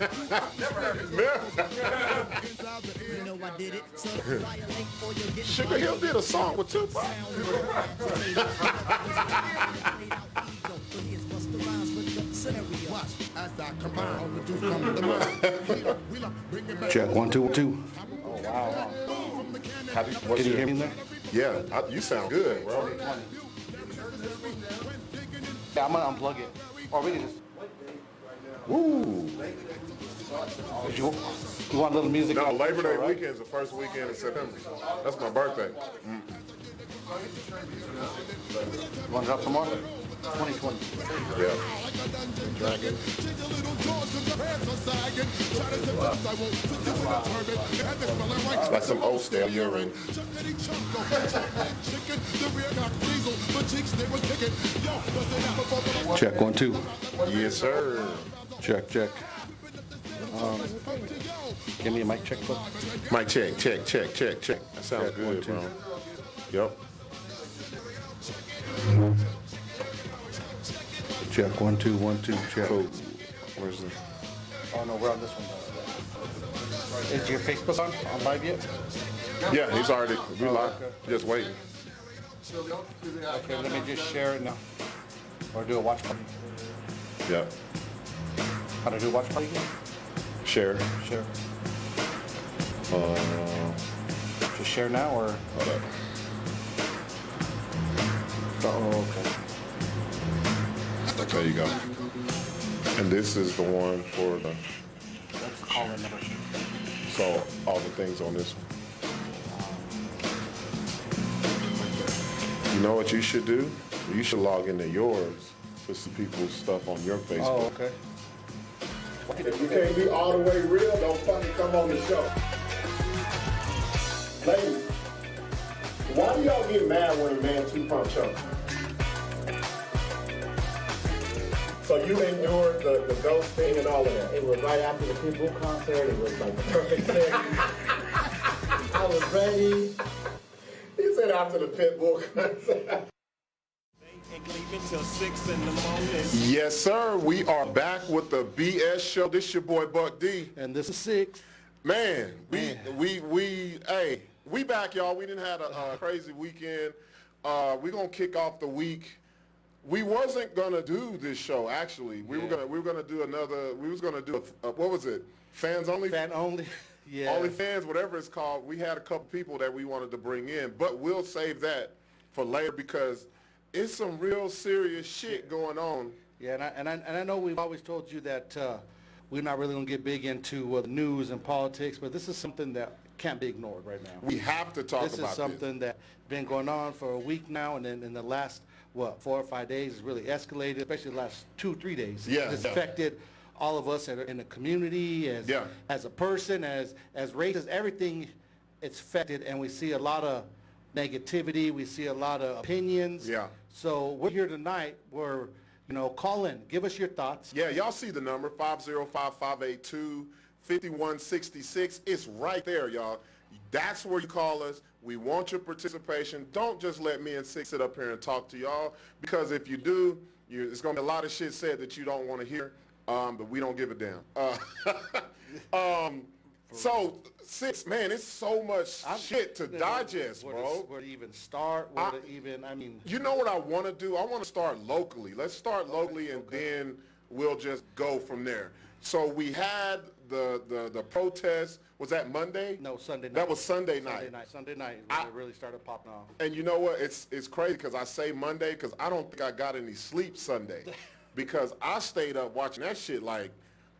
Never heard it. Sugar Hill did a song with Tupac. Check 1 2 2. Oh, wow. Can you hear me in there? Yeah, you sound good, bro. Yeah, I'm gonna unplug it. Or we can just. Woo! You want a little music? No, Labor Day weekend is the first weekend in September. That's my birthday. You want to drop some more? 2020. Yeah. Dragon. Like some old stale urine. Check 1 2. Yes, sir. Check. Give me a mic check, please. Mic check. That sounds Check, good, 1 2. bro. Yep. Check 1 2 1 2. Check. Cool. Where's the? Oh no, we're on this one. Is your Facebook on live yet? Yeah, he's already. We live. Okay. Just waiting. Okay, let me just share it now. Or do a watch party. Yeah. How to do a watch party again? Share. Share. Just share now or? Hold up. Oh, okay. There you go. And this is the one for the. That's the call-in number. So all the things on this one. You know what you should do? You should log into yours with some people's stuff on your Facebook. Oh, okay. If you can't be all the way real, don't fucking come on the show. Ladies, why do y'all get mad when a man two-punch chokes? So you endured the ghost thing and all of that. It was right after the Pitbull concert. It was like the perfect thing. I was ready. He said after the Pitbull concert. Until 6 in the morning. Yes, sir. We are back with the BS show. This your boy Buck D. And this is Sixx. Man, we back, y'all. We didn't have a crazy weekend. We're gonna kick off the week. We wasn't gonna do this show actually. We were gonna do another. We was gonna do what was it? Fans only. Fan only. Yeah. Only fans, whatever it's called. We had a couple people that we wanted to bring in, but we'll save that for later because it's some real serious shit going on. Yeah, and I know we've always told you that we're not really gonna get big into the news and politics, but this is something that can't be ignored right now. We have to talk about this. This is something that's been going on for a week now, and then in the last 4 or 5 days, it's really escalated, especially the last 2-3 days. Yeah, It's yeah. affected all of us in the community, as a person, as races, everything. It's affected, and we see a lot of negativity. We see a lot of opinions. Yeah. So we're here tonight. We're, call in. Give us your thoughts. Yeah, y'all see the number, 505-582-5166. It's right there, y'all. That's where you call us. We want your participation. Don't just let me and Sixx sit up here and talk to y'all, because if you do, it's going to be a lot of shit said that you don't want to hear, but we don't give a damn. So, Sixx, man, it's so much shit to digest, bro. Where to even start? You know what I want to do? I want to start locally. Let's start locally, and then we'll just go from there. So we had the protest. Was that Monday? No, Sunday night. That was Sunday night. Sunday night when it really started popping off. And you know what? It's crazy because I say Monday because I don't think I got any sleep Sunday because I stayed up watching that shit like.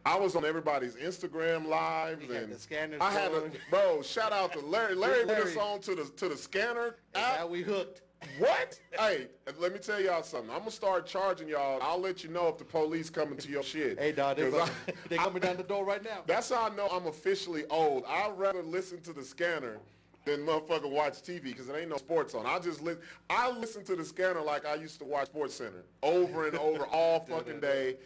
I was on everybody's Instagram live, and the scanners I had bro. Shout out to Larry. Larry put us on to the scanner app. How we hooked. What? Hey, let me tell y'all something. I'm gonna start charging y'all. I'll let you know if the police coming to your shit. Hey, dog, they coming down the door right now. That's how I know I'm officially old. I'd rather listen to the scanner than motherfucker watch TV because there ain't no sports on. I listen to the scanner like I used to watch Sports Center over and over all fucking day.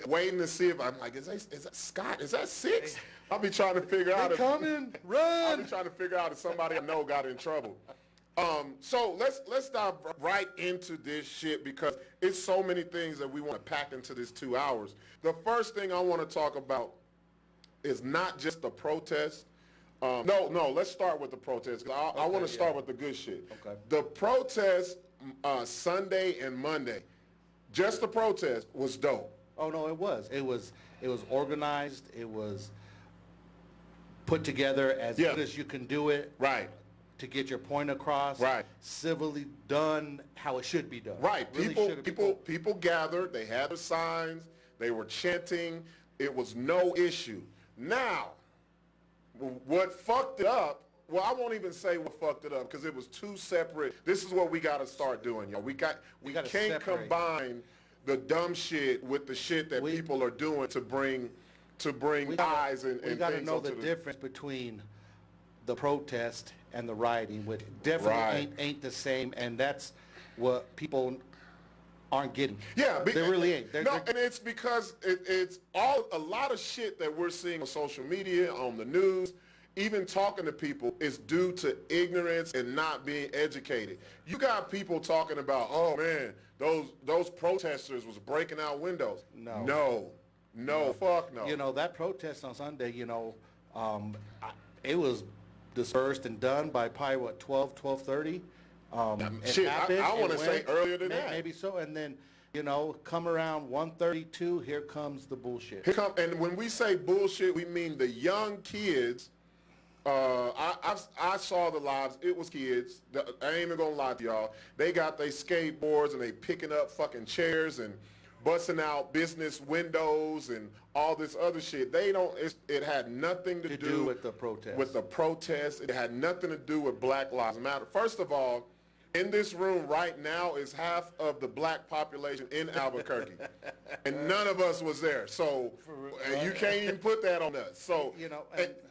Waiting to see if I'm like, is that Scott? Is that Sixx? I'll be trying to figure out if coming, run. I'll be trying to figure out if somebody I know got in trouble. So let's dive right into this shit because it's so many things that we want to pack into this 2 hours. The first thing I want to talk about is not just the protest. No, let's start with the protest. I want to start with the good shit. Okay. The protest Sunday and Monday, just the protest, was dope. Oh no, it was. It was organized. It was put together as good as you can do it. Right. To get your point across. Right. Civilly done how it should be done. Right. Really People gathered. They had the signs. They were chanting. It was no issue. Now, what fucked it up, well, I won't even say what fucked it up because it was two separate. This is what we got to start doing, y'all. We can't separate. combine the dumb shit with the shit that people are doing to bring eyes and we got to things know onto the difference between the protest and the rioting, which definitely Right. ain't the same, and that's what people aren't getting. Yeah, they really ain't. And it's because it's a lot of shit that we're seeing on social media, on the news, even talking to people is due to ignorance and not being educated. You got people talking about, oh man, those protesters was breaking out windows. No, fuck no. You know, that protest on Sunday, it was dispersed and done by probably, 12:30. Shit, happened, I want to say went, earlier than that. Maybe so, and then, come around 1:32, here comes the bullshit. And when we say bullshit, we mean the young kids. I saw the lives. It was kids. I ain't even gonna lie to y'all. They got their skateboards and they picking up fucking chairs and busting out business windows and all this other shit. It had nothing to do with the protest. With the protest, it had nothing to do with Black Lives Matter. First of all, in this room right now is half of the black population in Albuquerque, and none of us was there. So you can't even put that on us. So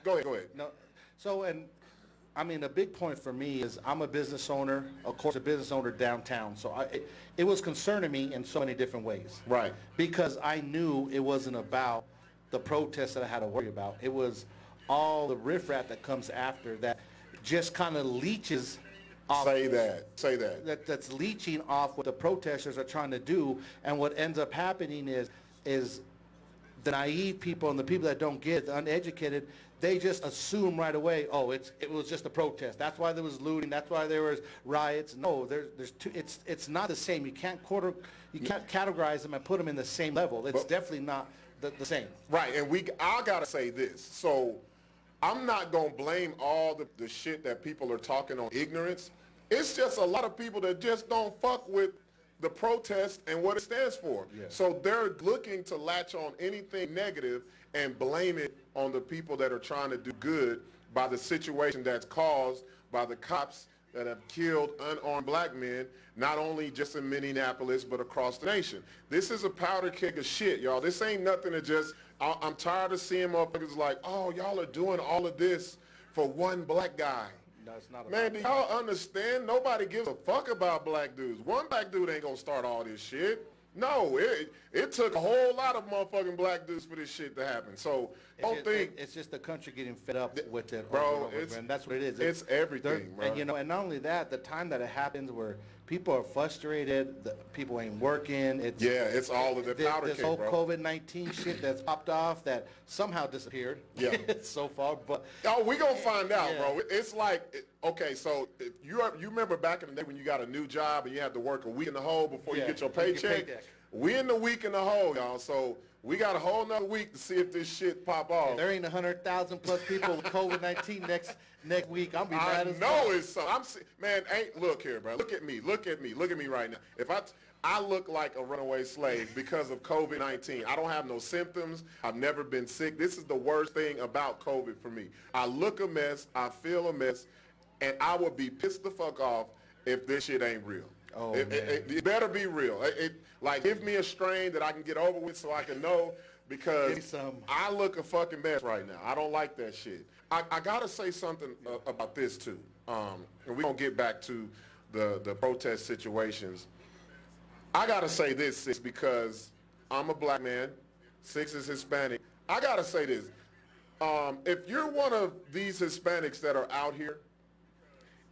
go ahead. No, so a big point for me is I'm a business owner, of course, a business owner downtown. So it was concerning me in so many different ways. Right. Because I knew it wasn't about the protests that I had to worry about. It was all the riffraff that comes after that just kind of leeches off. Say that. That's leeching off what the protesters are trying to do. And what ends up happening is the naive people and the people that don't get it, the uneducated, they just assume right away, oh, it was just a protest. That's why there was looting. That's why there was riots. No, there's two. It's not the same. You can't categorize them and put them in the same level. It's definitely not the same. Right, and I gotta say this. So I'm not gonna blame all the shit that people are talking on ignorance. It's just a lot of people that just don't fuck with the protest and what it stands for. Yeah. So they're looking to latch on anything negative and blame it on the people that are trying to do good by the situation that's caused by the cops that have killed unarmed black men, not only just in Minneapolis, but across the nation. This is a powder keg of shit, y'all. This ain't nothing to just, I'm tired of seeing motherfuckers like, oh, y'all are doing all of this for one black guy. No, it's not. Man, do y'all understand? Nobody gives a fuck about black dudes. One black dude ain't gonna start all this shit. No, it took a whole lot of motherfucking black dudes for this shit to happen. So it's just the country getting fed up with it, bro. And that's what it is. It's everything, bro. And and not only that, the time that it happens where people are frustrated, people ain't working. It's all of the powder this cake, whole bro. COVID-19 shit that's popped off that somehow disappeared. Yeah. So far, but we gonna find out, bro. It's like, okay, so you remember back in the day when you got a new job and you had to work a week in the hole before you get your paycheck? We in the week in the hole, y'all. So we got a whole nother week to see if this shit pop off. There ain't 100,000 plus people with COVID-19 next week. I'll be mad as fuck. I know it's so. Look here, bro. Look at me right now. If I look like a runaway slave because of COVID-19. I don't have no symptoms. I've never been sick. This is the worst thing about COVID for me. I look a mess. I feel a mess. And I would be pissed the fuck off if this shit ain't real. Oh, it better be real. Give me a strain that I can get over with so I can know, because I look a fucking mess right now. I don't like that shit. I gotta say something about this too. And we're gonna get back to the protest situations. I gotta say this, Sixx, because I'm a black man. Sixx is Hispanic. I gotta say this. If you're one of these Hispanics that are out here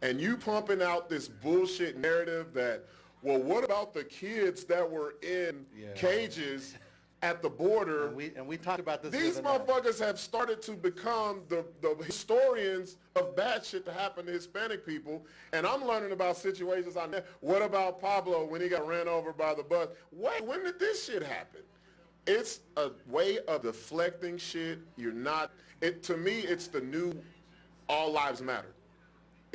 and you pumping out this bullshit narrative that, well, what about the kids that were in cages at the border. And we talked about this. These the other night. motherfuckers have started to become the historians of bad shit that happened to Hispanic people. And I'm learning about situations I never. What about Pablo when he got ran over by the bus? Wait, when did this shit happen? It's a way of deflecting shit. To me, it's the new all lives matter.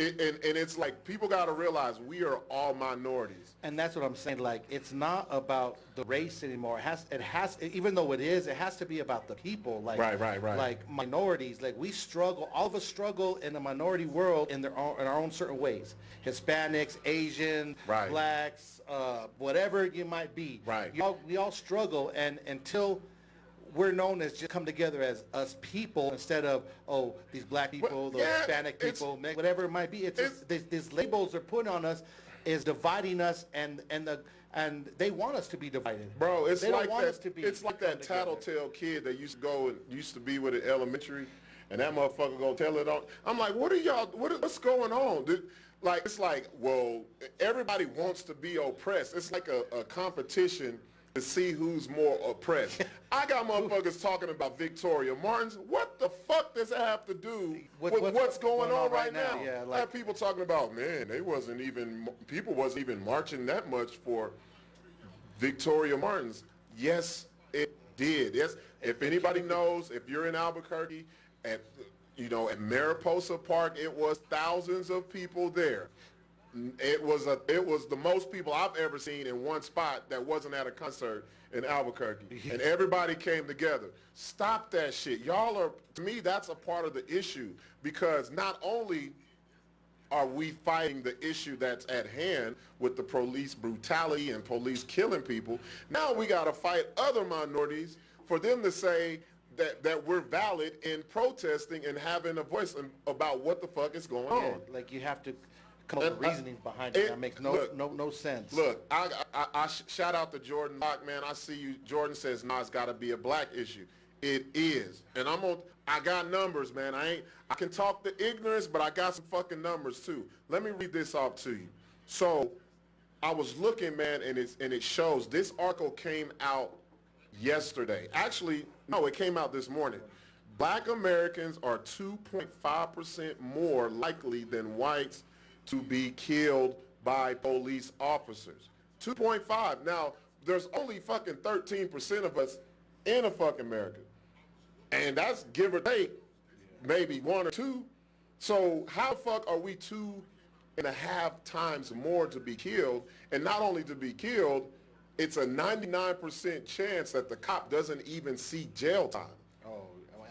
And it's like people got to realize we are all minorities. And that's what I'm saying. Like, it's not about the race anymore. It has, even though it has to be about the people. Like, Right. Like minorities. Like, we struggle. All of us struggle in the minority world in our own certain ways. Hispanics, Asian, Right. blacks, whatever you might be. Right. We all struggle, and until we're known as just come together as us people instead of, oh, these black people, those Hispanic people, whatever it might be. It's just, these labels are put on us is dividing us, and they want us to be divided. Bro, it's they like don't want that. us to be It's like that tattletale kid that used to be with an elementary, and that motherfucker gonna tell it on. I'm like, what's going on? It's like, well, everybody wants to be oppressed. It's like a competition to see who's more oppressed. I got motherfuckers talking about Victoria Martins. What the fuck does that have to do with what's going on right now? Yeah, I have people talking about, man, people wasn't even marching that much for Victoria Martins. Yes, it did. Yes, if anybody knows, if you're in Albuquerque, at Mariposa Park, it was thousands of people there. It was the most people I've ever seen in one spot that wasn't at a concert in Albuquerque, and everybody came together. Stop that shit. To me, that's a part of the issue, because not only are we fighting the issue that's at hand with the police brutality and police killing people, now we got to fight other minorities for them to say that we're valid in protesting and having a voice about what the fuck is going on. Like, you have to come up with reasoning behind it. That makes no sense. Look, I shout out to Jordan Locke, man. I see you. Jordan says, no, it's got to be a black issue. It is. And I got numbers, man. I can talk the ignorance, but I got some fucking numbers too. Let me read this off to you. So I was looking, man, and it shows this article came out yesterday. Actually, no, it came out this morning. Black Americans are 2.5% more likely than whites to be killed by police officers. 2.5. Now, there's only fucking 13% of us in a fucking America. And that's give or take maybe 1 or 2. So how the fuck are we 2.5 times more to be killed? And not only to be killed, it's a 99% chance that the cop doesn't even see jail time.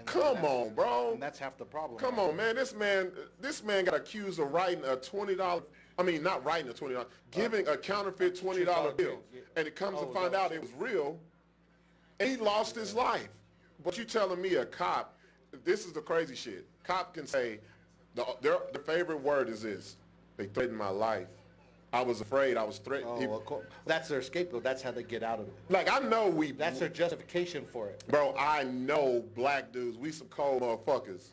Come on, bro. And that's half the problem. Come on, man. This man got accused of writing a $20. I mean, not writing a $20, giving a counterfeit $20 bill, and it comes to find out it was real, and he lost his life. But you telling me a cop? This is the crazy shit. Cop can say, their favorite word is this: they threatened my life. I was afraid. I was threatened. Of course. That's their scapegoat. That's how they get out of it. Like, I know That's their justification for it. Bro, I know black dudes. We some cold motherfuckers.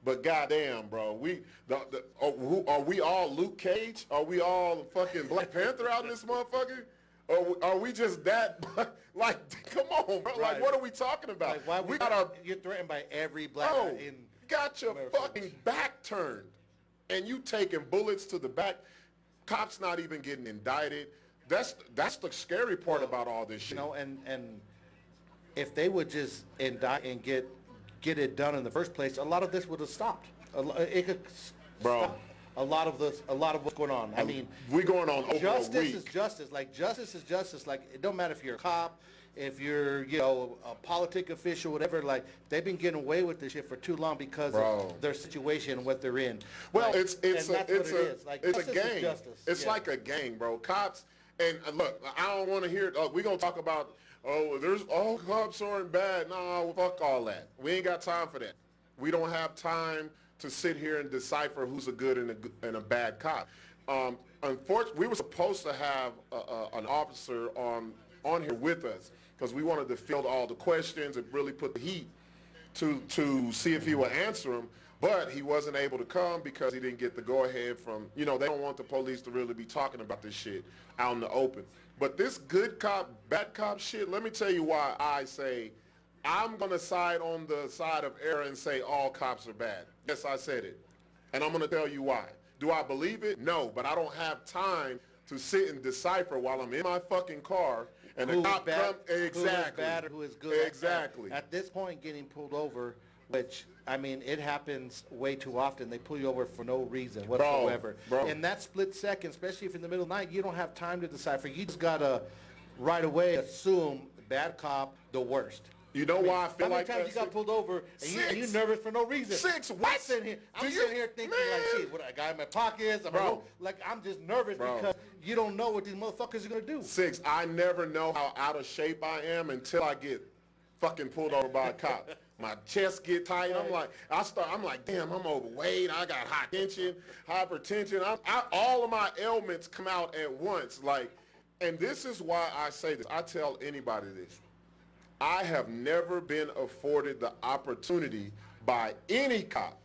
But goddamn, bro, are we all Luke Cage? Are we all fucking Black Panther out in this motherfucker? Or are we just that? Like, come on, bro. Right. Like, what are we talking about? Like, you're threatened by every black bro, in. Got your fucking back turned, and you taking bullets to the back. Cops not even getting indicted. That's the scary part about all this shit. And if they would just indict and get it done in the first place, a lot of this would have stopped. It could stop a lot of what's going on. I mean, we going on over justice a week. is justice. Like, justice is justice. Like, it don't matter if you're a cop, if you're a politic official, whatever. Like, they've been getting away with this shit for too long because of their situation and what they're in. Well, like, it's a gang. Justice. It's like a gang, bro. Cops, and look, I don't want to hear. We're gonna talk about. There's all cops aren't bad. No, fuck all that. We ain't got time for that. We don't have time to sit here and decipher who's a good and a bad cop. Unfortunately, we were supposed to have an officer on here with us because we wanted to field all the questions and really put the heat to see if he would answer them. But he wasn't able to come because he didn't get the go-ahead from, they don't want the police to really be talking about this shit out in the open. But this good cop, bad cop shit, let me tell you why I say I'm going to side on the side of error and say all cops are bad. Yes, I said it. And I'm going to tell you why. Do I believe it? No, but I don't have time to sit and decipher while I'm in my fucking car and a cop comes. Exactly. Who is bad or who is good. Exactly. At this point, getting pulled over, which, I mean, it happens way too often. They pull you over for no reason whatsoever. Bro. In that split second, especially if in the middle of the night, you don't have time to decipher. You just got to right away assume bad cop, the worst. You know why I feel like how many times you got pulled over and you nervous for no reason? Sixx, what? I'm sitting here thinking like, shit, what, I got in my pockets? I'm just nervous because you don't know what these motherfuckers are going to do. Sixx, I never know how out of shape I am until I get fucking pulled over by a cop. My chest get tight. I'm like, damn, I'm overweight. I got high tension, hypertension. All of my ailments come out at once. And this is why I say this. I tell anybody this. I have never been afforded the opportunity by any cop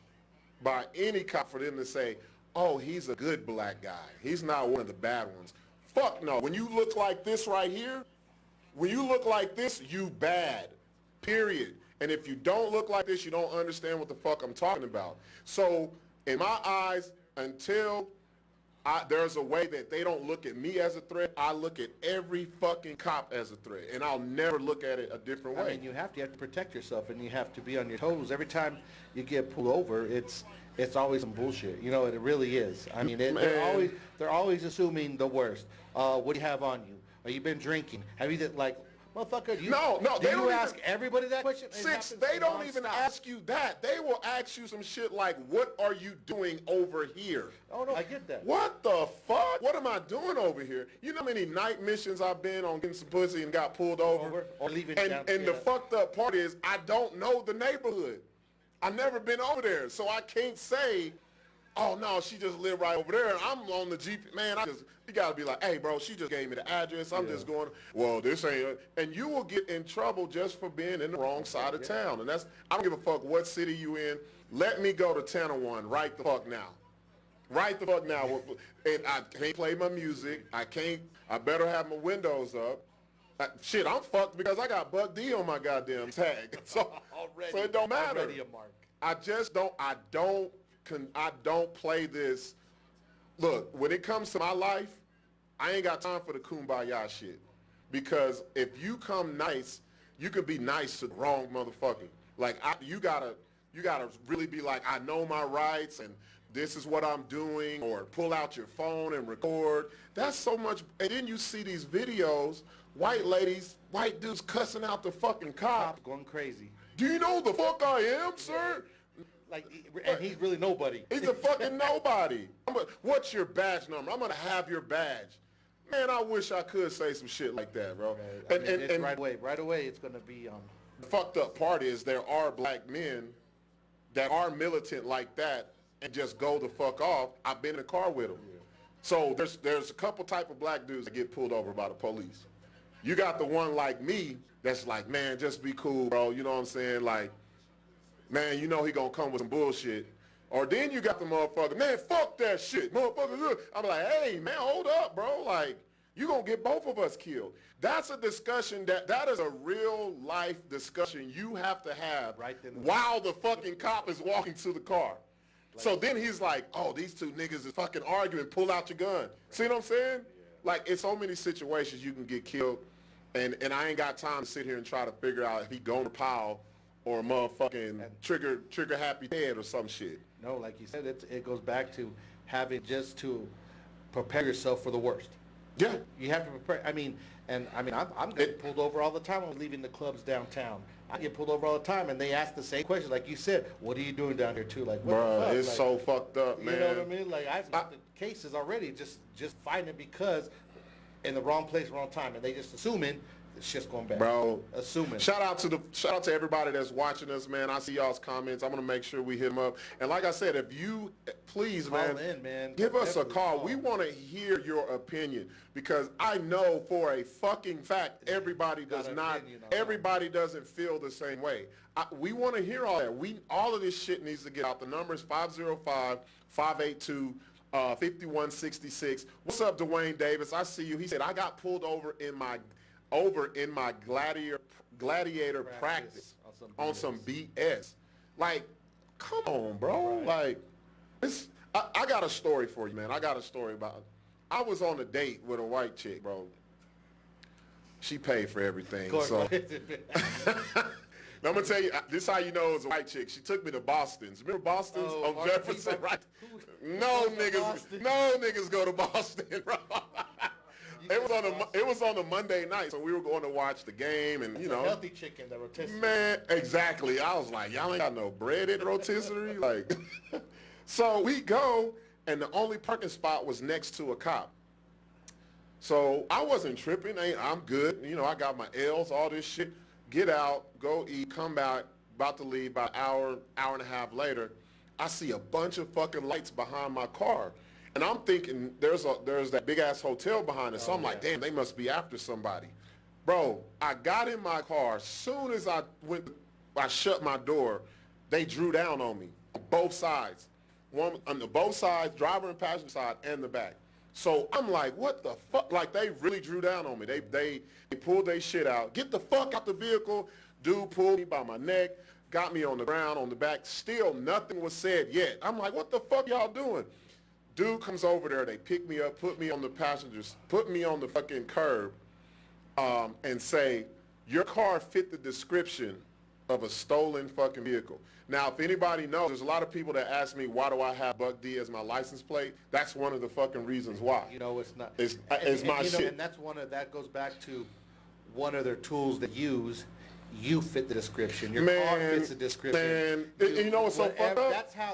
for them to say, oh, he's a good black guy. He's not one of the bad ones. Fuck no. When you look like this right here, you bad. Period. And if you don't look like this, you don't understand what the fuck I'm talking about. So in my eyes, until there's a way that they don't look at me as a threat, I look at every fucking cop as a threat, and I'll never look at it a different way. I mean, you have to protect yourself, and you have to be on your toes. Every time you get pulled over, it's always some bullshit. It really is. I mean, they're always assuming the worst. What do you have on you? Have you been drinking? Have you motherfucker, do you ask everybody that question? Sixx, they don't even ask you that. They will ask you some shit like, what are you doing over here? Oh, no, I get that. What the fuck? What am I doing over here? You know how many night missions I've been on getting some pussy and got pulled over? Or leaving and the fucked up part is I don't know the neighborhood. I've never been over there, so I can't say, oh, no, she just lived right over there. I'm on the GP. Man, you got to be like, hey, bro, she just gave me the address. I'm just going, well, this ain't. And you will get in trouble just for being in the wrong side of town. And I don't give a fuck what city you in. Let me go to 1001 right the fuck now. Right the fuck now. And I can't play my music. I better have my windows up. Shit, I'm fucked because I got Buck D on my goddamn tag. So it don't matter. Already a mark. I don't play this. Look, when it comes to my life, I ain't got time for the kumbaya shit. Because if you come nice, you can be nice to the wrong motherfucker. You gotta really be like, I know my rights and this is what I'm doing, or pull out your phone and record. That's so much. And then you see these videos, white dudes cussing out the fucking cop. Going crazy. Do you know who the fuck I am, sir? And he's really nobody. He's a fucking nobody. What's your badge number? I'm going to have your badge. Man, I wish I could say some shit like that, bro. And right away, it's going to be the fucked up part is there are black men that are militant like that and just go the fuck off. I've been in a car with them. Yeah. So there's a couple type of black dudes that get pulled over by the police. You got the one like me that's like, man, just be cool, bro. You know what I'm saying? Like, man, you know he gonna come with some bullshit. Or then you got the motherfucker, man, fuck that shit, motherfucker. I'm like, hey, man, hold up, bro. Like, you gonna get both of us killed. That's a discussion that is a real life discussion you have to have while the fucking cop is walking to the car. So then he's like, oh, these two niggas is fucking arguing, pull out your gun. See what I'm saying? Like, it's so many situations you can get killed, and I ain't got time to sit here and try to figure out if he gonna pile or a motherfucking trigger happy head or some shit. No, like you said, it goes back to having just to prepare yourself for the worst. Yeah. You have to prepare. I'm getting pulled over all the time when I'm leaving the clubs downtown. I get pulled over all the time, and they ask the same question, like you said, what are you doing down here too? Like, what the fuck? It's so fucked up, man. You know what I mean? Like, I've got the cases already just fighting because in the wrong place, wrong time, and they just assuming it's just going bad. Bro, assuming. Shout out to everybody that's watching us, man. I see y'all's comments. I'm gonna make sure we hit them up. And like I said, if you please, Call in, man. give us a Definitely call. We want to hear your opinion because I know for a fucking fact everybody does not. Everybody doesn't feel the same way. We want to hear all that. All of this shit needs to get out. The number is 505-582-5166. What's up, Dwayne Davis? I see you. He said I got pulled over in my gladiator practice on some BS. Like, come on, bro. Right. Like, I got a story for you, man. I got a story about. I was on a date with a white chick, bro. She paid for everything. So I'm gonna tell you, this is how you know it was a white chick. She took me to Boston's. Remember Boston's on Jefferson, right? No niggas go to Boston, bro. It was on a Monday night, so we were going to watch the game, and you know, healthy chicken, the rotisserie. Man, exactly. I was like, y'all ain't got no bread at rotisserie, like. So we go, and the only parking spot was next to a cop. So I wasn't tripping. I'm good. You know, I got my L's, all this shit. Get out, go eat, come back, about to leave. About an hour and a half later, I see a bunch of fucking lights behind my car. And I'm thinking there's that big ass hotel behind us. So I'm like, damn, they must be after somebody. Bro, I got in my car. Soon as I shut my door, they drew down on me. Both sides. One on both sides, driver and passenger side, and the back. So I'm like, what the fuck? Like, they really drew down on me. They pulled their shit out. Get the fuck out the vehicle. Dude pulled me by my neck, got me on the ground, on the back. Still nothing was said yet. I'm like, what the fuck y'all doing? Dude comes over there, they pick me up, put me on the fucking curb, and say, your car fit the description of a stolen fucking vehicle. Now, if anybody knows, there's a lot of people that ask me, why do I have Buck D as my license plate? That's one of the fucking reasons why. You know, it's not. It's my shit. And that goes back to one of their tools they use. You fit the description. Your car fits the description. Man, you know what's so fucked up?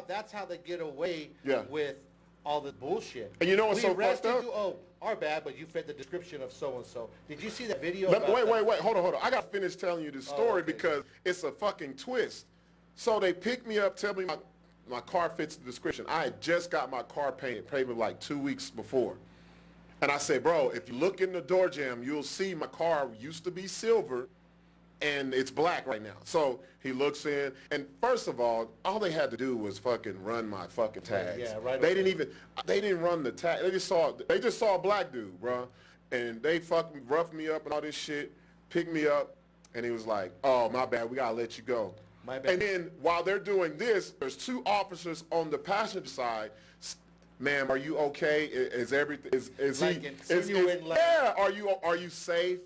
That's how they get away with all the bullshit. And you know what's so fucked up? Our bad, but you fit the description of so-and-so. Did you see that video? Wait. Hold on. I got to finish telling you this story because it's a fucking twist. So they pick me up, tell me my car fits the description. I had just got my car painted like 2 weeks before. And I said, bro, if you look in the door jamb, you'll see my car used to be silver and it's black right now. So he looks in, and first of all they had to do was fucking run my fucking tags. Yeah, right. They didn't run the tag. They just saw a black dude, bro. And they fucking roughed me up and all this shit, picked me up, and he was like, oh, my bad, we gotta let you go. My bad. And then while they're doing this, there's two officers on the passenger side. Ma'am, are you okay? Is everything is like are you safe?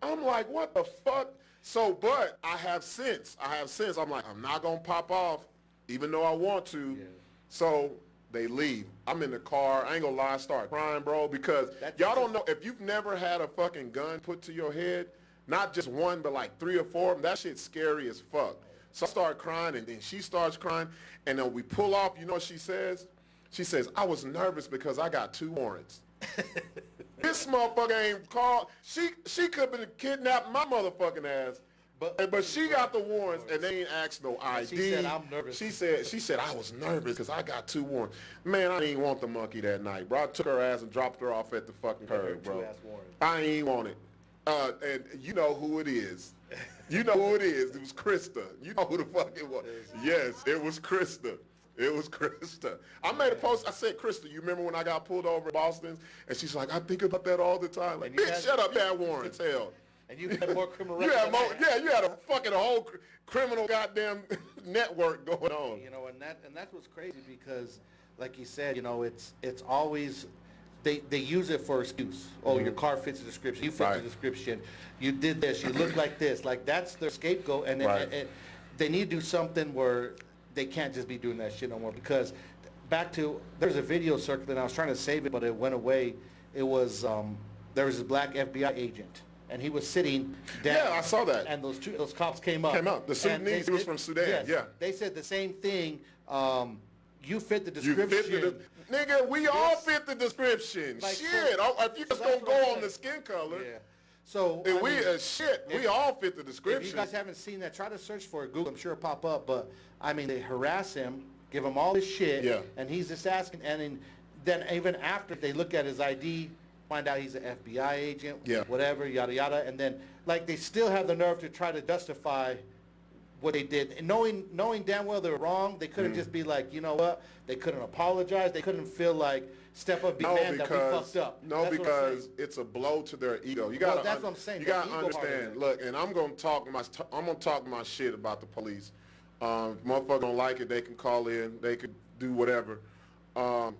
I'm like, what the fuck? So, but I have sense. I'm like, I'm not gonna pop off, even though I want to. Yeah. So they leave. I'm in the car. I ain't gonna lie, I start crying, bro, because y'all don't know, if you've never had a fucking gun put to your head, not just one, but like 3 or 4 of them, that shit's scary as fuck. So I start crying, and then she starts crying, and then we pull off. You know what she says? She says, I was nervous because I got 2 warrants. This motherfucker ain't called. She could have been kidnapped my motherfucking ass. But she got the warrants, and they ain't asked no ID. She said, I'm nervous. She said, I was nervous because I got 2 warrants. Man, I didn't want the monkey that night, bro. I took her ass and dropped her off at the fucking curb, bro. I ain't want it. And you know who it is. You know who it is. It was Krista. You know who the fuck it was. Yes, it was Krista. It was Krista. I made a post. I said, Krista, you remember when I got pulled over in Boston? And she's like, I think about that all the time. Like, bitch, shut up. You had warrants. Hell. And you had more criminal you had a fucking whole criminal goddamn network going on. You know, and that's what's crazy because, like you said, you know, it's always they use it for excuse. Oh, your car fits the description. You fit the description. You did this. You look like this. Like, that's their scapegoat. And they need to do something where they can't just be doing that shit no more. Because back to, there's a video circulating. I was trying to save it, but it went away. It was there was a black FBI agent, and he was sitting down. Yeah, I saw that. And those cops came up. The Sudanese, he was from Sudan. Yes, yeah. They said the same thing. You fit the description. Nigga, we all fit the description. Like, shit, if you just gonna go on the skin color. Yeah. So And I we mean, we all fit the if description. you guys haven't seen that, try to search for it. Google, I'm sure it'll pop up. But I mean, they harass him, give him all this shit, Yeah. and he's just asking. And then even after they look at his ID, find out he's an FBI agent, Yeah. whatever, yada yada, and then like they still have the nerve to try to justify what they did, and knowing damn well they were wrong. They couldn't just be like, you know what? They couldn't apologize. They couldn't feel like step up, be man, that we fucked up. No, That's what I'm because saying. it's a blow to their ego. You Well, got. that's what I'm saying, You the got to ego part of understand. it. Look, and I'm gonna talk my shit about the police. If motherfuckers don't like it, they can call in. They could do whatever. A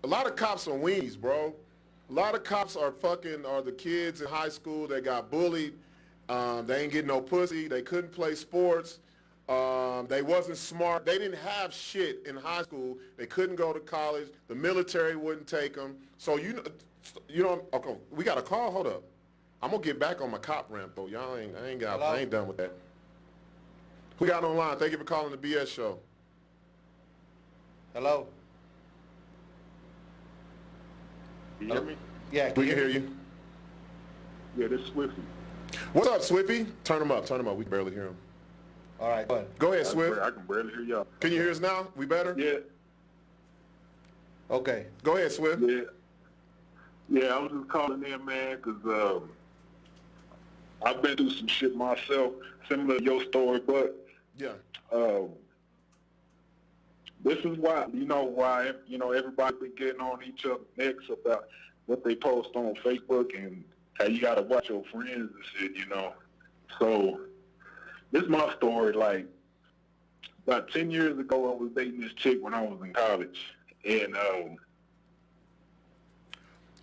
lot of cops are weenies, bro. A lot of cops are the kids in high school that got bullied. They ain't getting no pussy. They couldn't play sports. They wasn't smart. They didn't have shit in high school. They couldn't go to college. The military wouldn't take them. So you know. Okay, we got a call. Hold up. I'm gonna get back on my cop rant though. Y'all I ain't done with that. Who got online? Thank you for calling the BS show. Hello. Can you hear me? Yeah, We can hear you. Yeah, this is Swifty. What's up, Swiffy? Turn him up. We can barely hear him. All right, go ahead. Go ahead, Swift. I can barely hear y'all. Can you hear us now? We better? Yeah, Okay. Go ahead, Swift. yeah. Yeah, I was just calling in, man, because I've been through some shit myself, similar to your story, but Yeah. this is why everybody been getting on each other's necks about what they post on Facebook and how you got to watch your friends and shit, you know. So this is my story. Like, about 10 years ago, I was dating this chick when I was in college, and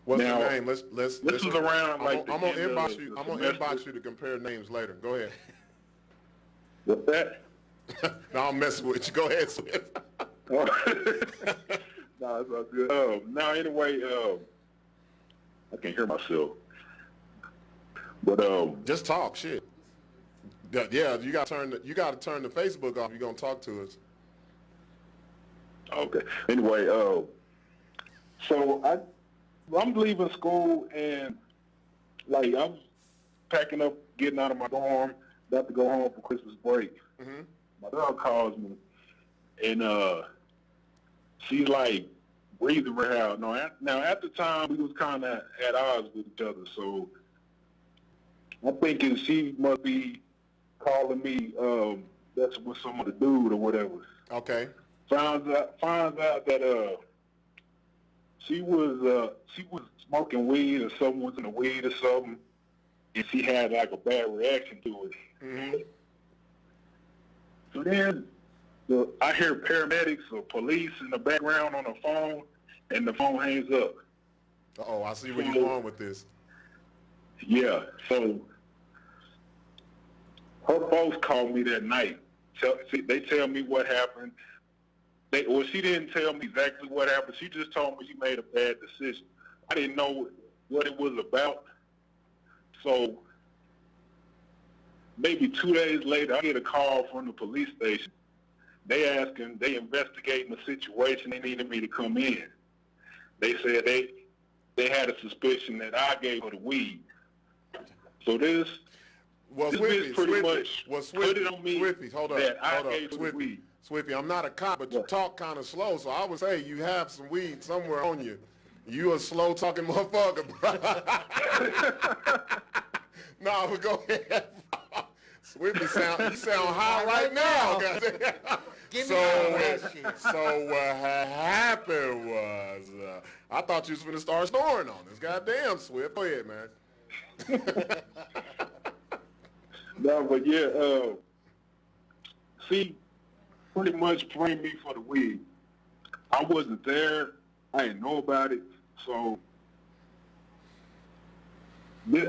What's now, the name? Let's. this was around like I'm the gonna end inbox of you. the I'm gonna semester. inbox you to compare names later. Go ahead. What's that? No, I'm messing with you. Go ahead, Swift. No, it's all good. Now, anyway, I can't hear myself. But Just talk shit. Yeah, you got to turn the Facebook off. You're gonna talk to us. okay. Anyway, so I'm leaving school and like I'm packing up, getting out of my dorm, about to go home for Christmas break. Mm-hmm. My dog calls me, and she's like breathing right out. Now at the time we was kind of at odds with each other, so I'm thinking she must be calling me. That's with some other dude or whatever. Okay. Finds out that she was smoking weed, or someone was in the weed or something, and she had like a bad reaction to it. Mm-hmm. So then I hear paramedics or police in the background on the phone, and the phone hangs up. Oh, I see where you're going with this. Yeah, so her folks called me that night. They tell me what happened. She didn't tell me exactly what happened. She just told me she made a bad decision. I didn't know what it was about. So maybe 2 days later, I get a call from the police station. They investigating the situation. They needed me to come in. They said they had a suspicion that I gave her the weed. So this bitch pretty much put it on me hold up, that I hold up, gave her the Swiffy. weed. Swiffy, I'm not a cop, but you What? talk kind of slow, so I would say you have some weed somewhere on you. You a slow talking motherfucker, bro. No, but go ahead. Swiffy you sound high right now. Goddamn. Give me all that shit. So what happened was, I thought you was finna start snoring on us. Goddamn, Swift. Go ahead, man. No, but yeah, she pretty much blamed me for the weed. I wasn't there. I didn't know about it. So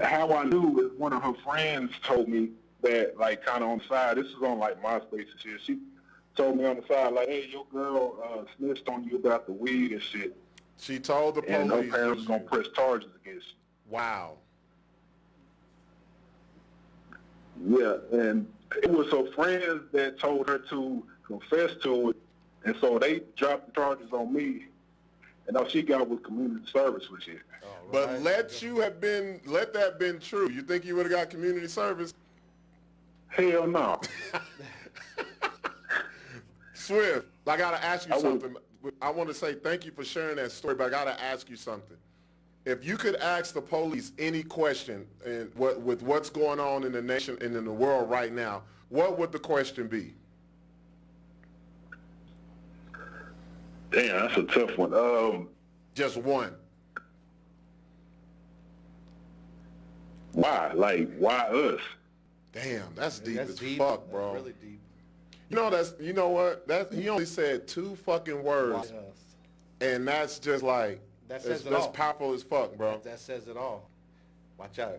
how I knew is one of her friends told me that, like, kind of on the side. This is on, like, MySpace and shit. She told me on the side, like, hey, your girl snitched on you about the weed and shit. She told the police. And her parents was going to press charges against you. Wow. Yeah, and it was her friends that told her to confess to it, and so they dropped the charges on me. And all she got was community service with shit. But let that have been true. You think you would have got community service? Hell no. Swift, I gotta ask you something. I want to say thank you for sharing that story, but I gotta ask you something. If you could ask the police any question with what's going on in the nation and in the world right now, what would the question be? Damn, that's a tough one. Just one. Why? Like, why us? Damn, that's deep That's as deep. fuck, bro. That's really deep. You know what? He only said 2 fucking words, Why us? and that's just like, That says it that's all. powerful as fuck, bro. That says it all. Watch out.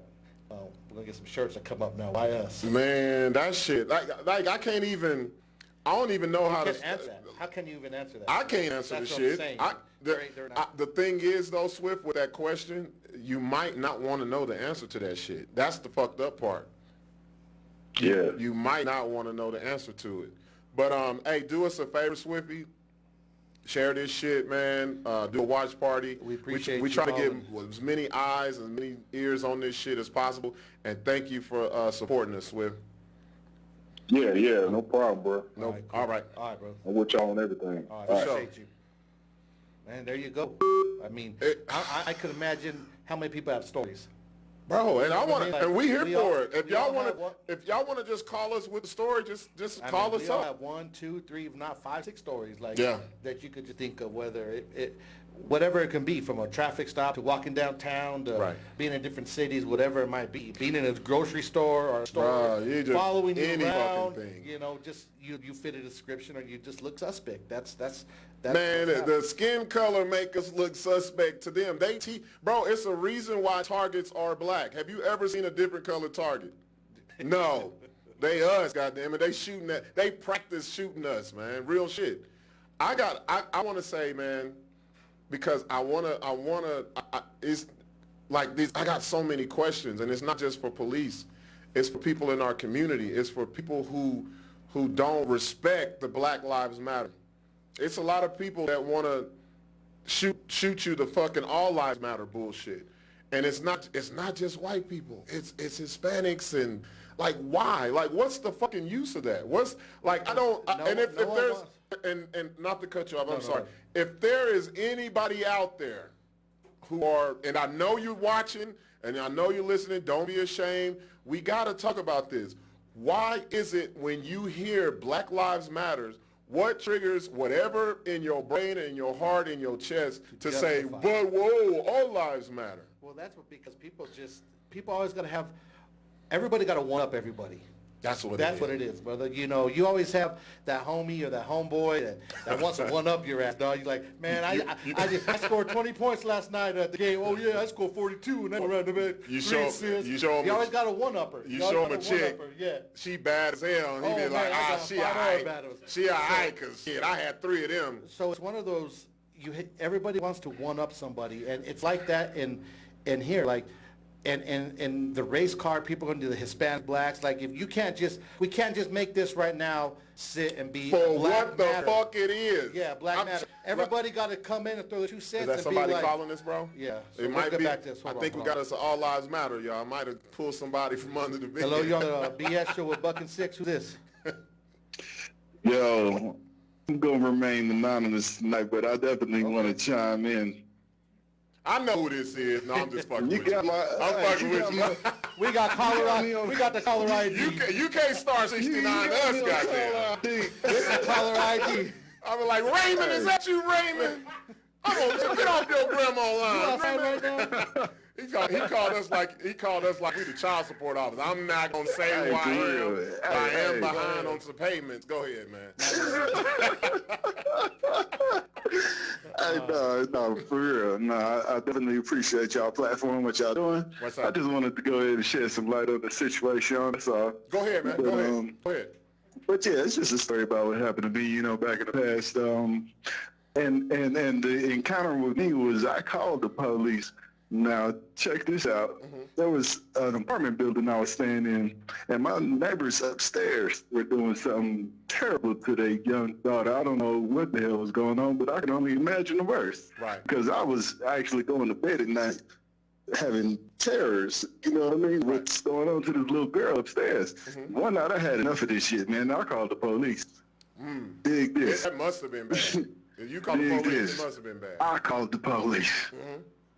We're gonna get some shirts that come up now. Why us? Man, that shit, like I can't even, I don't even know how You to. can't answer that. How can you even answer that? I can't answer That's the what I'm shit. saying. They're not- The thing is, though, Swift, with that question, you might not want to know the answer to that shit. That's the fucked up part. Yeah. You might not want to know the answer to it. But, hey, do us a favor, Swiffy. Share this shit, man. Do a watch party. We appreciate We you try to get calling. as many eyes and many ears on this shit as possible. And thank you for supporting us, Swift. Yeah, no problem, bro. No, All right, cool. all right. All right, bro. I'm with y'all on everything. All right, For sure. appreciate you. Man, there you go. I mean, It- I could imagine how many people have stories. Bro, and I want to, and we here We for all- it. If we all y'all want have one- to, if y'all want to just call us with the story, just I call mean, us we all up. have 1, 2, 3, if not 5, 6 stories like Yeah. that you could just think of, whether whatever it can be, from a traffic stop to walking downtown to Right. being in different cities, whatever it might be, being in a grocery store or a store Bruh, you just- following you any fucking around, thing. you know, just you fit a description or you just look suspect. That's Man, what's the happening. skin color make us look suspect to them. Bro, it's a reason why targets are black. Have you ever seen a different colored target? No. They us, goddammit. They shooting that. They practice shooting us, man. Real shit. I want to say, man, because it's like this. I got so many questions, and it's not just for police. It's for people in our community. It's for people who don't respect the Black Lives Matter. It's a lot of people that want to shoot you the fucking all lives matter bullshit. And it's not just white people. It's Hispanics and like why? Like what's the fucking use of that? What's like I don't and if no one there's wants- and not to cut you off, I'm No, sorry. no. If there is anybody out there who are, and I know you're watching and I know you're listening, don't be ashamed. We got to talk about this. Why is it when you hear Black Lives Matters, what triggers whatever in your brain and your heart and your chest to say, justify. but whoa, all lives matter? Well, that's because people always got to have, everybody got to one up everybody. That's what That's what it is, brother. You know, you always have that homie or that homeboy that wants to one up your ass, dog. You're like, man, I scored 20 points last night at the game. Oh yeah, I scored 42 and then around the bed. You show him You always got a one upper. You show him a chick, Yeah. she bad as hell, and he Oh, be man, like, I got she 5 other alright. battles. She alright, cause shit, I had 3 of them. So it's one of those, everybody wants to one up somebody, and it's like that in here, like, and the race card, people are going to do the Hispanic, blacks, like, if we can't just make this right now sit and be For Black what the Matter. fuck it is. Yeah, Black I'm- Matter. Everybody got to come in and throw the 2 cents Is that and somebody be like, calling this, bro? Yeah, so It we'll might get be. back to this. I Hold think on, we got us an All Lives Matter, y'all. I might have pulled somebody from under the bed. Hello, you on the BS show with Buck and Sixx? Who's this? Yo, I'm gonna remain anonymous tonight, but I definitely want to chime in. I know who this is. No, I'm just fucking You with you. got my. I'm fucking you with got you. my- We got caller ID. We got the caller ID. You can't start 69 got us, me on goddamn. caller ID. Caller ID. I be like, Raymond, is that you, Raymond? I'm gonna get off your grandma line. outside right now? He called us like we the child support office. I'm not gonna say Hey, who I for am. real. But I am Hey, behind on some payments. Go ahead, man. Hey, no, for real. No, I definitely appreciate y'all platform, what y'all doing. What's I up? just wanted to go ahead and shed some light on the situation. That's all. Go ahead, man. But, Go ahead. Go ahead. But yeah, it's just a story about what happened to me, back in the past. And the encounter with me was I called the police Now, check this out. There was an apartment building I was staying in, and my neighbors upstairs were doing something terrible to their young daughter. I don't know what the hell was going on, but I can only imagine the worst. Right. Because I was actually going to bed at night having terrors, you know what I mean, what's going on to this little girl upstairs. One night I had enough of this shit, man. I called the police. Dig this. That must have been bad. If you called the Dig police, this. it must have been bad. I called the police.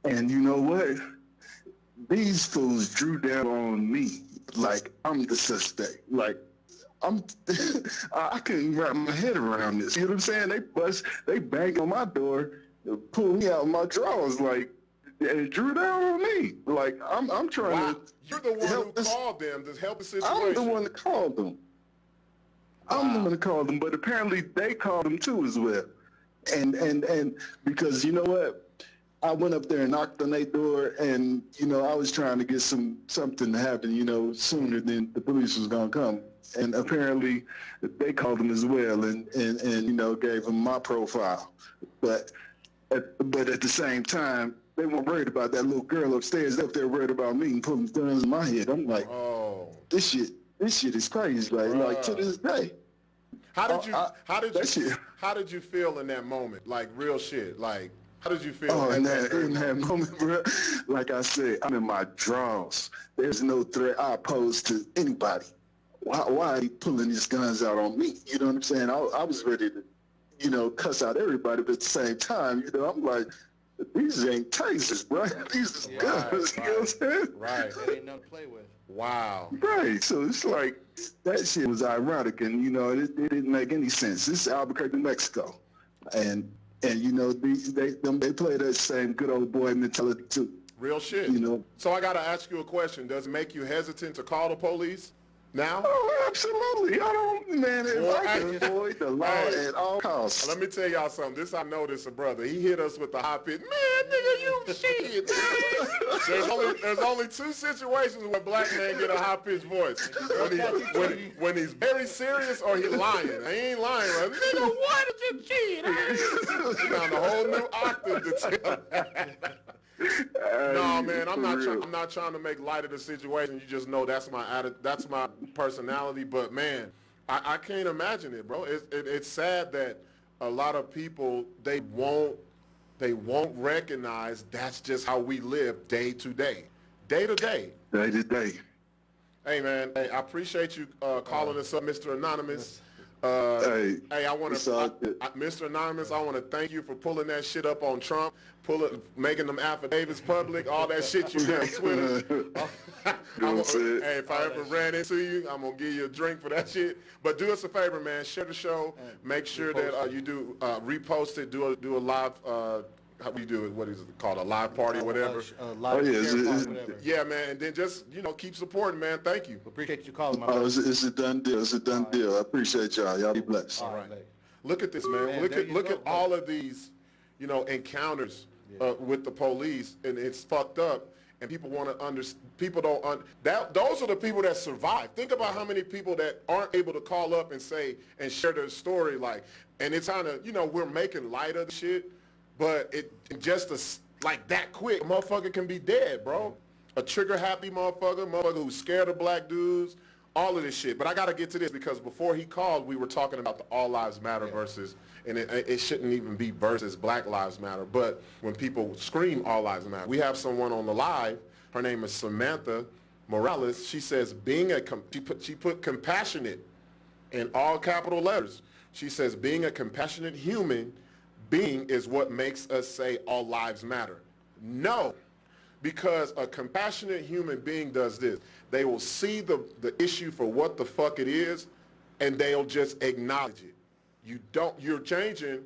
And you know what? These fools drew down on me like I'm the suspect. Like I couldn't wrap my head around this. You know what I'm saying? They banged on my door, pulled me out of my drawers, like, and drew down on me. Like I'm trying Wow. to. You're the one help who this- called them to help the situation. I'm the one that called them. I'm the one that called them, but apparently they called them too as well. And because you know what? I went up there and knocked on their door, and you know I was trying to get something to happen, you know, sooner than the police was gonna come. And apparently they called them as well, and you know gave them my profile. But at the same time, they weren't worried about that little girl upstairs. Up there worried about me and putting guns in my head. I'm like, Oh. this shit is crazy. Like to this day. How did that shit. how did you feel in that moment? Like real shit. Like how did you feel? Oh, at in that that moment, bro, like I said, I'm in my drawers. There's no threat I pose to anybody. Why are you pulling these guns out on me? You know what I'm saying? I was ready to, you know, cuss out everybody, but at the same time, you know, I'm like, these ain't tasers, bro. These is guns. You know what I'm saying? Right. That ain't nothing to play with. Wow. Right. So it's like, that shit was ironic, and, you know, it didn't make any sense. This is Albuquerque, New Mexico. And you know, they play that same good old boy mentality too. Real shit. You know. So I gotta ask you a question. Does it make you hesitant to call the police now? Oh, absolutely. I don't, man. If Well, I can avoid the law Hey, at all costs. Let me tell y'all something. This I know this a brother. He hit us with the high pitch. Man, nigga, you shit, man. There's only two situations where a black man get a high pitched voice. When he's very serious or he lying. He ain't lying. Right? Nigga, why did you cheat? He found a whole new octave to tell that. No, man, I'm not trying to make light of the situation. You just know that's my personality. But man, I can't imagine it, bro. It's sad that a lot of people they won't recognize that's just how we live day to day. Day to day. Hey man, hey, I appreciate you calling us up, Mr. Anonymous. Hey, I want it's all to, good. Mr. Anonymous, I want to thank you for pulling that shit up on Trump, making them affidavits public, all that shit you did on Twitter. Hey, if I ever ran into you, I'm gonna give you a drink for that shit. But do us a favor, man. Share the show. Make sure that you do repost it. Do a live. How do you do it? What is it called? A live party or whatever. Live yeah, share it's- party, whatever. Yeah, man. And then just keep supporting, man. Thank you. Appreciate you calling, my Oh, brother. it's a done deal. It's a done deal. I appreciate y'all. Y'all be blessed. All right, mate. Look at this, man. Man, look there at you look go, at all of these, encounters with the police, and it's fucked up. And people want to people don't those are the people that survive. Think about how many people that aren't able to call up and say and share their story, and it's kind of we're making light of the shit, but it just like that quick, a motherfucker can be dead, bro. A trigger happy motherfucker who's scared of black dudes. All of this shit. But I got to get to this because before he called, we were talking about the All Lives Matter versus, and it shouldn't even be versus Black Lives Matter. But when people scream All Lives Matter, we have someone on the live. Her name is Samantha Morales. She says she put compassionate in all capital letters. She says being a compassionate human being is what makes us say all lives matter. No. Because a compassionate human being does this. They will see the issue for what the fuck it is, and they'll just acknowledge it. You're changing.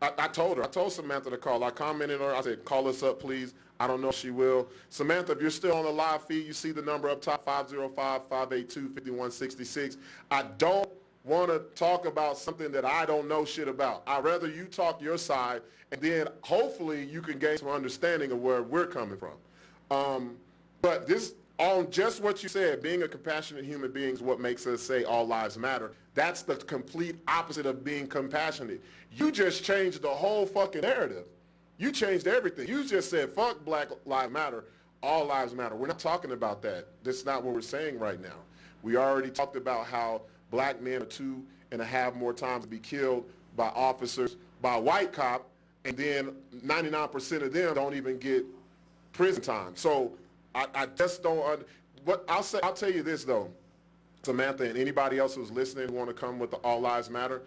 I told Samantha to call. I commented on her. I said, call us up, please. I don't know if she will. Samantha, if you're still on the live feed, you see the number up top, 505-582-5166. I don't want to talk about something that I don't know shit about. I'd rather you talk your side, and then hopefully you can gain some understanding of where we're coming from. But this, on just what you said, being a compassionate human being is what makes us say all lives matter. That's the complete opposite of being compassionate. You just changed the whole fucking narrative. You changed everything. You just said, fuck Black Lives Matter, all lives matter. We're not talking about that. That's not what we're saying right now. We already talked about how black men are 2.5 more times to be killed by officers, by a white cop, and then 99% of them don't even get prison time. So I just don't, I'll tell you this though, Samantha, and anybody else who's listening who want to come with the All Lives Matter,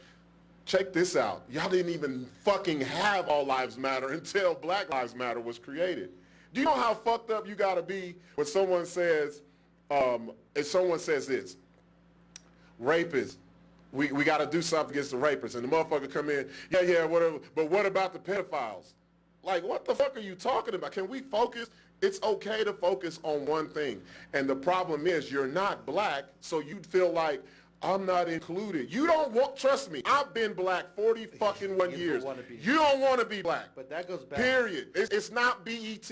check this out. Y'all didn't even fucking have All Lives Matter until Black Lives Matter was created. Do you know how fucked up you gotta be when someone says, if someone says this, rapists, we gotta do something against the rapists, and the motherfucker come in, yeah, whatever, but what about the pedophiles? Like, what the fuck are you talking about? Can we focus? It's okay to focus on one thing. And the problem is you're not black, so you feel like I'm not included. You don't want, trust me, I've been black 40 fucking 1 years. You don't want to be black. But that goes back. Period. It's not BET.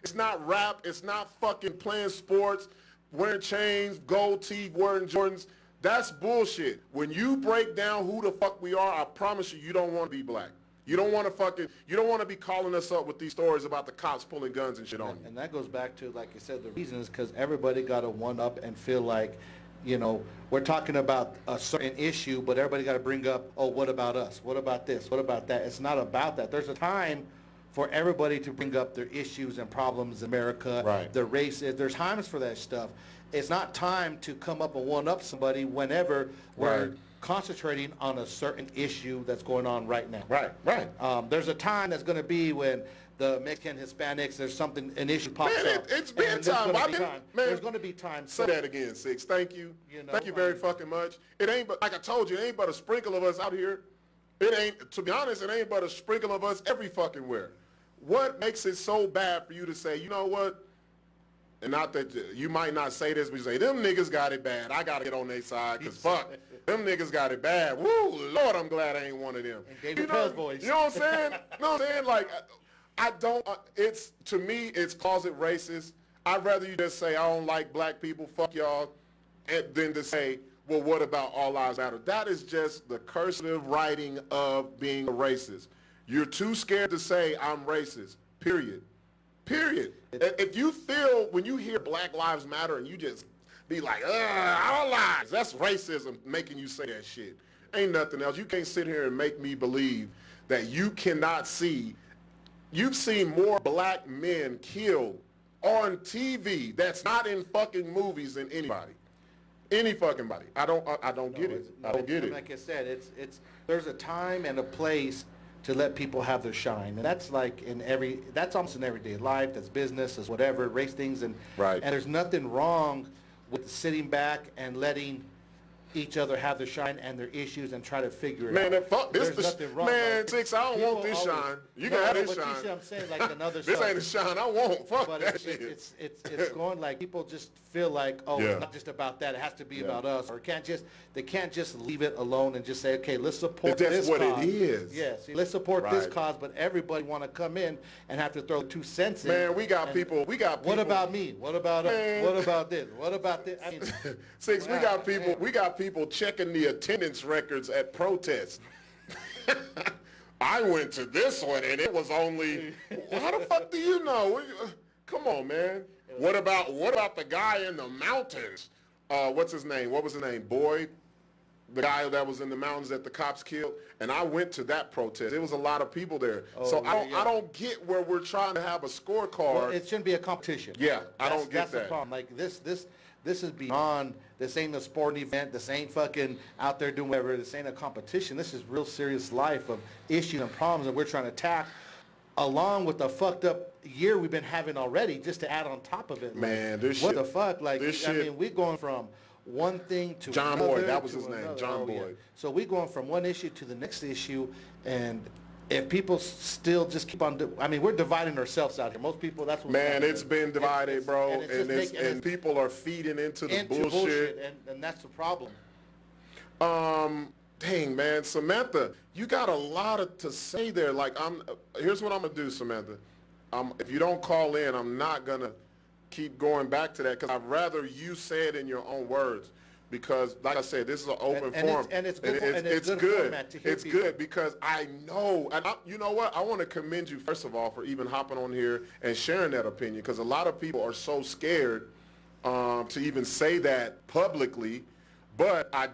It's not rap. It's not fucking playing sports, wearing chains, gold teeth, wearing Jordans. That's bullshit. When you break down who the fuck we are, I promise you, you don't want to be black. You don't want to be calling us up with these stories about the cops pulling guns and shit on you. And that goes back to, like you said, the reason is because everybody got to one up and feel like, you know, we're talking about a certain issue, but everybody got to bring up, oh, what about us? What about this? What about that? It's not about that. There's a time for everybody to bring up their issues and problems in America, right. Their races. There's times for that stuff. It's not time to come up and one up somebody whenever we're concentrating on a certain issue that's going on right now. Right. There's a time that's going to be when the Mexican, Hispanics, there's something, an issue pops up. It's been time. There's going to be time. Say that again, Sixx. Thank you. Thank you very fucking much. It ain't but, like I told you, it ain't but a sprinkle of us out here. It ain't, to be honest, it ain't but a sprinkle of us every fucking where. What makes it so bad for you to say, you know what? And not that you might not say this, but you say, them niggas got it bad. I got to get on their side because fuck, them niggas got it bad. Woo, Lord, I'm glad I ain't one of them. You know what I'm saying? You know what I'm saying? Like, I don't, it's, to me, it's closet racist. I'd rather you just say, I don't like black people, fuck y'all, than to say, well, what about all lives matter? That is just the cursive writing of being a racist. You're too scared to say I'm racist, period. If you feel, when you hear Black Lives Matter and you just be like, all lives, that's racism making you say that shit. Ain't nothing else. You can't sit here and make me believe that you cannot see. You've seen more black men killed on TV that's not in fucking movies than anybody. Any fucking body. I don't get it. I don't get it. Like I said, it's there's a time and a place to let people have their shine, and that's like that's almost in everyday life. That's business, that's whatever, race things, and right. And there's nothing wrong with sitting back and letting each other have their shine and their issues and try to figure it out. Man, fuck this. There's nothing wrong. Man, Sixx, I don't want this shine. You can have this shine. You see what I'm saying? Like another this ain't the shine I want. Fuck but that shit. It's going like people just feel like, oh, it's not just about that. It has to be about us. Or they can't just leave it alone and just say, okay, let's support this cause. That's what it is. Yes, let's support this cause, but everybody want to come in and have to throw 2 cents in. Man, we got people. What about me? What about us? What about this? What about this? I mean, Sixx, we got people checking the attendance records at protests. I went to this one and it was only. How the fuck do you know? Come on, man. What about the guy in the mountains? What's his name? What was his name? Boyd, the guy that was in the mountains that the cops killed. And I went to that protest. There was a lot of people there. I don't get where we're trying to have a scorecard. Well, it shouldn't be a competition. Yeah, I don't get that's that. The problem. Like this is beyond. This ain't a sporting event. This ain't fucking out there doing whatever. This ain't a competition. This is real serious life of issues and problems that we're trying to tackle, along with the fucked up year we've been having already, just to add on top of it. Man, this what shit. What the fuck? Like, this I mean, we're going from one thing to John another. Boyd, that was his name, another. John Boyd. So we're going from one issue to the next issue, and if people still just keep on, I mean, we're dividing ourselves out here. Most people, that's what. Man, it's been divided, bro, and people are feeding into the bullshit. And that's the problem. Dang, man, Samantha, you got a lot to say there. Like, here's what I'm gonna do, Samantha. If you don't call in, I'm not gonna keep going back to that because I'd rather you say it in your own words. because, like I said, this is an open forum. It's good, and it's good good. format to hear It's people. good because I know, and you know what? I want to commend you, first of all, for even hopping on here and sharing that opinion, because a lot of people are so scared to even say that publicly. But I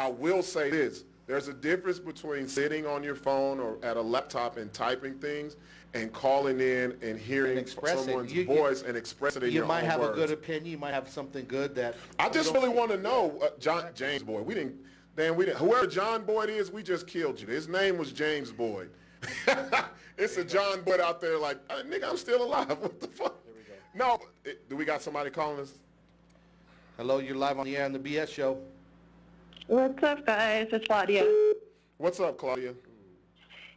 will say this. There's a difference between sitting on your phone or at a laptop and typing things and calling in and hearing someone's voice and expressing it in your own words. You might have a good opinion. You might have something good that... I just really want to know, James Boyd. Whoever John Boyd is, we just killed you. His name was James Boyd. It's a John Boyd out there like, nigga, I'm still alive. What the fuck? There we go. No, do we got somebody calling us? Hello, you're live on the air on the BS show. What's up, guys? It's Claudia. What's up, Claudia?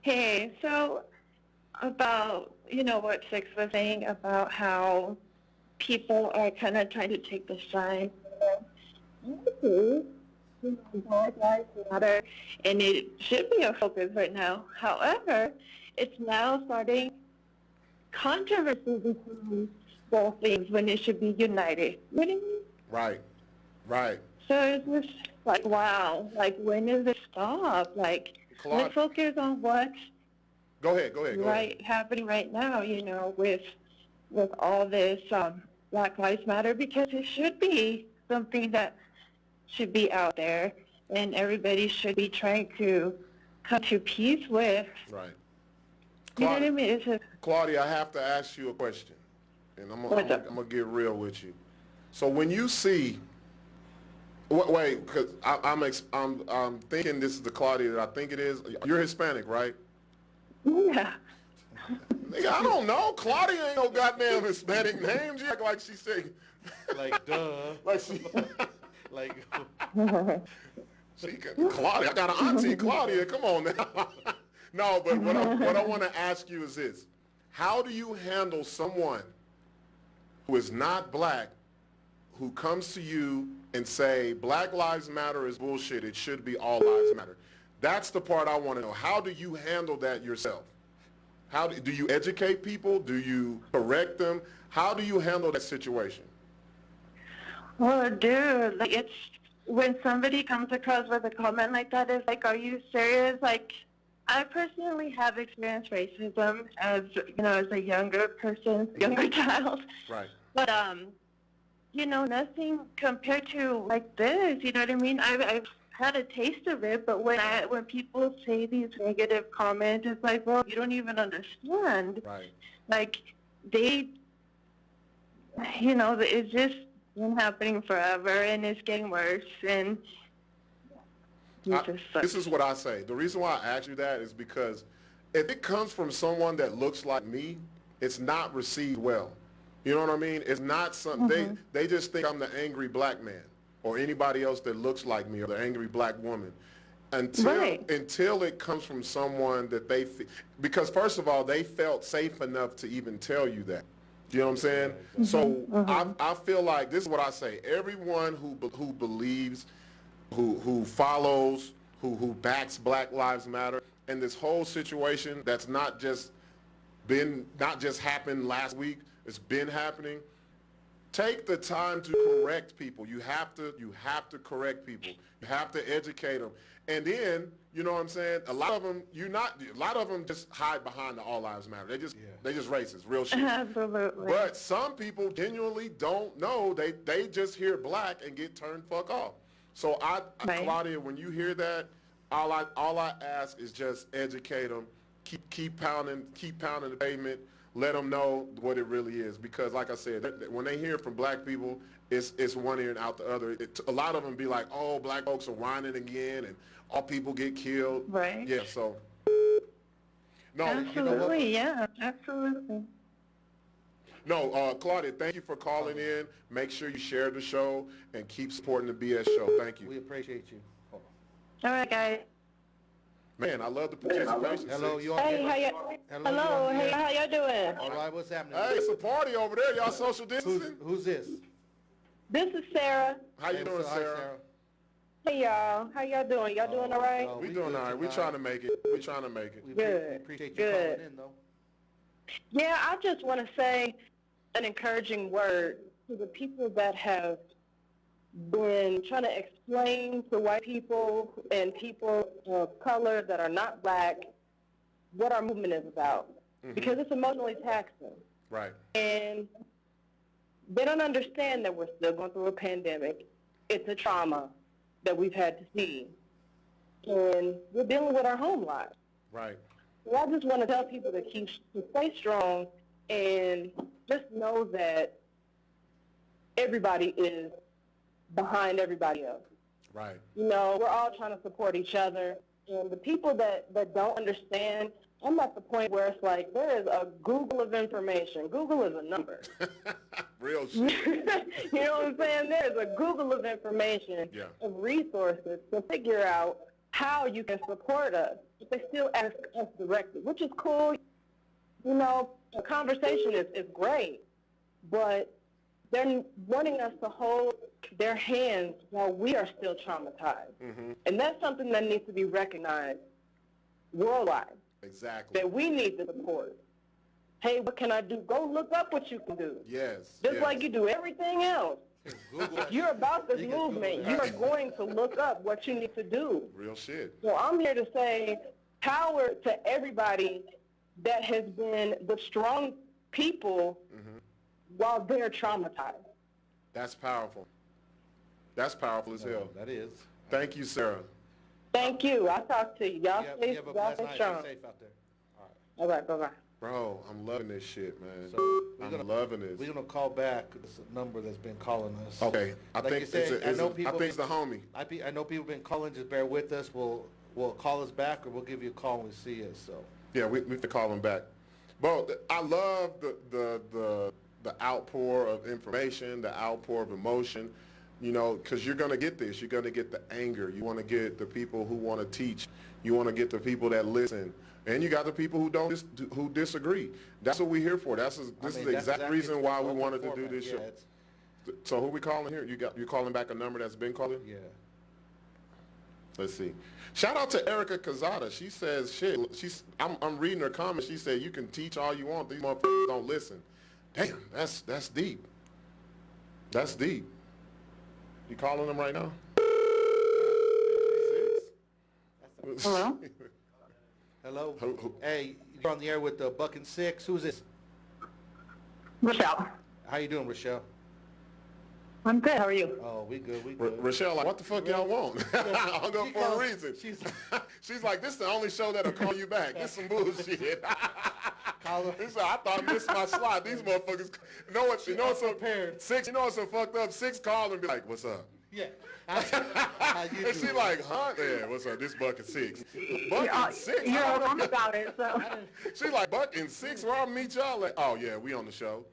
Hey, so about, what Sixx was saying about how people are kind of trying to take the side. Black Lives Matter, and it should be a focus right now. However, it's now starting controversy between both things when it should be united. What do you mean? Right. So it's just like, wow, like when does it stop? Like, let's focus on what's Go ahead. happening right now, with all this Black Lives Matter, because it should be something that should be out there and everybody should be trying to come to peace with. Right. You know what I mean? It's just, Claudia, I have to ask you a question, and I'm gonna get real with you. So when you see, wait, because I'm thinking this is the Claudia that I think it is. You're Hispanic, right? yeah. Nigga, I don't know. Claudia ain't no goddamn Hispanic name. She act like she said, Like, duh. like she, Like, Claudia. I got an auntie, Claudia. Come on now. No, but what I want to ask you is this: how do you handle someone who is not black, who comes to you and say Black Lives Matter is bullshit? It should be all lives matter. That's the part I want to know. How do you handle that yourself? How do you educate people? Do you correct them? How do you handle that situation? Well, dude, like it's when somebody comes across with a comment like that, it's like, are you serious? Like, I personally have experienced racism as as a younger child. Right. But nothing compared to like this. You know what I mean? I've had a taste of it, but when people say these negative comments, it's like, well, you don't even understand. Right. Like they, it's just been happening forever, and it's getting worse, and this is what I say. The reason why I ask you that is because if it comes from someone that looks like me, it's not received well. You know what I mean? It's not something, they just think I'm the angry black man or anybody else that looks like me or the angry black woman. Until it comes from someone that because first of all, they felt safe enough to even tell you that. You know what I'm saying? So I feel like, this is what I say, everyone who believes, who follows, who backs Black Lives Matter, and this whole situation that's not just happened last week, it's been happening. Take the time to correct people. You have to correct people. You have to educate them. And then, you know what I'm saying? A lot of them just hide behind the All Lives Matter. They just racist, real shit. Absolutely. But some people genuinely don't know. They just hear black and get turned fuck off. So Claudia, when you hear that, all I ask is just educate them. Keep pounding the pavement. Let them know what it really is, because like I said, when they hear from black people, it's one ear and out the other. A lot of them be like, oh, black folks are whining again, and all people get killed. Right. Yeah. So. No. Absolutely. Yeah. Absolutely. No, Claudia, thank you for calling in. Make sure you share the show and keep supporting the BS show. Thank you. we appreciate you. All right, guys. Man, I love the participation. Hello, you all Hey, hello. Hey, how y'all doing? All right, what's happening? Hey, it's a party over there. Y'all social distancing? Who's this? This is Sarah. How you doing, Hi, Sarah? Hey, y'all. How y'all doing? Y'all doing all right? We doing all right. We trying to make it. We trying to make it. We Good. appreciate you Good. calling in, though. Yeah, I just want to say an encouraging word to the people that have been trying to explain to white people and people of color that are not black what our movement is about, because it's emotionally taxing. Right. And they don't understand that we're still going through a pandemic. It's a trauma that we've had to see. And we're dealing with our home lives. Right. So I just want to tell people to stay strong and just know that everybody is behind everybody else. Right. You know, we're all trying to support each other. And the people that don't understand, I'm at the point where it's like there is a Google of information. Google is a number. Real shit. You know what I'm saying? There's a Google of information, of resources to figure out how you can support us. But they still ask us directly, which is cool. You know, the conversation is great, but they're wanting us to hold their hands while we are still traumatized. And that's something that needs to be recognized worldwide. Exactly. That we need to support. Hey, what can I do? Go look up what you can do. Yes. Just like you do everything else. If you're about this movement, you are going to look up what you need to do. Real shit. So I'm here to say power to everybody that has been the strong people while they're traumatized. That's powerful. That's powerful as hell. That is. Thank you, Sarah. Thank you. I'll talk to you. Y'all You stay have a blessed night. strong. Be safe out there. All right, bye-bye. Bro, I'm loving this shit, man. So I'm loving this. We're gonna call back this number that's been calling us. Okay, I Like think you said, I think it's the homie. I know people been calling. Just bear with us. We'll call us back, or we'll give you a call when we see us. So Yeah, we have to call him back. Bro, I love the outpour of information, the outpour of emotion. You know, because you're gonna get this. You're gonna get the anger. You want to get the people who want to teach. You want to get the people that listen. And you got the people who disagree. That's what we're here for. This is the exact reason why we wanted to do this show. So who we calling here? You're calling back a number that's been calling? yeah. Let's see. Shout out to Erica Cazada. She says shit. I'm reading her comments. She said you can teach all you want. These motherfuckers don't listen. Damn, that's deep. That's deep. You calling them right now? Hello? Hello. Hey, you're on the air with Buck and Sixx. Who's this? Rochelle. How you doing, Rochelle? I'm good. How are you? Oh, we good. We good. Rochelle, like, what the fuck y'all want? I'll go for a reason. She's like, this is the only show that'll call you back. This some bullshit. He said, I thought I missed my slot. These motherfuckers. You know what's so prepared? Sixx. You know what's so fucked up? Sixx call and be like, what's up? Yeah. And she like, huh? Yeah, what's up? This Buck and Sixx. Buck and Sixx? You're wrong about it, so. She like, Buck and Sixx, where I'll meet y'all? Like, oh, yeah, we on the show.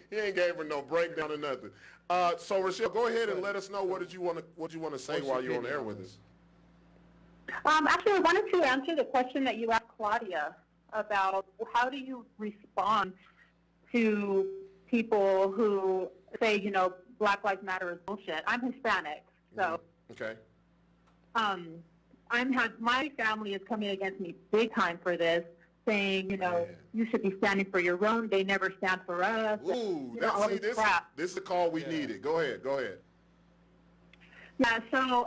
He ain't gave her no breakdown or nothing. So, Rochelle, go ahead and let us know what you want to say while you're on air with us. Actually, I wanted to answer the question that you asked Claudia about how do you respond to people who say, you know, Black Lives Matter is bullshit. I'm Hispanic, so okay. My family is coming against me big time for this, saying, you know, you should be standing for your own. They never stand for us. Ooh, this is the call we needed. Go ahead. Yeah, so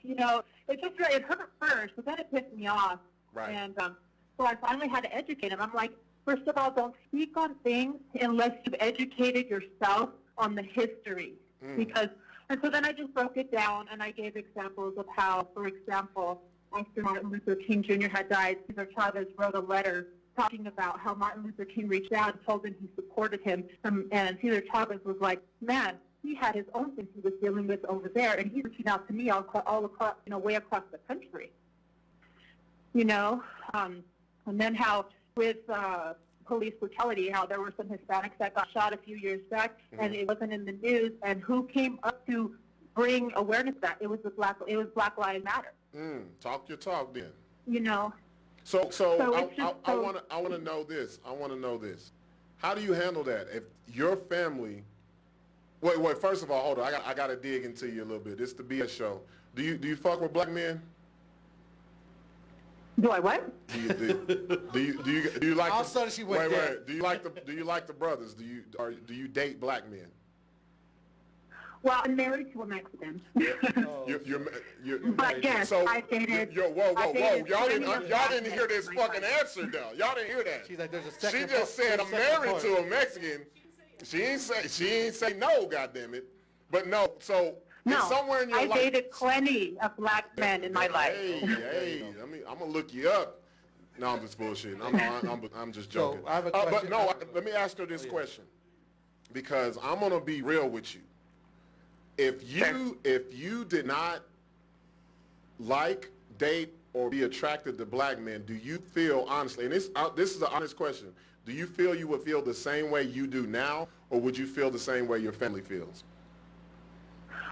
you know, it hurt first, but then it pissed me off. Right. And so I finally had to educate him. I'm like, first of all, don't speak on things unless you've educated yourself on the history. And so then I just broke it down and I gave examples of how, for example, after Martin Luther King Jr. had died, Cesar Chavez wrote a letter talking about how Martin Luther King reached out and told him he supported him. And Cesar Chavez was like, man, he had his own things he was dealing with over there, and he's reaching out to me all across, you know, way across the country. You know, and then how with police brutality, how there were some Hispanics that got shot a few years back, and it wasn't in the news. And who came up to bring awareness to that? It was Black Lives Matter. Talk your talk, then. You know. So I want to know this. I want to know this. How do you handle that if your family? Wait. First of all, hold on. I got to dig into you a little bit. This is the BS show. Do you fuck with black men? Do I what? Do you like? All of a sudden she went dead. Wait. Do you like the brothers? Do you date black men? Well, I'm married to a Mexican. But yes, so, I dated. whoa. Y'all didn't hear this my fucking life. answer, though. Y'all didn't hear that. She's like, there's a second. She just said, I'm married to a Mexican. She ain't say no, goddammit. But no, so No, somewhere in your life. I dated plenty of black men in my life. Hey, I'm gonna look you up. No, I'm just bullshitting. I'm just joking. I have a question. But no, let me ask her this question, because I'm gonna be real with you. If you did not like, date, or be attracted to black men, do you feel honestly, and this is an honest question, do you feel you would feel the same way you do now, or would you feel the same way your family feels?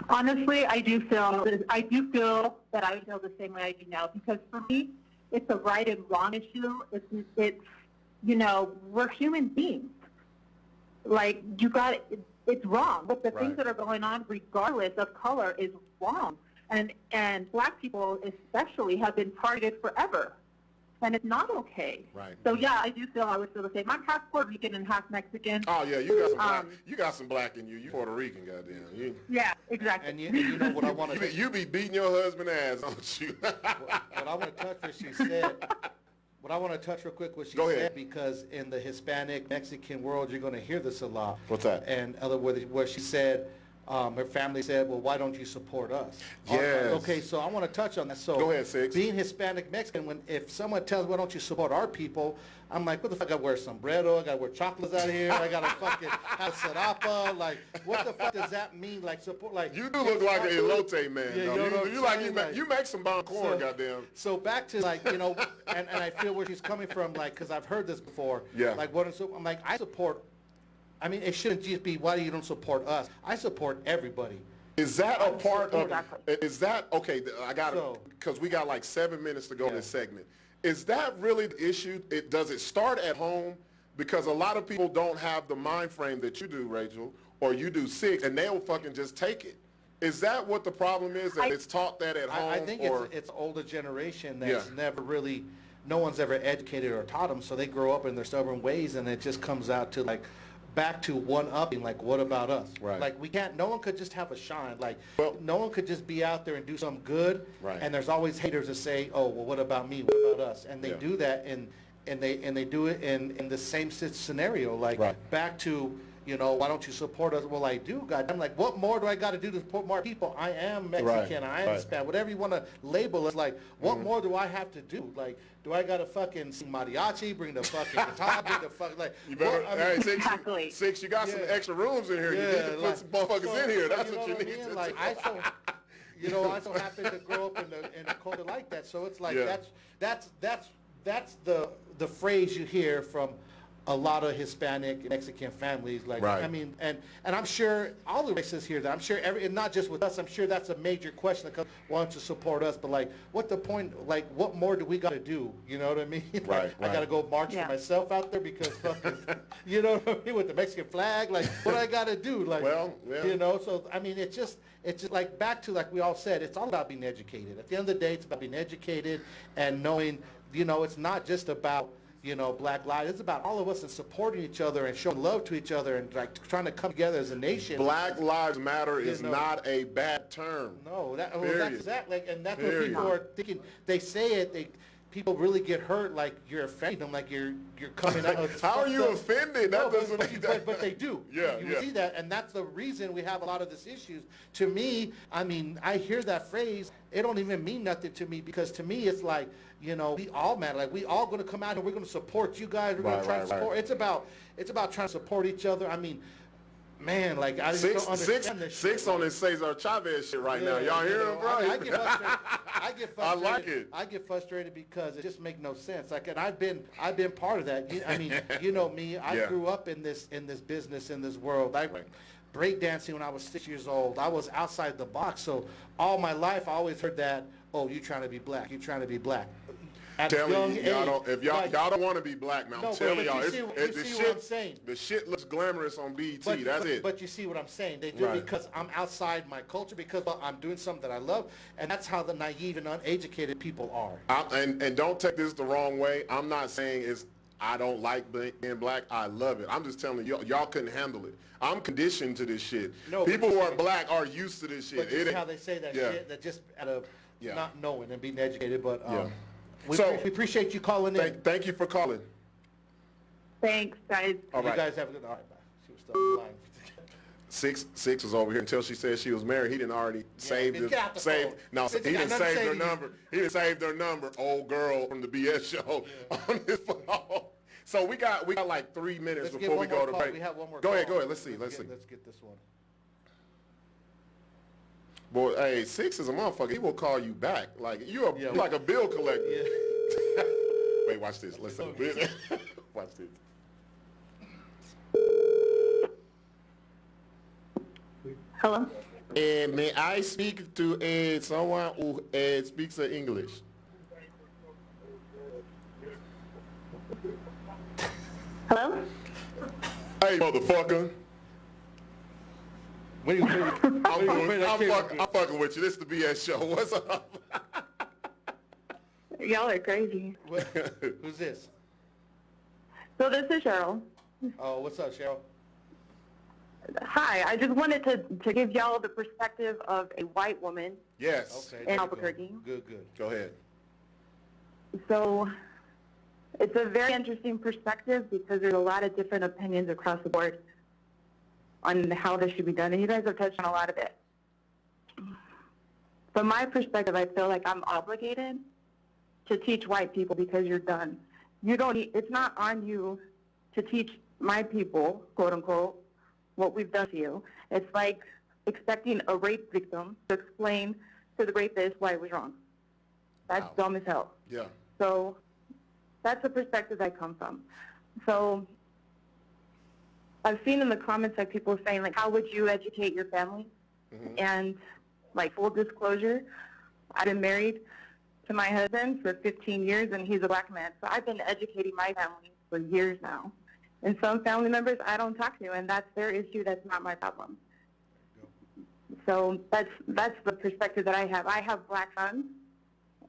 Honestly, I do feel that I would feel the same way I do now, because for me, it's a right and wrong issue. It's we're human beings. Like, it's wrong. But the things that are going on, regardless of color, is wrong. And black people especially have been targeted forever. And it's not okay. Right. So yeah, I would feel the same. I'm half Puerto Rican and half Mexican. Oh yeah, you got some black in you. You Puerto Rican, goddamn. Yeah, exactly. And you know what I want to. You be beating your husband ass, don't you? What I want to touch what she said. What I want to touch real quick what she said, because in the Hispanic Mexican world you're going to hear this a lot. What's that? And other words, where she said. Her family said, well, why don't you support us? Yes. Okay, so I want to touch on that. So go ahead, Sixx. Being Hispanic Mexican, if someone tells me, why don't you support our people, I'm like, what the fuck, I gotta wear sombrero, I gotta wear chocolates out here, I gotta fucking have sarapa, like, what the fuck does that mean? Like, support, like. You do look like an elote man, yeah, though. You make some bomb corn, goddamn. So back to, like, and I feel where she's coming from, like, because I've heard this before. Yeah. Like, I'm like, I support. I mean, it shouldn't just be, why you don't support us? I support everybody. Is that a part of, is that, okay, I got it, because we got like 7 minutes to go in this segment. Is that really the issue? Does it start at home? Because a lot of people don't have the mind frame that you do, Rachel, or you do, Sixx, and they'll fucking just take it. Is that what the problem is, that it's taught that at home? I think it's older generation that's never really, no one's ever educated or taught them, so they grow up in their stubborn ways, and it just comes out to, like, back to one-upping, like, what about us? Right. Like, no one could just have a shine. Like, no one could just be out there and do something good. Right. And there's always haters that say, oh, well, what about me? What about us? And they do that, and they do it in the same scenario. Like, back to, why don't you support us? Well, I do, goddamn. Like, what more do I got to do to support more people? I am Mexican. I am Hispanic. Whatever you want to label us, like, what more do I have to do? Like, do I got to fucking sing mariachi, bring the fucking guitar, bring the fucking, like... You better, Sixx, you got some extra rooms in here. You need to put some motherfuckers in here. That's what you need to do. Like, I so happen to grow up in a culture like that. So it's like, that's the phrase you hear from a lot of Hispanic and Mexican families, like, I mean, and I'm sure all the races hear that. I'm sure and not just with us, I'm sure that's a major question that comes, why don't you support us? But, like, what the point, like, what more do we got to do? You know what I mean? Like, I got to go march for myself out there because fucking, you know what I mean, with the Mexican flag, like, what I got to do? Like, so, I mean, it's just like, back to, like we all said, it's all about being educated. At the end of the day, it's about being educated and knowing, it's not just about, Black lives. It's about all of us and supporting each other and showing love to each other and, like, trying to come together as a nation. Black Lives Matter is not a bad term. No, that's exactly, and that's what people are thinking. They say it. People really get hurt, like you're offending them, like you're coming out. How are you offended? That doesn't make that. But they do. You see that, and that's the reason we have a lot of these issues. To me, I mean, I hear that phrase. It don't even mean nothing to me, because to me it's like, we all matter. Like, we all going to come out and we're going to support you guys. We're going to try to support. It's about trying to support each other. I mean, man, like, I just don't understand this shit. Sixx on this Cesar Chavez shit right now. Y'all hear him, bro? I get frustrated. I like it. I get frustrated because it just makes no sense. Like, and I've been part of that. I mean, you know me. I grew up in this business, in this world. I breakdancing when I was 6 years old. I was outside the box. So all my life I always heard that, oh, you trying to be black. You trying to be black. Telling you, y'all don't want to be black, man. I'm telling y'all, you see what I'm saying. The shit looks glamorous on BET. That's it. But you see what I'm saying? They do it because I'm outside my culture, because I'm doing something that I love, and that's how the naive and uneducated people are. And don't take this the wrong way. I'm not saying I don't like being black. I love it. I'm just telling you, y'all couldn't handle it. I'm conditioned to this shit. No, people who are black are used to this shit. But just how they say that shit, that just out of not knowing and being educated. But we appreciate you calling in. Thank you for calling. Thanks, guys. All right. You guys have a good. All right, bye. She was still on the line. Sixx was over here until she said she was married. He didn't already save the save. No, he didn't save their number. He didn't save their number. Old girl from the BS show on his phone. So we got like 3 minutes before we go to break. We have one more. Go ahead. Let's see. Let's get this one. Boy, hey, Sixx is a motherfucker. He will call you back. Like you're like a bill collector. Yeah. Wait, watch this. Listen. Watch this. Hello? May I speak to someone who speaks English? Hello? Hey, motherfucker. I'm fucking with you. This is the BS show. What's up? Y'all are crazy. Who's this? So this is Cheryl. Oh, what's up, Cheryl? Hi, I just wanted to give y'all the perspective of a white woman in Albuquerque. Good. Go ahead. So it's a very interesting perspective because there's a lot of different opinions across the board on how this should be done, and you guys have touched on a lot of it. From my perspective, I feel like I'm obligated to teach white people because you're done. It's not on you to teach my people, quote unquote, what we've done to you. It's like expecting a rape victim to explain to the rapist why it was wrong. That's dumb as hell. Yeah. So that's the perspective I come from. So I've seen in the comments like people saying like, how would you educate your family? Mm-hmm. And like full disclosure, I've been married to my husband for 15 years and he's a black man. So I've been educating my family for years now. And some family members I don't talk to, and that's their issue. That's not my problem. So that's the perspective that I have. I have black sons,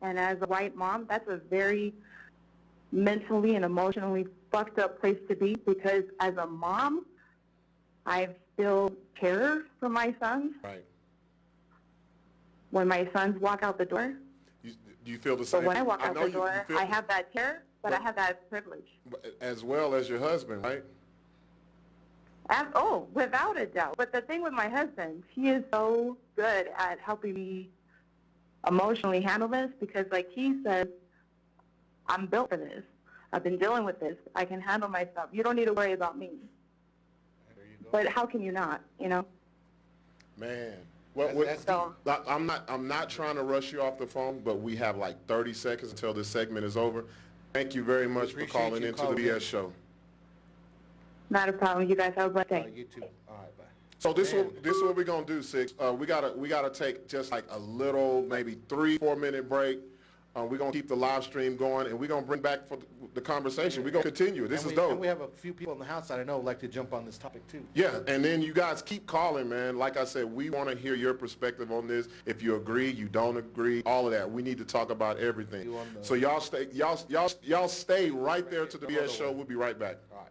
and as a white mom, that's a very mentally and emotionally fucked up place to be because as a mom, I feel terror for my sons. Right. When my sons walk out the door. Do you feel the same? So when I walk out the door, I have that terror. But I have that privilege. As well as your husband, right? Without a doubt. But the thing with my husband, he is so good at helping me emotionally handle this because, like he says, I'm built for this. I've been dealing with this. I can handle myself. You don't need to worry about me. There you go. But how can you not, Man. Well, I'm not trying to rush you off the phone, but we have like 30 seconds until this segment is over. Thank you very much for calling into the BS show. Not a problem. You guys have a blessed day. You too. All right, bye. So this is what we're gonna do, Sixx. We gotta take just like a little, maybe 3-4 minute break. We're going to keep the live stream going, and we're going to bring back for the conversation. We're going to continue. This is dope. And we have a few people in the house that I know would like to jump on this topic, too. Yeah, and then you guys keep calling, man. Like I said, we want to hear your perspective on this. If you agree, you don't agree, all of that. We need to talk about everything. So y'all stay right there to the BS show. We'll be right back. All right.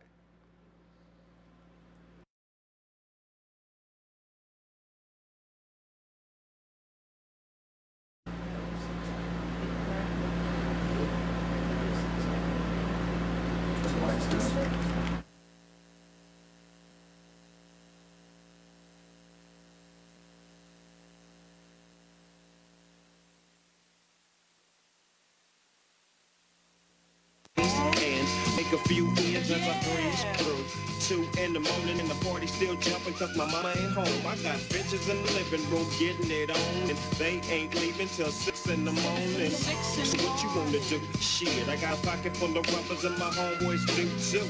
Make a few ends as I breeze through. 2 in the morning and the party still jumping cause my mama ain't home. I got bitches in the living room getting it on, and they ain't leaving till 6 in the morning. So what you wanna do? Shit, I got a pocket full of rubbers and my homeboys do too.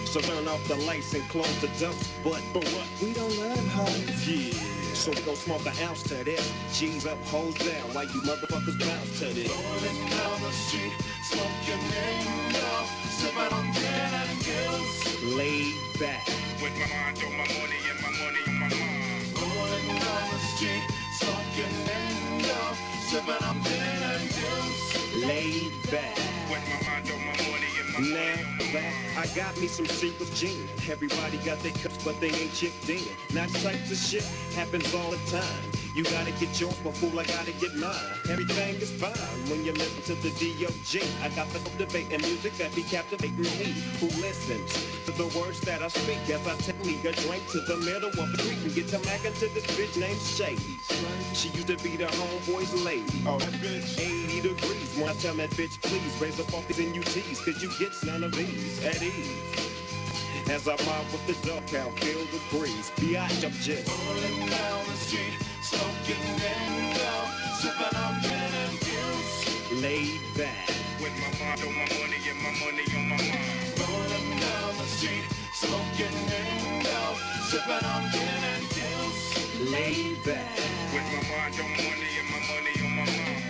So turn off the lights and close the door. But for what? We don't let them hoes. Yeah. So we gon' smoke an ounce to this. G's up, hoes down, while you motherfuckers bounce to this. Rolling down the street, smoking mango, sipping on gin and gills. Laid back. With my mind on my money and my money on my mind. Rolling down the street, smoking mango, sipping on gin and gills. Laid back. With my mind on my money and my money on my mind. that, I got me some Sixx gin. Everybody got their cups, but they ain't chipped in. Now types of shit happens all the time. You gotta get yours, but fool, I gotta get mine. Everything is fine when you listen to the D.O.G. I got the debate and music that be captivating me. Who listens to the words that I speak as I take me a drink to the middle of the street and get to mackin' to this bitch named Shady. She used to be the homeboy's lady. Oh, that bitch. 80 degrees when I tell that bitch, please raise up off these NUTs, cause you get none of these at ease. As I mob with the dog count, feel the breeze. Biatch, I'm just rolling down the street, smoking window, sipping on gin and juice, laid back with my mind on my money and my money on my mind. Rolling down the street, smoking window, sipping on gin and juice, laid back with my mind on money and my money on my mind.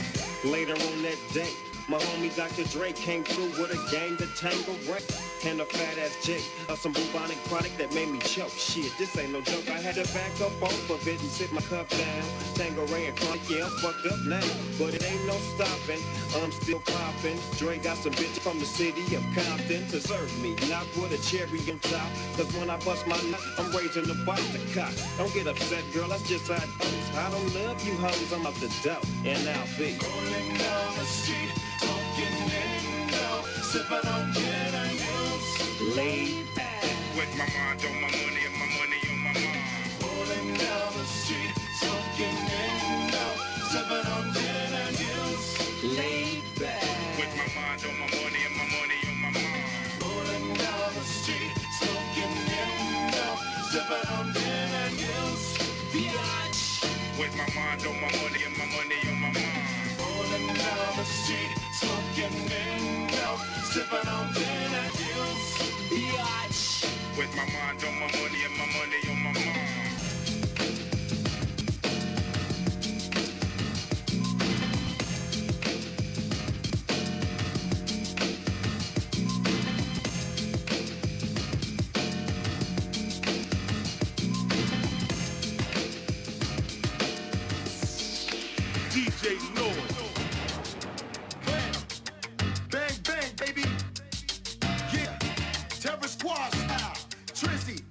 Later on that day, my homie Dr. Dre came through with a gang to tangle rank. And a fat ass J of some bubonic chronic that made me choke. Shit, this ain't no joke. I had to back up off of it and sit my cup down. Tangeray and chronic, yeah, I'm fucked up now. But it ain't no stopping, I'm still popping. Dre got some bitch from the city of Compton to serve me, not with a cherry on top. Cause when I bust my nut, I'm raising the bite to cock. Don't get upset, girl, that's just how it goes. I don't love you hoes, I'm out the dope. And I'll be rolling down the street, smoking window, sipping on gin and juice. Laid back with my mind on my money and my money on my mind. Rolling down the street, smoking window, sipping on gin and juice. Laid back with my mind on my money and my money on my mind. Rolling down the street, smoking window, sipping on gin and juice. Biatch with my mind on my money and my money on my mind. Rolling down the street, smoking window, sipping on gin and juice. Biatch with my mind on my money and my money on my mind. DJ Lord. Bang, bang, baby. Yeah. Terror Squad style. Trizzy.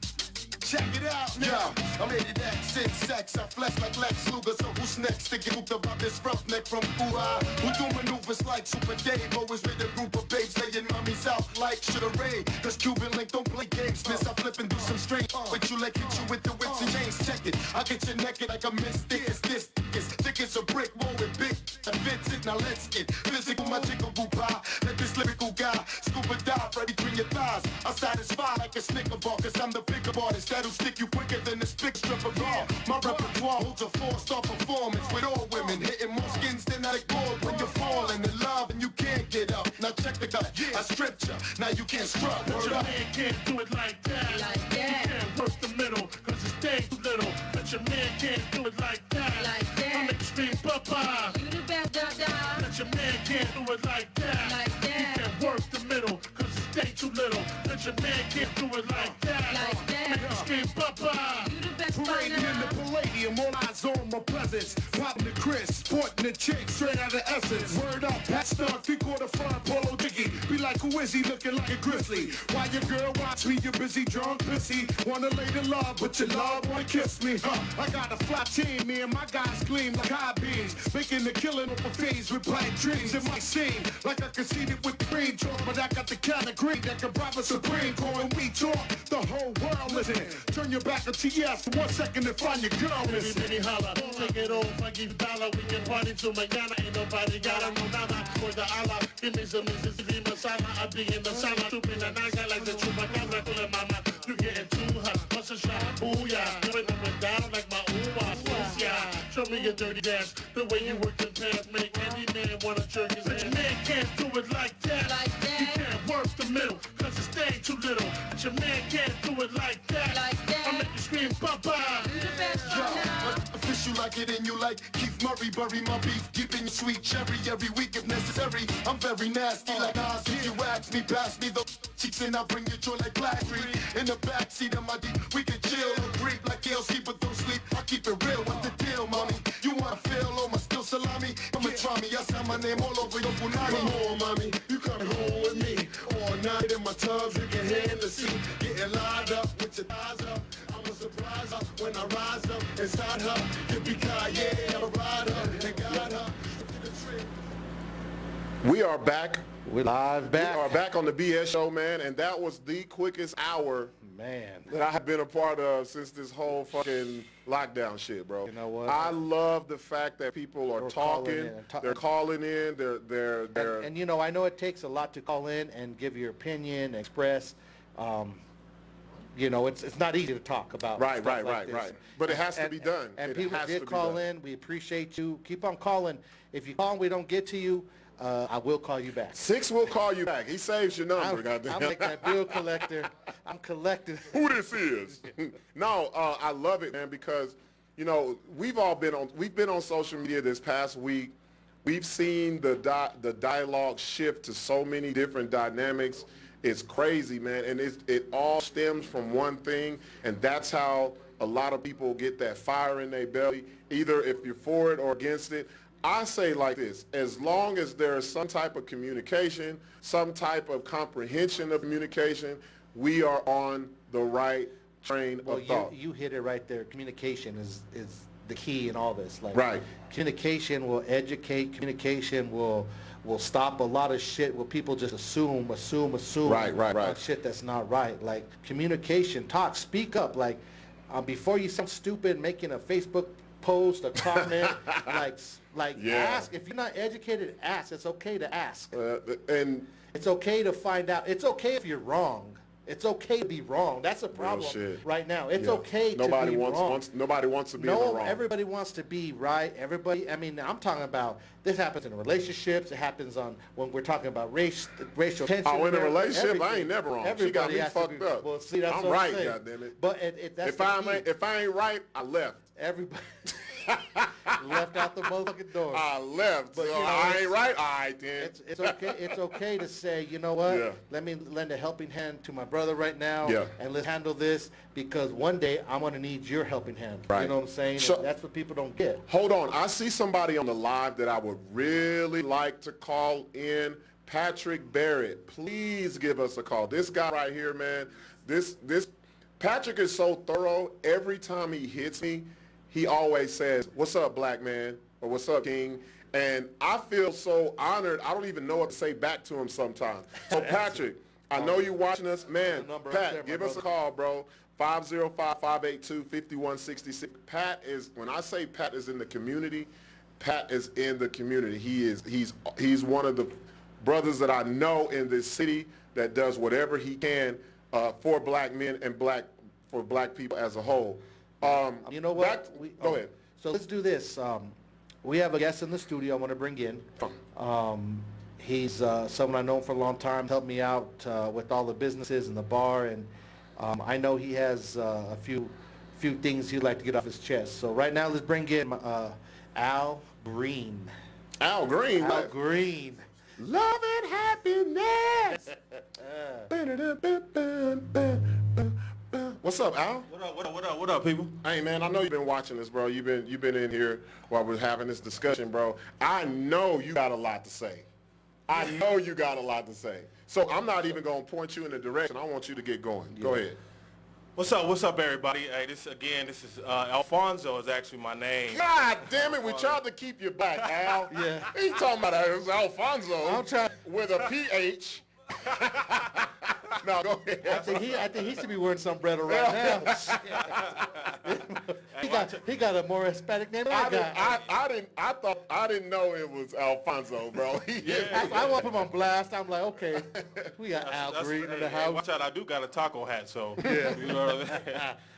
Check it out now. I'm ready to act Sixx. I flex like Lex Luger. So who's next to get hooked about this roughneck from Fuha? Who do maneuvers like Super Dave? Always with a group of babes laying mommies out like Sugar Ray. Cause Cuban Link don't play games, miss. I flip and do some straight. But you like hit you with the whips and chains. Check it. I get you naked like a mystic. It's this. It's thick as a brick wall with big. That fits it. Now let's get physical. My jiggle pie. Let this lyrical guy scuba dive right between your thighs. I satisfy like a Snicker bar. Cause I'm the bigger artist that'll stick you quicker than the spick strip of raw. My repertoire holds a 4-star performance with all women hitting more skins than I board when you're falling in love and you can't get up. Now check the cut. I stripped you. Now you can't scrub. But your man can't do it like that. Like that. You can't work the middle cause it's day too little. But your man can't do it like that. Like that. I make you scream papa. You the best da-da. But your man can't do it like that. Like that. You can't work the middle cause it's day too little. But your man can't do it like that. Like that. Make you scream papa. You the best Parading in the Palladium, all eyes on my presence. Popping the Chris, sporting the chick, straight out of Essence. Word up, Pat Stark, 3/4 front, Polo Dicky. Be like, who is he looking like a grizzly? Why your girl watch me, you're busy, drunk, pissy. Wanna lay the love, but your love wanna kiss me. I got a flat team, me and my guys gleam like high beams. Making the killing up a phase with pipe dreams. It might seem like I conceded with the green talk, but I got the kind of green that can bribe a Supreme Court. When we talk, the whole world listen. Turn your back on TS for 1 second and find your girl missing. Baby, holla, take it off, I give dollar. We can party till mañana, ain't nobody gotta know nada. For the Allah, give me some Mississippi masala. I be in the sala, trooping the naga like the chupacabra. Pulling mama, you getting too hot. What's a shot? Ooh, yeah. Going up and down like my ooh, yeah. Show me your dirty dance, the way you work the pants. Make any man wanna jerk his ass. Your man can't do it like that. Like that. You can't work the middle, cause it's staying too little. Your man can't do it like that. Like that. I make you scream, papa. You the best Official like it and you like Keith Murray, bury my beef, keeping you sweet cherry every week if necessary. I'm very nasty like Oz. If you ask me, pass me the cheeks and I'll bring you joy like Black Street. In the backseat of my Jeep, we can chill or creep like KLC, but don't sleep. I keep it real. What's the deal, mommy? You wanna feel all my still salami? Come and try me. I sign my name all over your punani. Come on, mommy. You come home with me all night in my tub. Yippee-ki-yay, I'm a rider, and got her. We are back. We're live back. We are back on the BS show, man, and that was the quickest hour, man, that I have been a part of since this whole fucking lockdown shit, bro. You know what? I love the fact that people are talking. They're calling in. They're. And you know, I know it takes a lot to call in and give your opinion, express. You know, it's not easy to talk about. Right. This. But it has to be done. And people did call in. We appreciate you. Keep on calling. If you call and we don't get to you, I will call you back. Sixx will call you back. He saves your number, goddamn. I'm like that bill collector. I'm collecting. Who this is? No, I love it, man, because, you know, we've been on social media this past week. We've seen the dialogue shift to so many different dynamics. It's crazy, man, and it all stems from one thing, and that's how a lot of people get that fire in their belly, either if you're for it or against it. I say like this, as long as there is some type of communication, some type of comprehension of communication, we are on the right train of thought. You hit it right there. Communication is the key in all this. Like, right. Communication will educate. Communication will stop a lot of shit where people just assume right. shit that's not right. Like, communication, talk, speak up. Like, before you sound stupid making a Facebook post, a comment, ask. If you're not educated, ask. It's okay to ask. And it's okay to find out. It's okay if you're wrong. It's okay to be wrong. That's a problem right now. It's okay to be wrong. Nobody wants to be in the wrong. Everybody wants to be right. Everybody. I mean, I'm talking about this happens in relationships. It happens when we're talking about racial tension. Oh, in a relationship, everything. I ain't never wrong. Everybody she got me fucked up. Well, see, that's I'm what right, saying. goddammit. But that's if I ain't right, I left. Everybody left out the motherfucking door. I left. But, so you know, I ain't right. All right, then. It's okay. It's okay to say, you know what? Yeah. Let me lend a helping hand to my brother right now, Yeah. and let's handle this because one day I'm gonna need your helping hand. Right. You know what I'm saying? So, and that's what people don't get. Hold on. I see somebody on the live that I would really like to call in. Patrick Barrett. Please give us a call. This guy right here, man. This Patrick is so thorough. Every time he hits me, he always says, "What's up, black man?" or "What's up, king?" And I feel so honored. I don't even know what to say back to him sometimes. So, Patrick, I know you're watching us. Man, Pat, give us a call, bro. 505-582-5166. Pat is, when I say Pat is in the community, Pat is in the community. He's one of the brothers that I know in this city that does whatever he can for black men and for black people as a whole. You know what? Go ahead. So let's do this. We have a guest in the studio I want to bring in. He's someone I've known for a long time, helped me out with all the businesses and the bar, and I know he has a few things he'd like to get off his chest. So right now, let's bring in Al Green. Al Green? Al Green. Love and happiness. What's up, Al? What up, people? Hey, man, I know you've been watching this, bro. You've been in here while we're having this discussion, bro. I know you got a lot to say. I know you got a lot to say. So I'm not even going to point you in the direction. I want you to get going. Go ahead. What's up, everybody? Hey, this is Alfonso is actually my name. God damn it, we tried to keep you back, Al. Yeah. He talking about it's Alfonso I'm trying with a PH. No, go ahead. I think he should be wearing sombrero right now. he got a more Hispanic name than I got. I didn't know it was Alfonso, bro. I want to put him on blast. I'm like, okay, we got Al Green in the house. Watch out, I do got a taco hat, so yeah. You know what I mean?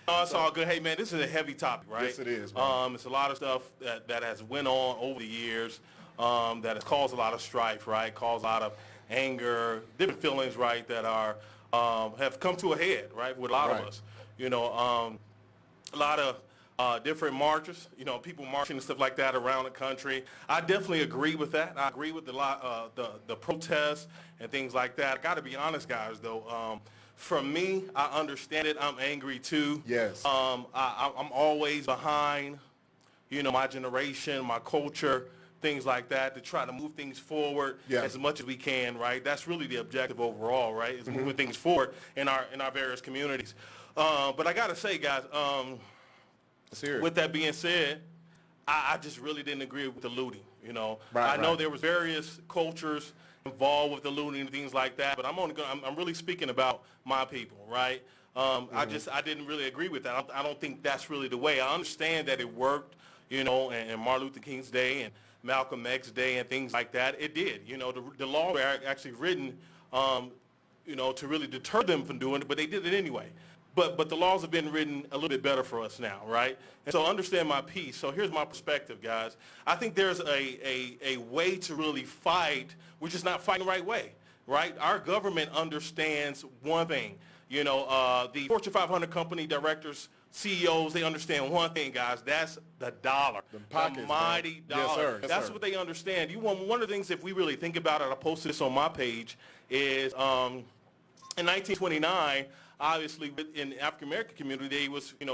No, it's all good. Hey, man, this is a heavy topic, right? Yes, it is, man. It's a lot of stuff that has went on over the years that has caused a lot of strife, right? Caused a lot of anger, different feelings, right, that are have come to a head, right, with a lot of us. You know, a lot of different marches, you know, people marching and stuff like that around the country. I definitely agree with that. I agree with the protests and things like that. I got to be honest, guys, though. For me, I understand it. I'm angry too. Yes. I'm always behind, you know, my generation, my culture, things like that, to try to move things forward as much as we can, right? That's really the objective overall, right? Is moving things forward in our various communities. But I got to say, guys, With that being said, I just really didn't agree with the looting. You know, Right, I know right. there was various cultures involved with the looting and things like that, but I'm really speaking about my people, right? I didn't really agree with that. I don't think that's really the way. I understand that it worked, you know, and Martin Luther King's Day and Malcolm X Day and things like that. It did. You know, the laws were actually written, you know, to really deter them from doing it, but they did it anyway. But the laws have been written a little bit better for us now, right? And so understand my piece. So here's my perspective, guys. I think there's a way to really fight. We're just not fighting the right way, right? Our government understands one thing. You know, the Fortune 500 company directors, CEOs, they understand one thing, guys. That's the dollar, pockets, the mighty man. dollar. Yes, sir. Yes, That's sir. what they understand. One of the things, if we really think about it, I posted this on my page, is in 1929, obviously in the African American community,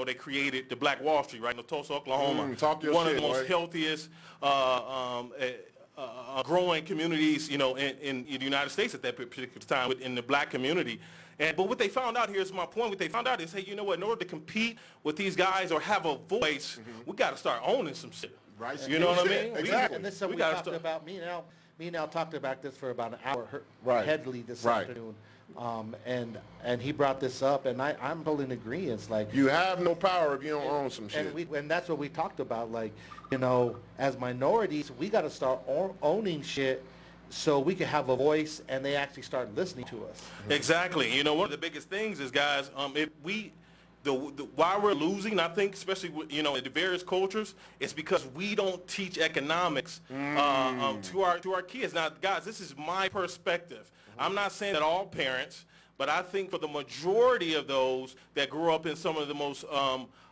they created the Black Wall Street, right, in Tulsa, Oklahoma. Talk your One shit, of the most boy. healthiest growing communities, you know, in the United States at that particular time in the black community. But what they found out, here's my point, what they found out is, hey, you know what, in order to compete with these guys or have a voice, we got to start owning some shit. Right. You know what I mean? Exactly. And this is something we gotta talked start- about. Me and Al talked about this for about an hour Right. headily this Right. afternoon. And he brought this up, and I'm totally in agreement. It's like, You have no power if you don't own some shit. and that's what we talked about. Like, you know, as minorities, we got to start owning shit so we can have a voice, and they actually start listening to us. Exactly. You know, one of the biggest things is, guys, if we, why we're losing, I think, especially with, you know, in the various cultures, it's because we don't teach economics to our kids. Now, guys, this is my perspective. I'm not saying that all parents, but I think for the majority of those that grew up in some of the most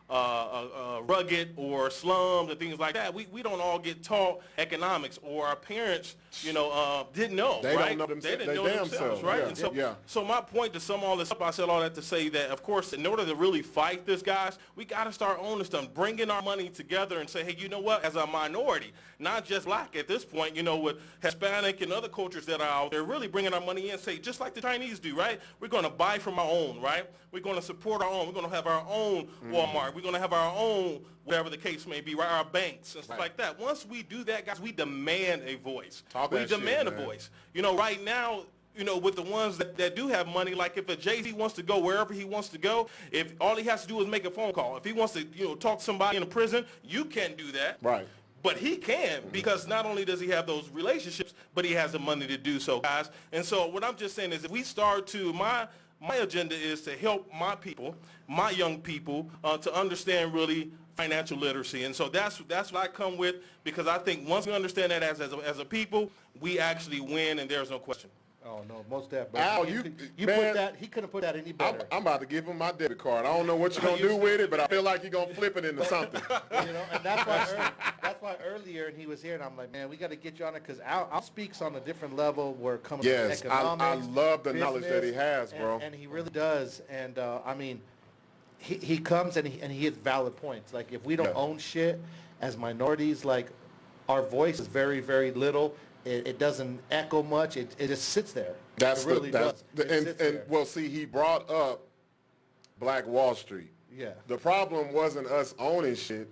rugged or slums and things like that, we don't all get taught economics, or our parents, you know, didn't know, They right? don't know They didn't they know damn themselves, self. right? Yeah, And so, yeah. so my point to sum all this up, I said all that to say that, of course, in order to really fight this, guys, we got to start owning stuff, bringing our money together and say, hey, you know what, as a minority, not just black at this point, you know, with Hispanic and other cultures that are out there, really bringing our money in, say, just like the Chinese do, right? We're going to buy from our own, right? We're going to support our own. We're going to have our own Walmart. We're going to have our own, whatever the case may be, right? Our banks and stuff like that. Once we do that, guys, we demand a voice. Talk We that shit, demand a man. voice. You know, right now, you know, with the ones that do have money, like if a Jay-Z wants to go wherever he wants to go, if all he has to do is make a phone call. If he wants to, you know, talk to somebody in a prison, you can't do that. Right. But he can, because not only does he have those relationships, but he has the money to do so, guys. And so what I'm just saying is, if we start to, my agenda is to help my people, my young people, to understand really financial literacy. And so that's what I come with, because I think once we understand that as a people, we actually win, and there's no question. Oh no, most definitely. Al, you man, put that. He couldn't put that any better. I'm about to give him my debit card. I don't know what you're going to do with it, but I feel like you're going to flip it into something. You know, and that's why earlier, and he was here, and I'm like, man, we got to get you on it, because Al speaks on a different level where it comes Yes, to I economics. love the knowledge that he business, has, bro. And he really does. And I mean, he comes and he hits valid points. Like, if we don't own shit as minorities, like, our voice is very, very little. It doesn't echo much. It just sits there. That's it really does. It and sits there. well, see, he brought up Black Wall Street. Yeah. The problem wasn't us owning shit.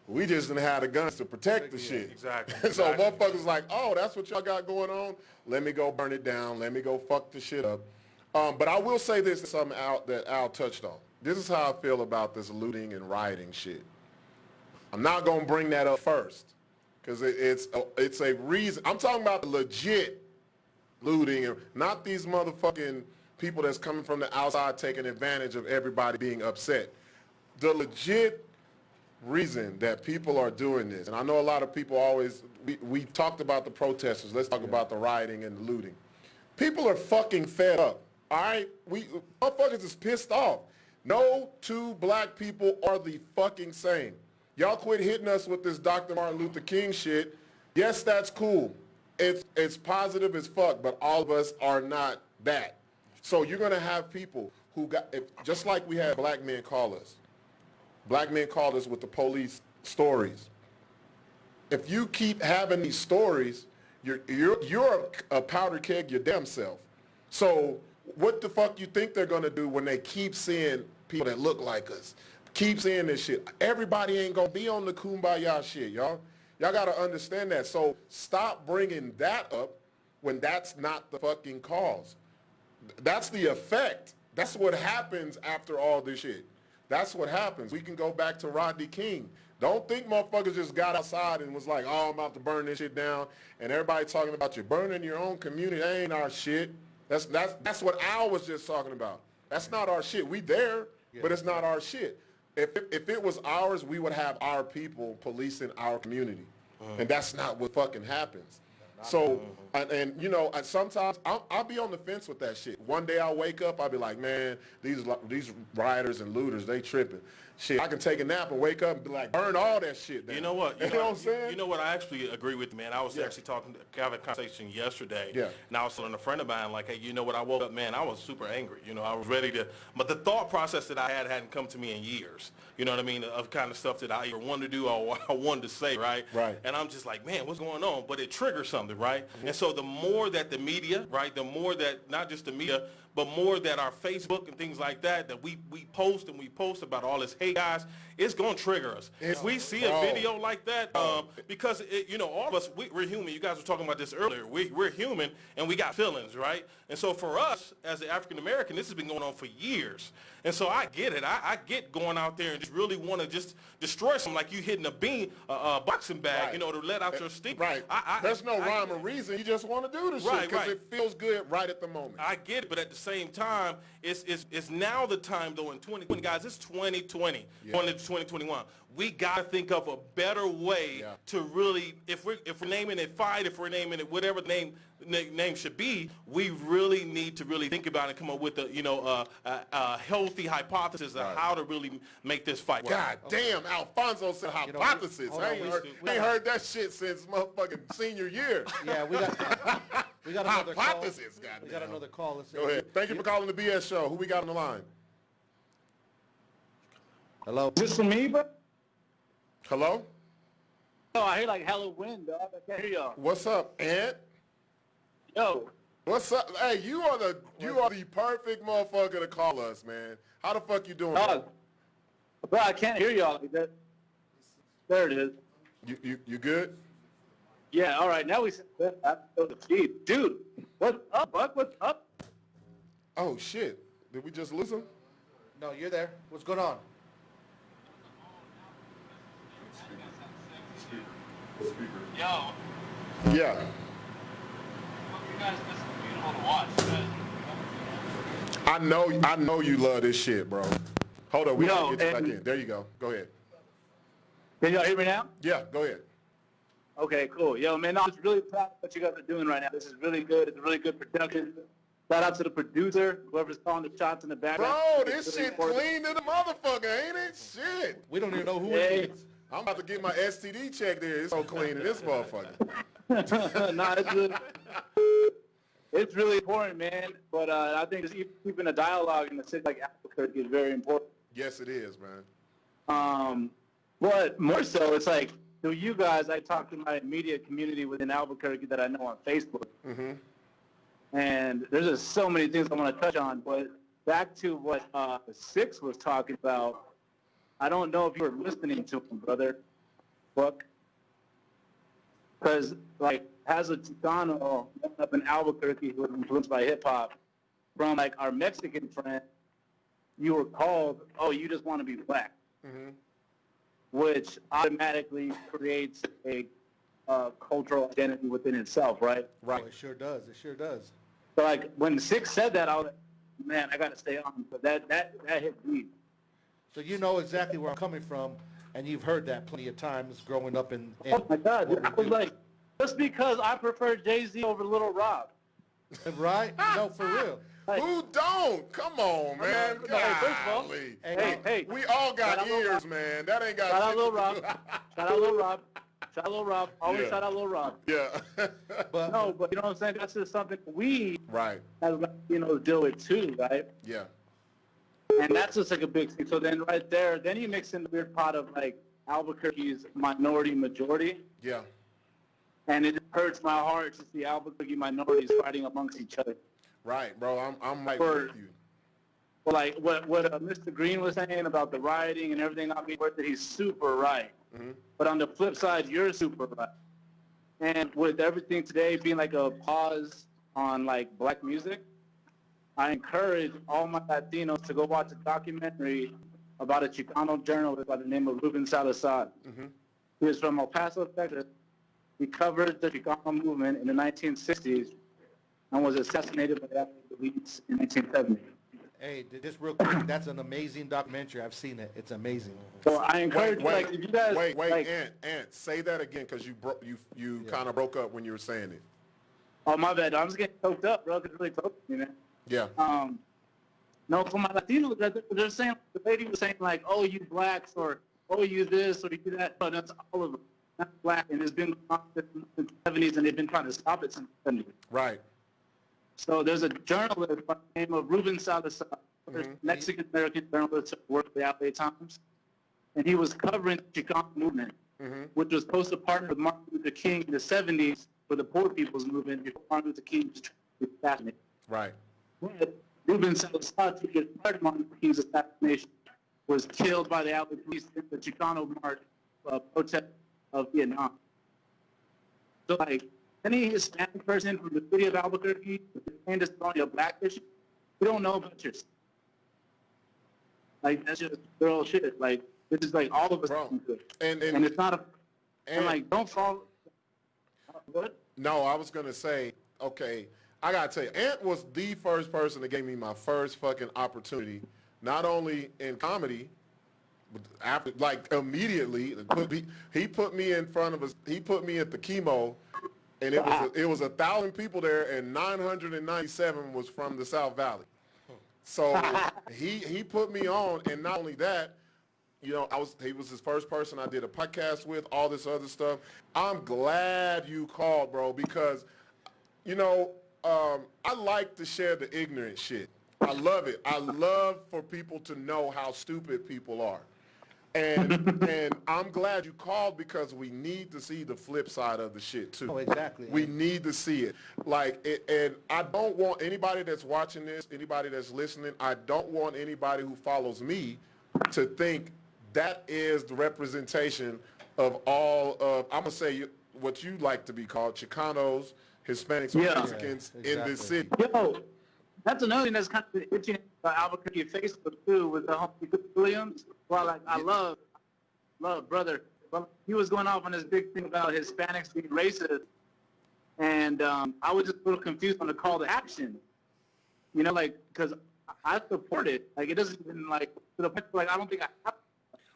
We just didn't have the guns to protect the shit. Exactly. And so Exactly. motherfuckers like, oh, that's what y'all got going on? Let me go burn it down. Let me go fuck the shit up. But I will say this, something that Al touched on. This is how I feel about this looting and rioting shit. I'm not going to bring that up first, because it's a reason. I'm talking about the legit looting, and not these motherfucking people that's coming from the outside taking advantage of everybody being upset. The legit reason that people are doing this, and I know a lot of people always, we talked about the protesters, let's talk about the rioting and the looting. People are fucking fed up, all right? Motherfuckers is pissed off. No two black people are the fucking same. Y'all quit hitting us with this Dr. Martin Luther King shit. Yes, that's cool. It's positive as fuck, but all of us are not that. So you're gonna have people who just like we had black men call us. Black men called us with the police stories. If you keep having these stories, you're a powder keg your damn self. So what the fuck you think they're gonna do when they keep seeing people that look like us, Keep saying this shit. Everybody ain't gonna be on the kumbaya shit, y'all. Y'all gotta understand that. So stop bringing that up when that's not the fucking cause. That's the effect. That's what happens after all this shit. That's what happens. We can go back to Rodney King. Don't think motherfuckers just got outside and was like, oh, I'm about to burn this shit down. And everybody talking about you burning your own community. That ain't our shit. That's what Al was just talking about. That's not our shit. We there, but it's not our shit. If it was ours, we would have our people policing our community. And that's not what fucking happens. So, and you know, sometimes I'll be on the fence with that shit. One day I'll wake up, I'll be like, man, these rioters and looters, they tripping. Shit, I can take a nap and wake up and be like, burn all that shit down. You know what? You know what I'm saying? You know what? I actually agree with you, man. I was actually having a conversation yesterday. Yeah. And I was telling a friend of mine, like, hey, you know what? I woke up, man, I was super angry. You know, I was ready to, but the thought process that I hadn't come to me in years. You know what I mean? Of kind of stuff that I either wanted to do or I wanted to say, right? Right. And I'm just like, man, what's going on? But it triggers something, right? And so the more that the media, right, the more that not just the media, but more that our Facebook and things like that we post and we post about all this hate, guys, it's going to trigger us. If we see a video like that, because, you know, all of us, we're human. You guys were talking about this earlier. We're human, and we got feelings, right? And so for us, as an African-American, this has been going on for years. And so I get it. I get going out there and just really want to just destroy something like you hitting a boxing bag, you know, to let out your steam. Right. There's no rhyme or reason. You just want to do the shit because it feels good right at the moment. I get it, but at the same time, it's now the time, though, in 2020, guys, it's 2020, going into 2021. We got to think of a better way to really, if we're naming it fight, if we're naming it whatever the name should be, we really need to really think about it and come up with a healthy hypothesis of how to really make this fight work. God damn, Alfonso said hypothesis. I ain't heard that shit since motherfucking senior year. Yeah, we got another hypothesis, call. We got another call. Let's go ahead. Thank you for calling the BS show. Who we got on the line? Hello. Is this for me, bro? Hello? Oh, I hear like hella wind, dog. I can't hear y'all. What's up, Ant? Yo. What's up? Hey, you are the perfect motherfucker to call us, man. How the fuck you doing? Bro, I can't hear y'all. There it is. You good? Yeah, all right. Now we dude, what's up, Buck? What's up? Oh shit. Did we just lose him? No, you're there. What's going on? Yo. Yeah. You guys, this is beautiful to watch. I know you love this shit, bro. Hold on, we gotta get you back in. There you go. Go ahead. Can y'all hear me now? Yeah, go ahead. Okay, cool. Yo, man, I'm just really proud of what you guys are doing right now. This is really good. It's a really good production. Shout out to the producer, whoever's calling the shots in the background. Bro, this shit clean to the motherfucker, ain't it? Shit. We don't even know who it is. I'm about to get my STD check there. It's so clean in this motherfucker. Nah, it's really important, man. But I think just keeping a dialogue in a city like Albuquerque is very important. Yes, it is, man. But more so, it's like, through you guys, I talk to my immediate community within Albuquerque that I know on Facebook. Mm-hmm. And there's just so many things I want to touch on. But back to what Sixx was talking about, I don't know if you were listening to him, brother. Buck. Because, like, as a Chicano up in Albuquerque who was influenced by hip-hop, from, like, our Mexican friend, you were called, oh, you just want to be black. Mm-hmm. Which automatically creates a cultural identity within itself, right? Right. Oh, it sure does. It sure does. So, like, when Sixx said that, I was like, man, I got to stay on. But that hit me. So you know exactly where I'm coming from, and you've heard that plenty of times growing up in oh, my God. I was like, just because I prefer Jay-Z over Little Rob. Right? No, for real. Like, who don't? Come on, man. Golly. Hey, we all got ears, man. That ain't got shout out Lil Rob. Shout out Lil Rob. Shout out Lil Rob. Always shout out Lil Rob. Yeah. but you know what I'm saying? That's just something we as Latinos deal with too, right? Yeah. And that's just like a big thing. So then right there, then you mix in the weird pot of like Albuquerque's minority majority. Yeah. And it hurts my heart to see Albuquerque minorities fighting amongst each other. Right, bro. I'm right with you. Well, like what Mr. Green was saying about the rioting and everything not being worth it, he's super right. But on the flip side, you're super right. And with everything today being like a pause on like black music, I encourage all my Latinos to go watch a documentary about a Chicano journalist by the name of Ruben Salazar. He was from El Paso, Texas. He covered the Chicano movement in the 1960s and was assassinated by the police in 1970. Hey, just real quick, that's an amazing documentary. I've seen it. It's amazing. So I encourage like if you guys wait, like, Ant, say that again because you kind of broke up when you were saying it. Oh my bad. I'm just getting choked up, bro. It's really choked me, man. Yeah. No, for my Latinos, they're saying the lady was saying like, oh, you blacks, or oh, you this, or you that. No, that's all of them. That's black, and it's been going on since the 70s, and they've been trying to stop it since the 70s. Right. So there's a journalist by the name of Ruben Salazar, Mexican-American journalist who worked for the LA Times, and he was covering the Chicano movement, which was supposed to partner with Martin Luther King in the 70s for the poor people's movement before Martin Luther King was assassinated. Right. But Ruben Salazar, to get part of Martin Luther King's assassination, was killed by the LA police in the Chicano march protest of Vietnam. So, like, any Hispanic person from the city of Albuquerque and it's only a black person, you don't know about yourself. Like, that's just girl shit. Like, this is like all of us. Bro. And it's not a, and like, don't fall. What? No, I was going to say, okay, I got to tell you, Ant was the first person that gave me my first fucking opportunity, not only in comedy, but after, like, immediately, he put me in front of us, he put me at the chemo, and it was 1,000 people there, and 997 was from the South Valley. So he put me on, and not only that, you know, he was his first person I did a podcast with, all this other stuff. I'm glad you called, bro, because, you know, I like to share the ignorant shit. I love it. I love for people to know how stupid people are. And I'm glad you called because we need to see the flip side of the shit too. Oh, exactly. We need to see it. And I don't want anybody that's watching this, anybody that's listening, I don't want anybody who follows me to think that is the representation of all of, I'm going to say what you like to be called, Chicanos, Hispanics, or Mexicans in this city. Yo, that's another thing that's kind of itching about Albuquerque Facebook too, with the homie Chris Williams. Well, like, I love brother. Well, he was going off on this big thing about Hispanics being racist, and I was just a little confused on the call to action. You know, like, because I support it. Like, it doesn't even, like, to the point, like, I don't think I have.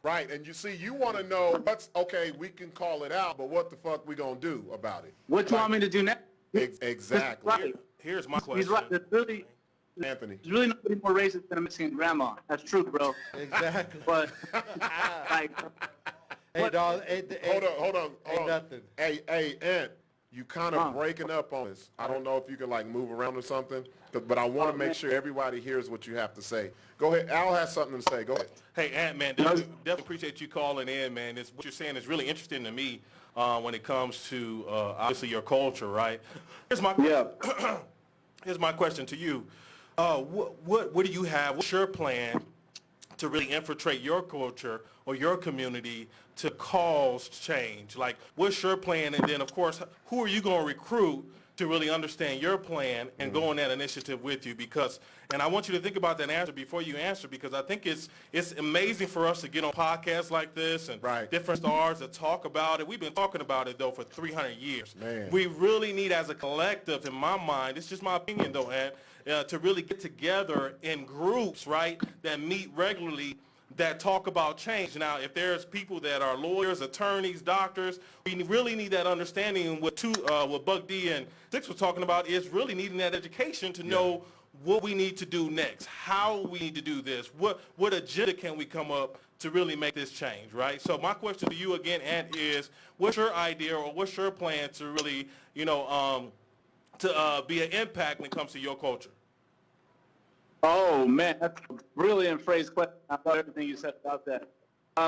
Right, and you see, you want to know what's, okay, we can call it out, but what the fuck we going to do about it? What you want me to do next? Exactly. Right. Here's my question. He's right. There's really nobody more racist than a Mexican grandma. That's true, bro. Exactly. But, like... Hey, dog, hold on. Nothing. Hey, Ant, you kind of breaking up on this. I don't know if you can, like, move around or something, but I want to make sure everybody hears what you have to say. Go ahead. Al has something to say. Go ahead. Hey, Ant, man, definitely appreciate you calling in, man. What you're saying is really interesting to me when it comes to, obviously, your culture, right? Here's my here's my question to you. What do you have? What's your plan to really infiltrate your culture or your community to cause change? Like, what's your plan? And then, of course, who are you going to recruit to really understand your plan and go on that initiative with you? Because, and I want you to think about that answer before you answer, because I think it's amazing for us to get on podcasts like this and different stars that talk about it. We've been talking about it, though, for 300 years. Man. We really need, as a collective, in my mind, it's just my opinion, though, Ant, to really get together in groups, right, that meet regularly, that talk about change. Now, if there's people that are lawyers, attorneys, doctors, we really need that understanding. And what Buck D and Sixx was talking about is really needing that education to know what we need to do next, how we need to do this, what agenda can we come up to really make this change, right? So my question to you again, Ant, is what's your idea or what's your plan to really, you know, to be an impact when it comes to your culture? Oh, man, that's a brilliant phrase question. I love everything you said about that.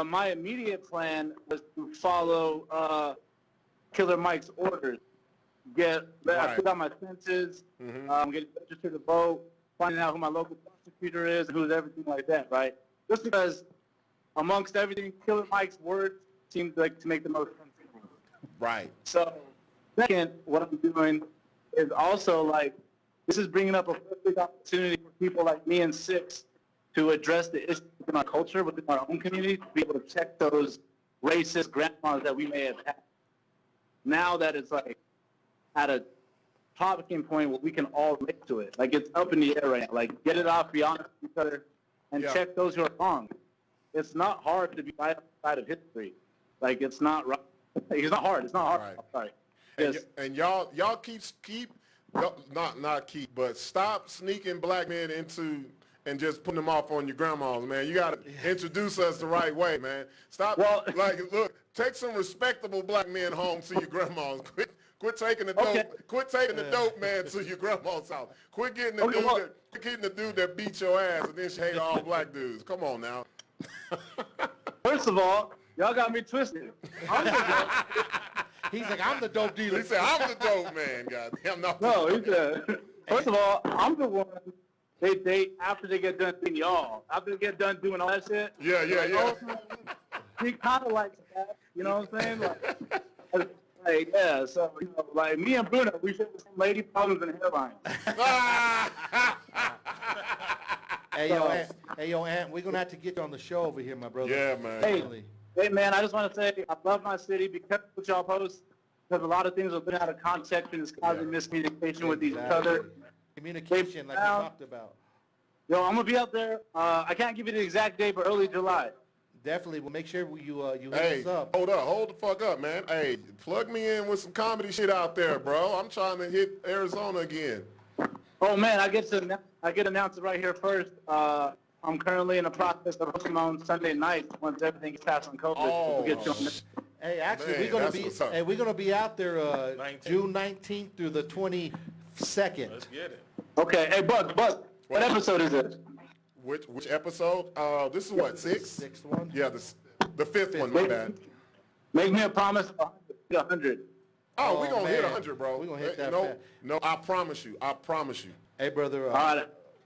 My immediate plan was to follow Killer Mike's orders. I put out my senses, get registered to vote, finding out who my local prosecutor is and who's everything like that, right? Just because amongst everything, Killer Mike's words seemed like to make the most sense to me. Right. So, second, what I'm doing is also like, this is bringing up a perfect opportunity for people like me and Sixx to address the issues in our culture, within our own community, to be able to check those racist grandmas that we may have had. Now that it's like at a talking point where we can all relate to it. Like, it's up in the air right now. Like, get it off, be honest with each other, and check those who are wrong. It's not hard to be right outside of history. Like, it's not right. It's not hard. It's not hard. Right. I'm sorry. And y'all keep not keep, but stop sneaking black men into and just putting them off on your grandmas, man. You got to introduce us the right way, man. Stop. Look, take some respectable black men home to your grandmas. Quit taking the dope. Quit taking the dope man to your grandma's house. Quit getting the dude that beat your ass and then she hate all black dudes. Come on now. First of all, y'all got me twisted. He's like, I'm the dope dealer. He said, I'm the dope man, goddamn. No, he said, first of all, I'm the one they date after they get done seeing y'all. After they get done doing all that shit. Yeah. Oh, he kind of likes that, you know what I'm saying? Like, yeah, so, you know, like, me and Bruno, we share the same lady problems and hairline. Hey, yo, Ant, we're going to have to get you on the show over here, my brother. Yeah, man. Hey, man, I just want to say I love my city. Be careful what y'all post, because a lot of things are put out of context and it's causing miscommunication with each other. Communication, like we talked about. Yo, I'm going to be out there. I can't give you the exact date, but early July. Definitely. We'll make sure you hit us up. Hold the fuck up, man. Hey, plug me in with some comedy shit out there, bro. I'm trying to hit Arizona again. Oh, man, I get announced it right here first. I'm currently in the process of hosting my own Sunday night once everything gets passed on COVID. We'll get you on this. Hey, actually, we're gonna be out there June 19th through the 22nd. Let's get it. Okay. Hey, Buck, what episode is this? Which episode? This is what, 6? Sixth one? Yeah, the fifth one, my bad. Make me a promise of 100. Oh, we're going to hit 100, bro. We're going to hit that No, I promise you. Hey, brother,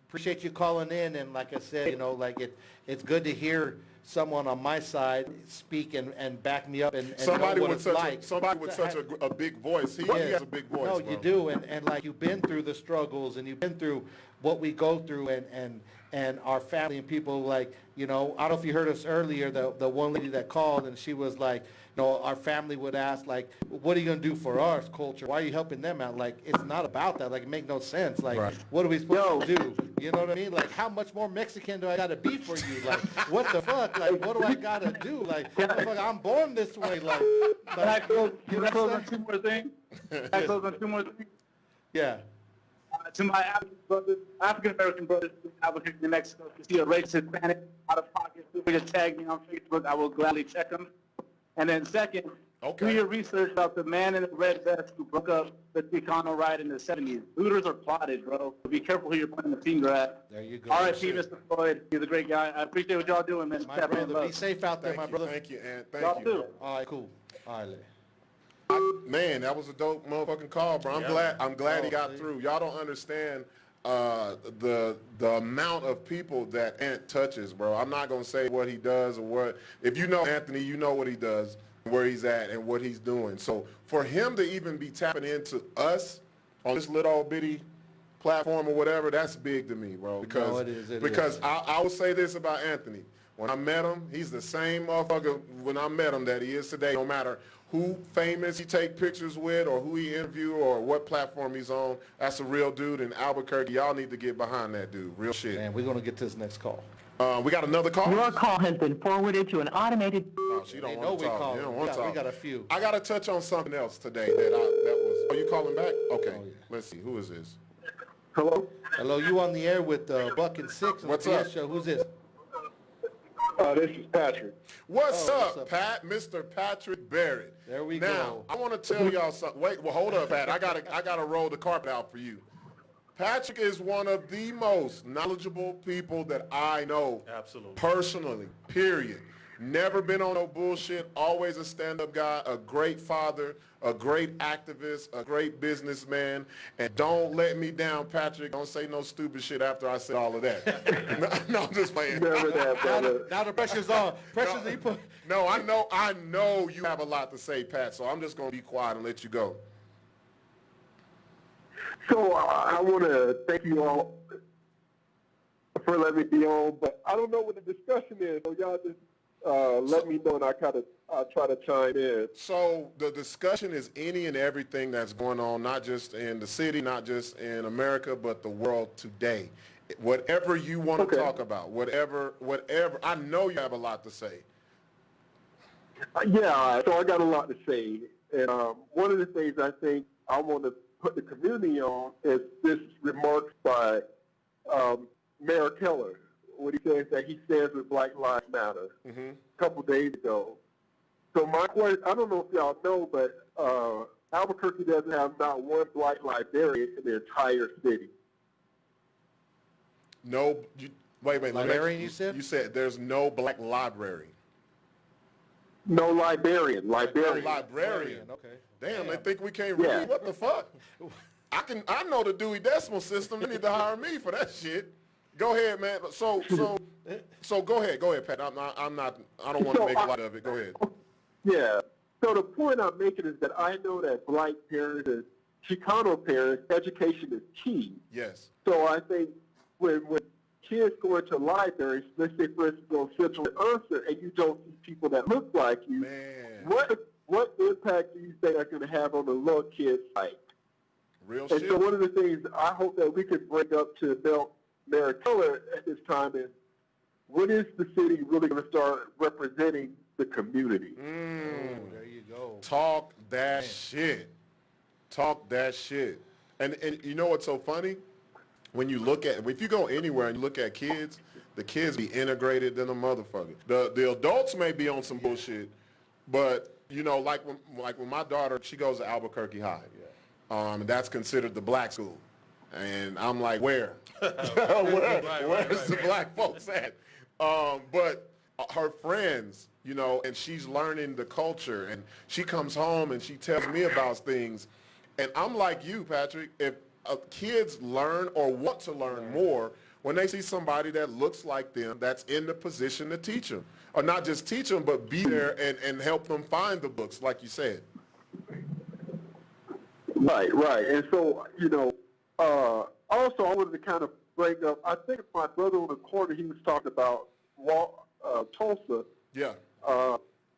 appreciate you calling in, and like I said, you know, like it's good to hear someone on my side speak and back me up and somebody know what with it's such like. somebody with such a big voice. He has a big voice. No, bro. you do, and like you've been through the struggles and you've been through what we go through and our family and people, like, you know, I don't know if you heard us earlier, the one lady that called and she was like, you know, our family would ask, like, what are you going to do for our culture? Why are you helping them out? Like, it's not about that. Like, it makes no sense. Like, what are we supposed to do? You know what I mean? Like, how much more Mexican do I got to be for you? Like, what the fuck? Like, what do I got to do? Like, what the fuck? I'm born this way. Like, Can I close on two more things? Yeah. To my African-American brothers in Albuquerque, New Mexico, to see a racist Hispanic out of pocket, feel free to tag me on Facebook. I will gladly check them. And then second, do your research about the man in the red vest who broke up the Chicano riot in the 70s. Looters are plotted, bro. So be careful who you're pointing the finger at. There you go. R.I.P. Mr. Floyd. He's a great guy. I appreciate what y'all doing, man. My brother, be safe out there, my brother. Thank you, Ant. Y'all Thank you. too. All right, cool. All right, Man, that was a dope motherfucking call, bro. I'm glad he got through. Y'all don't understand the amount of people that Ant touches, bro. I'm not gonna say what he does or what. If you know Anthony, you know what he does, where he's at, and what he's doing. So for him to even be tapping into us on this little old bitty platform or whatever, that's big to me, bro. Because No, it is. I will say this about Anthony. When I met him, he's the same motherfucker when I met him that he is today, no matter who famous he take pictures with or who he interview or what platform he's on. That's a real dude in Albuquerque. Y'all need to get behind that dude. Real shit. Man, we're going to get to this next call. We got another call? Your call has been forwarded to an automated... Oh, she don't want to talk. You don't want to talk. We got a few. I got to touch on something else today that was... Oh, you calling back? Okay. Let's see. Who is this? Hello? Hello, you on the air with Buck and Sixx on What's the up? Show. Who's this? This is Patrick. What's up, Pat? Mr. Patrick Barrett. There we now, go. I want to tell y'all something. Wait, well, hold up, Pat. I gotta roll the carpet out for you. Patrick is one of the most knowledgeable people that I know. Absolutely. Personally, period. Never been on no bullshit. Always a stand-up guy, a great father, a great activist, a great businessman. And don't let me down, Patrick. Don't say no stupid shit after I say all of that. no, I'm just playing. Never that, brother. Now the pressure's on. Pressure's he put. No, I know you have a lot to say, Pat, so I'm just going to be quiet and let you go. So I want to thank you all for letting me be on, but I don't know what the discussion is, so y'all just let me know and I'll try to chime in. So the discussion is any and everything that's going on, not just in the city, not just in America, but the world today. Whatever you want to talk about, whatever, I know you have a lot to say. Yeah, so I got a lot to say. And one of the things I think I want to put the community on is this remarks by Mayor Keller, when he says that he stands with Black Lives Matter a couple days ago. So my question, I don't know if y'all know, but Albuquerque doesn't have not one Black librarian in the entire city. No, wait. Librarian, you said? You said there's no Black library. No librarian. No librarian. Okay. Damn, they think we can't read. Yeah. What the fuck? I know the Dewey Decimal System. They need to hire me for that shit. Go ahead, man. So go ahead, Pat. I don't want to make light of it. Go ahead. Yeah. So the point I'm making is that I know that Black parents and Chicano parents, education is key. Yes. So I think when kids go into libraries, let's say for instance on Central Ursa, and you don't see people that look like you, man, what impact do you think are going to have on the little kids' life? Real and shit. So one of the things I hope that we could bring up to Mayor Keller at this time is, when is the city really going to start representing the community? There you go. Talk that shit. Talk that shit. And you know what's so funny? When you look at, if you go anywhere and you look at kids, the kids be integrated than a motherfucker. The adults may be on some bullshit, but you know, like when my daughter, she goes to Albuquerque High, and that's considered the black school, and I'm like, where's the black folks at? But her friends, you know, and she's learning the culture, and she comes home and she tells me about things, and I'm like you, Patrick, if kids learn or want to learn more when they see somebody that looks like them that's in the position to teach them. Or not just teach them, but be there and help them find the books, like you said. Right. And so, you know, also I wanted to kind of bring up, I think my brother on the corner, he was talking about Tulsa. Yeah.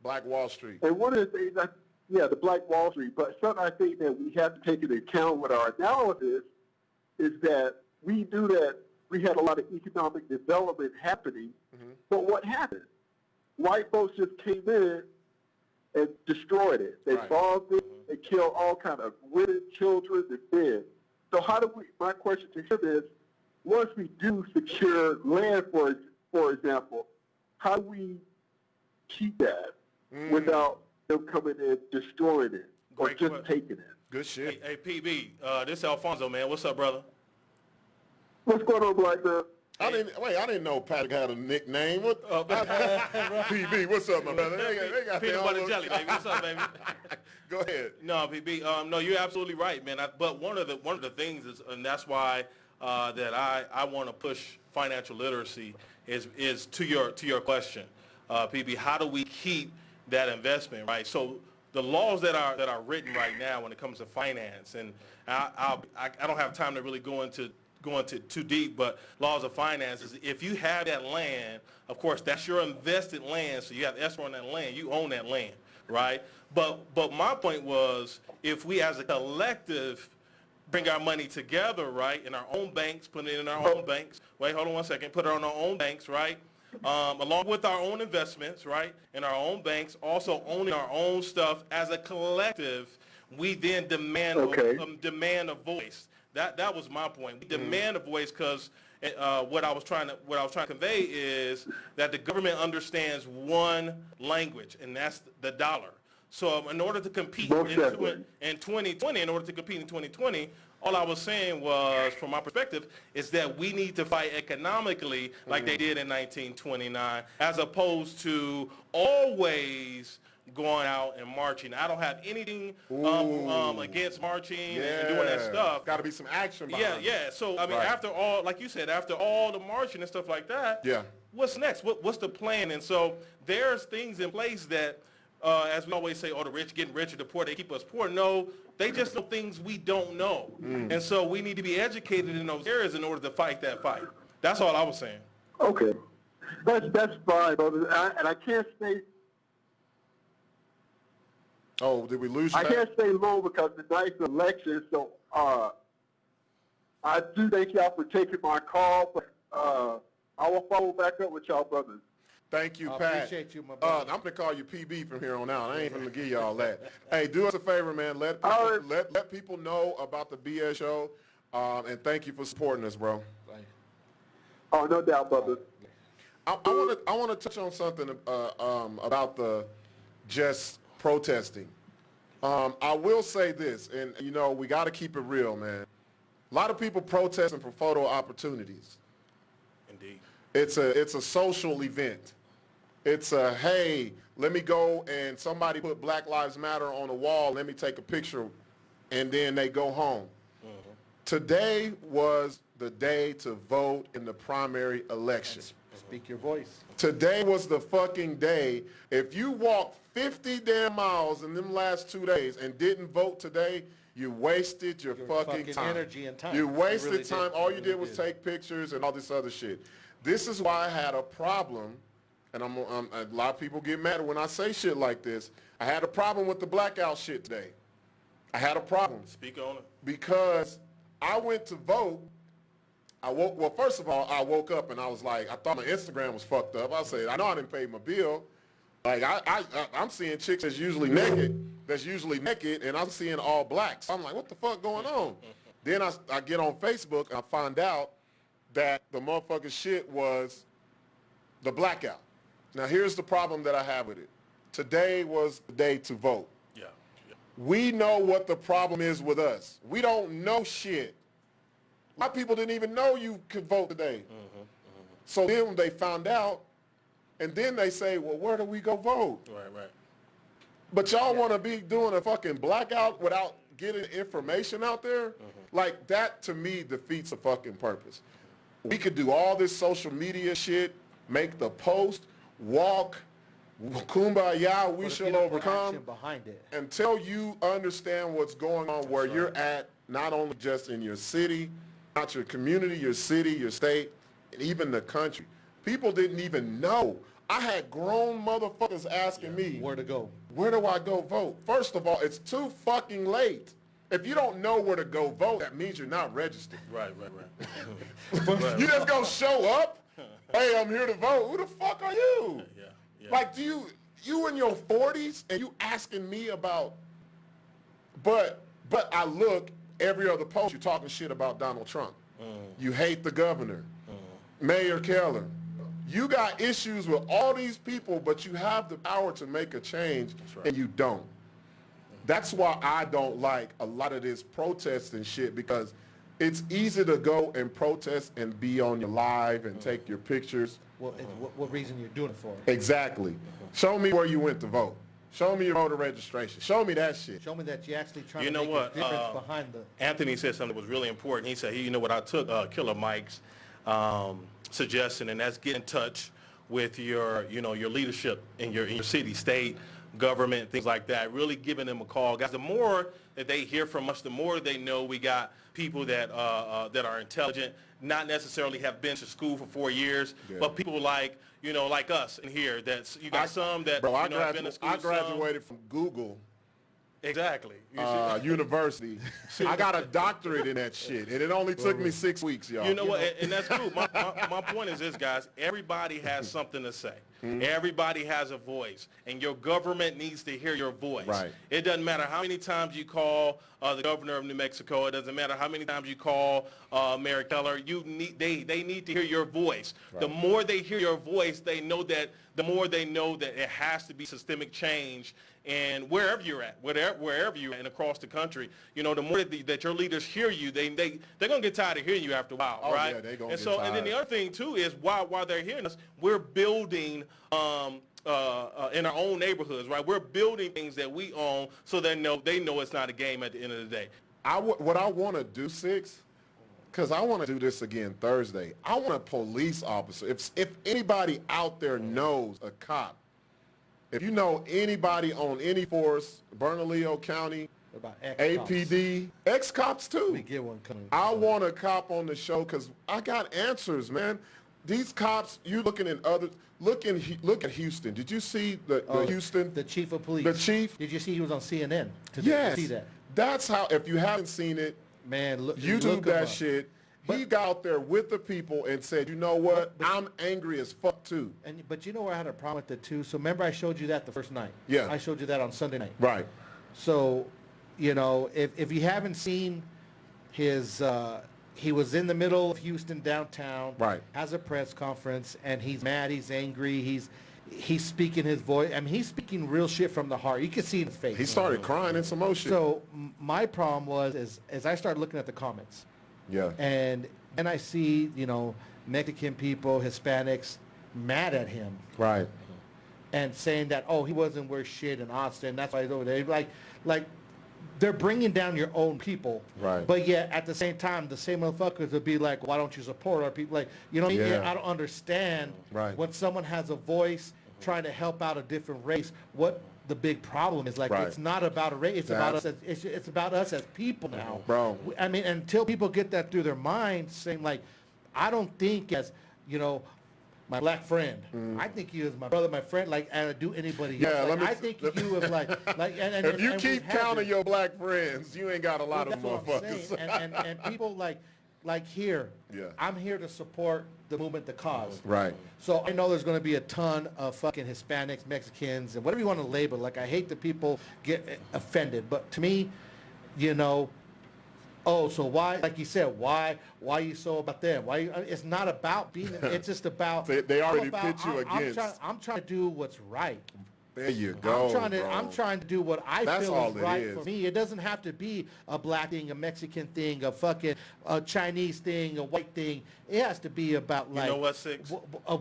Black Wall Street. And one of the things the Black Wall Street, but something I think that we have to take into account with our analysis is that we had a lot of economic development happening, but what happened? White folks just came in and destroyed it. They bombed it, they killed all kind of women, children, and men. So my question to him is, once we do secure land, for example, how do we keep that without them coming in destroying it or just taking it? Good shit. Hey, PB, this is Alfonso, man. What's up, brother? What's going on, Black man? I didn't know Patrick had a nickname. PB, what's up, my brother? They got peanut butter jelly, baby. What's up, baby? Go ahead. No, PB. No, you're absolutely right, man. But one of the things is, and that's why that I want to push financial literacy is to your question, PB. How do we keep that investment, right? So the laws that are written right now when it comes to finance, and I don't have time to really go into too deep, but laws of finance is, if you have that land, of course that's your invested land, so you have escrow on that land, you own that land, right? But my point was, if we as a collective bring our money together, right, in our own banks, put it in our own banks, wait, hold on one second, put it on our own banks, right, along with our own investments, right, in our own banks, also owning our own stuff as a collective, we then demand a voice. That was my point. We demand a voice because what I was trying to convey is that the government understands one language, and that's the dollar. So in order to compete Most in definitely. 2020, in order to compete in 2020, all I was saying was, from my perspective, is that we need to fight economically like they did in 1929, as opposed to always going out and marching. I don't have anything against marching and doing that stuff. Got to be some action behind Yeah, it. yeah. So, I mean, after all, like you said, after all the marching and stuff like that, what's next? What's the plan? And so there's things in place that, as we always say, oh, the rich getting richer, the poor, they keep us poor. No, they just know things we don't know. And so we need to be educated in those areas in order to fight that fight. That's all I was saying. Okay. That's fine, brother. And I can't stay... Oh, did we lose you? I can't stay long because tonight's election, so I do thank y'all for taking my call, but I will follow back up with y'all, brothers. Thank you, I Pat. appreciate you, my brother. I'm going to call you PB from here on out. I ain't going to give you all that. Hey, do us a favor, man. Let people know about the BS show, and thank you for supporting us, bro. Oh, no doubt, brother. I want to touch on something about the just protesting. I will say this, and you know, we got to keep it real, man. A lot of people protesting for photo opportunities. Indeed. It's a social event. It's a, hey, let me go and somebody put Black Lives Matter on the wall, let me take a picture, and then they go home. Today was the day to vote in the primary election. Speak your voice. Today was the fucking day. If you walked 50 damn miles in them last 2 days and didn't vote today, you wasted your fucking time. Energy and time. You wasted really time. All you did was take pictures and all this other shit. This is why I had a problem, and a lot of people get mad when I say shit like this. I had a problem with the blackout shit today. I had a problem. Speak on it. Because I went to vote. Well, first of all, I woke up and I was like, I thought my Instagram was fucked up. I said, I know I didn't pay my bill. Like, I'm seeing chicks that's usually naked, and I'm seeing all black. So I'm like, what the fuck going on? Then I get on Facebook and I find out that the motherfucking shit was the blackout. Now, here's the problem that I have with it. Today was the day to vote. Yeah. We know what the problem is with us. We don't know shit. A lot of people didn't even know you could vote today. So then when they found out, and then they say, well, where do we go vote? Right. But y'all want to be doing a fucking blackout without getting information out there? Like, that to me defeats the fucking purpose. We could do all this social media shit, make the post, walk, kumbaya, we shall overcome, behind it. until you understand what's going on where you're at, not only just in your city, not your community, your city, your state, and even the country. People didn't even know. I had grown motherfuckers asking me, where to go? Where do I go vote? First of all, it's too fucking late. If you don't know where to go vote, that means you're not registered. Right. You just gonna show up? Hey, I'm here to vote. Who the fuck are you? Yeah. Like, you in your 40s and you asking me about, but I look, every other post, you're talking shit about Donald Trump. You hate the governor, Mayor Keller. You got issues with all these people, but you have the power to make a change, and you don't. That's why I don't like a lot of this protest and shit, because it's easy to go and protest and be on your live and take your pictures. What reason you're doing it for? Exactly. Show me where you went to vote. Show me your voter registration. Show me that shit. Show me that you're actually trying You to know make what? a difference behind the... Anthony said something that was really important. He said, you know what, I took Killer Mike's suggestion, and that's get in touch with your leadership in your city, state, government, things like that, really giving them a call. Guys, the more that they hear from us, the more they know we got people that are intelligent, not necessarily have been to school for 4 years, but people like us in here. You got some that have been to school. I graduated from Google. Exactly. University. I got a doctorate in that shit, and it only took me 6 weeks, y'all. You know what? And that's cool. My point is this, guys. Everybody has something to say. Everybody has a voice, and your government needs to hear your voice. Right. It doesn't matter how many times you call the governor of New Mexico. It doesn't matter how many times you call Mayor Keller. They need to hear your voice. Right. The more they hear your voice, the more they know that it has to be systemic change. And wherever you're at, wherever you're at and across the country, the more that your leaders hear you, they're gonna get tired of hearing you after a while, right? Yeah, they're gonna and get so, tired. and then the other thing too is while they're hearing us, we're building in our own neighborhoods, right? We're building things that we own, so they know it's not a game at the end of the day. What I want to do, Sixx, because I want to do this again Thursday. I want a police officer. If anybody out there knows a cop, if you know anybody on any force, Bernalillo County, about ex-cops? APD, ex-cops too. We get one coming. I want a cop on the show because I got answers, man. These cops, you looking in other, look at Houston. Did you see the Houston? The chief of police. The chief? Did you see he was on CNN today? Yes. See that? That's how, if you haven't seen it, man, YouTube look that up. shit. He got out there with the people and said, you know what, I'm angry as fuck too. But you know where I had a problem with it too? So remember I showed you that the first night? Yeah. I showed you that on Sunday night. Right. So, if you haven't seen his, he was in the middle of Houston downtown. Right. Has a press conference, and he's mad, he's angry, he's speaking his voice. I mean, he's speaking real shit from the heart. You can see it in his face. He started crying in some emotion. So my problem was, as I started looking at the comments. Yeah. And I see, Mexican people, Hispanics mad at him. Right. And saying that, he wasn't worth shit in Austin. That's why he's over there. Like, they're bringing down your own people. Right. But yet, at the same time, the same motherfuckers would be like, why don't you support our people? Like, Yeah. I don't understand Right. when someone has a voice trying to help out a different race, what the big problem is. Like, Right. it's not about a race. It's about us. It's about us as people now. Bro. I mean, until people get that through their minds, saying like, I don't think as, my black friend. I think you as my brother, my friend, like I do anybody else. Like, I think you as like and if you and keep we've had counting this. your black friends, you ain't got a lot of That's what I'm motherfuckers. saying. And people like here, Yeah. I'm here to support the movement, the cause. Right. So I know there's going to be a ton of fucking Hispanics, Mexicans, and whatever you want to label. Like, I hate that people get offended, but to me, so why, like you said, why you so about them? Why it's not about being. It's just about. They already pit you against. I'm trying to do what's right. There you go. I'm trying to do what I That's feel all is it right is. for me. It doesn't have to be a black thing, a Mexican thing, a fucking Chinese thing, a white thing. It has to be about like. You know what, Sixx?